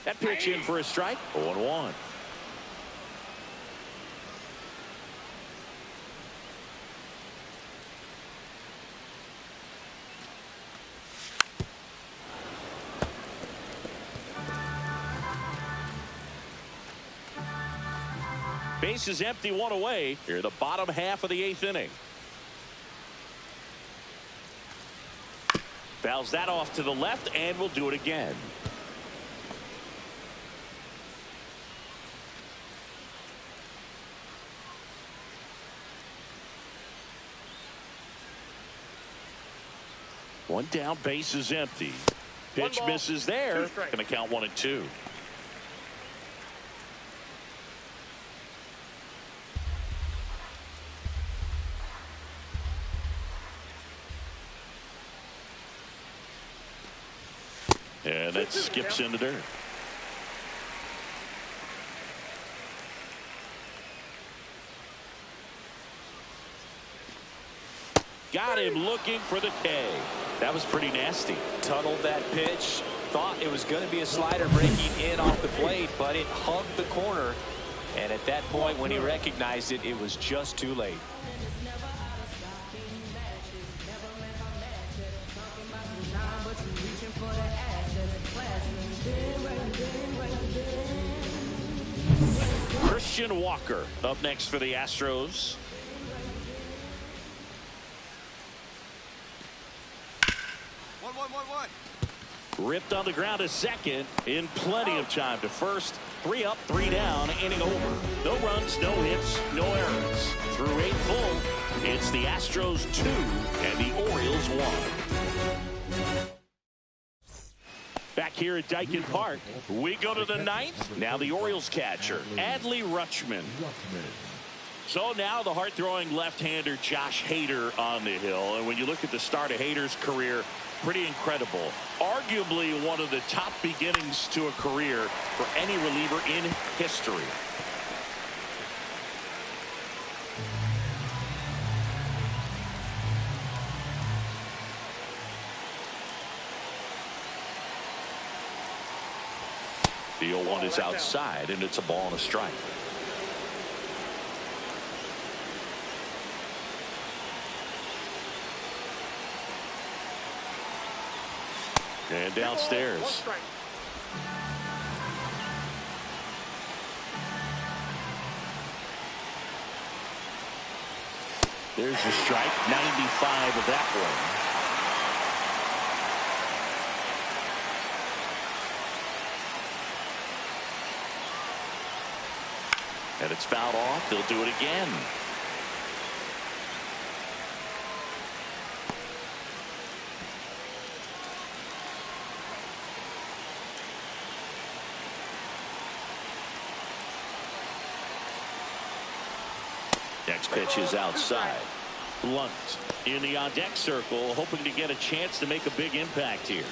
That pitch in for a strike. 0-1. Base is empty, one away. Here, the bottom half of the 8th inning. Fouls that off to the left, and we'll do it again. One down, base is empty. Pitch misses there. Going to count 1-2. And that skips into dirt. Got him looking for the K. That was pretty nasty. Tunneled that pitch. Thought it was going to be a slider breaking in off the plate, but it hugged the corner. And at that point, when he recognized it, it was just too late. Christian Walker up next for the Astros. Ripped on the ground to second in plenty of time to first. 3 up, 3 down, inning over. No runs, no hits, no errors. Through 8 full, it's the Astros 2 and the Orioles 1. Back here at Dyken Park, we go to the 9th. Now the Orioles catcher, Adley Rutschman. So now the hard-throwing left-hander Josh Hader on the hill. And when you look at the start of Hader's career, pretty incredible. Arguably one of the top beginnings to a career for any reliever in history. The 0-1 is outside, and it's a ball and a strike. And downstairs. There's the strike. 95 of that one. And it's fouled off. They'll do it again. Next pitch is outside. Blunt in the on-deck circle, hoping to get a chance to make a big impact here.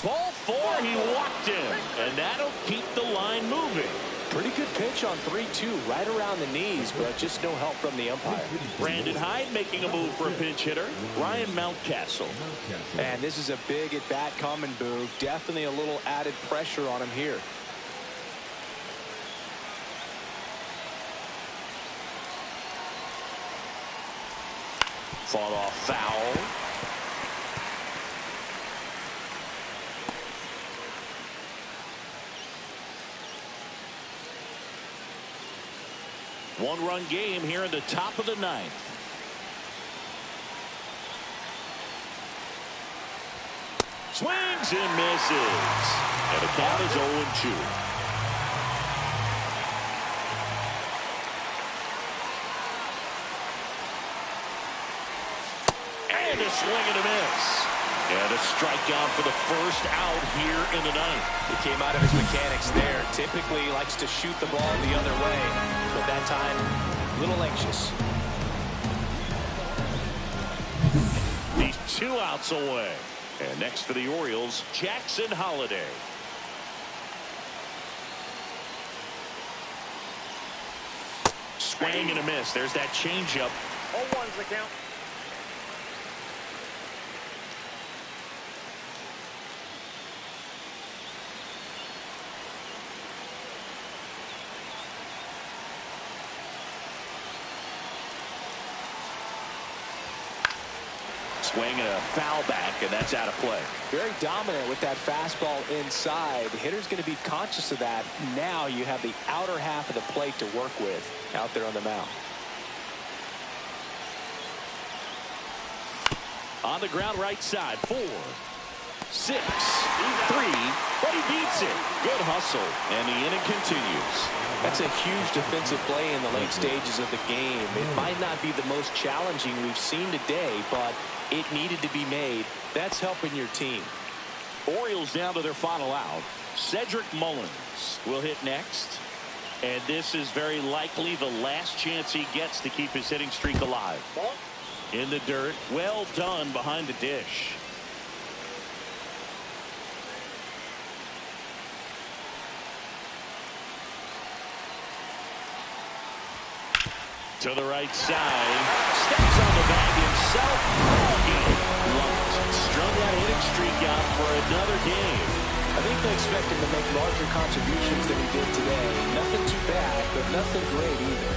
Ball 4, he walked him, and that'll keep the line moving. Pretty good pitch on 3-2, right around the knees, but just no help from the umpire. Brandon Hyde making a move for a pinch hitter, Ryan Mountcastle. And this is a big at-bat coming, Boog. Definitely a little added pressure on him here. Fought off foul. One-run game here in the top of the ninth. Swings and misses. And the count is 0-2. And a swing and a miss. And a strikeout for the first out here in the ninth. He came out of his mechanics there. Typically likes to shoot the ball the other way, but that time a little anxious. He's 2 outs away. And next for the Orioles, Jackson Holliday. Swing and a miss. There's that changeup. 0-1's the count. Swing and a foul back, and that's out of play. Very dominant with that fastball inside. The hitter's going to be conscious of that. Now you have the outer half of the plate to work with out there on the mound. On the ground right side, 4, 6, 3, but he beats it. Good hustle, and the inning continues. That's a huge defensive play in the late stages of the game. It might not be the most challenging we've seen today, but it needed to be made. That's helping your team. Orioles down to their final out. Cedric Mullins will hit next. And this is very likely the last chance he gets to keep his hitting streak alive. In the dirt. Well done behind the dish. To the right side. Steps on the bag himself. Ball game. Strung that hitting streak out for another game. I think they expect him to make larger contributions than he did today. Nothing too bad, but nothing great either.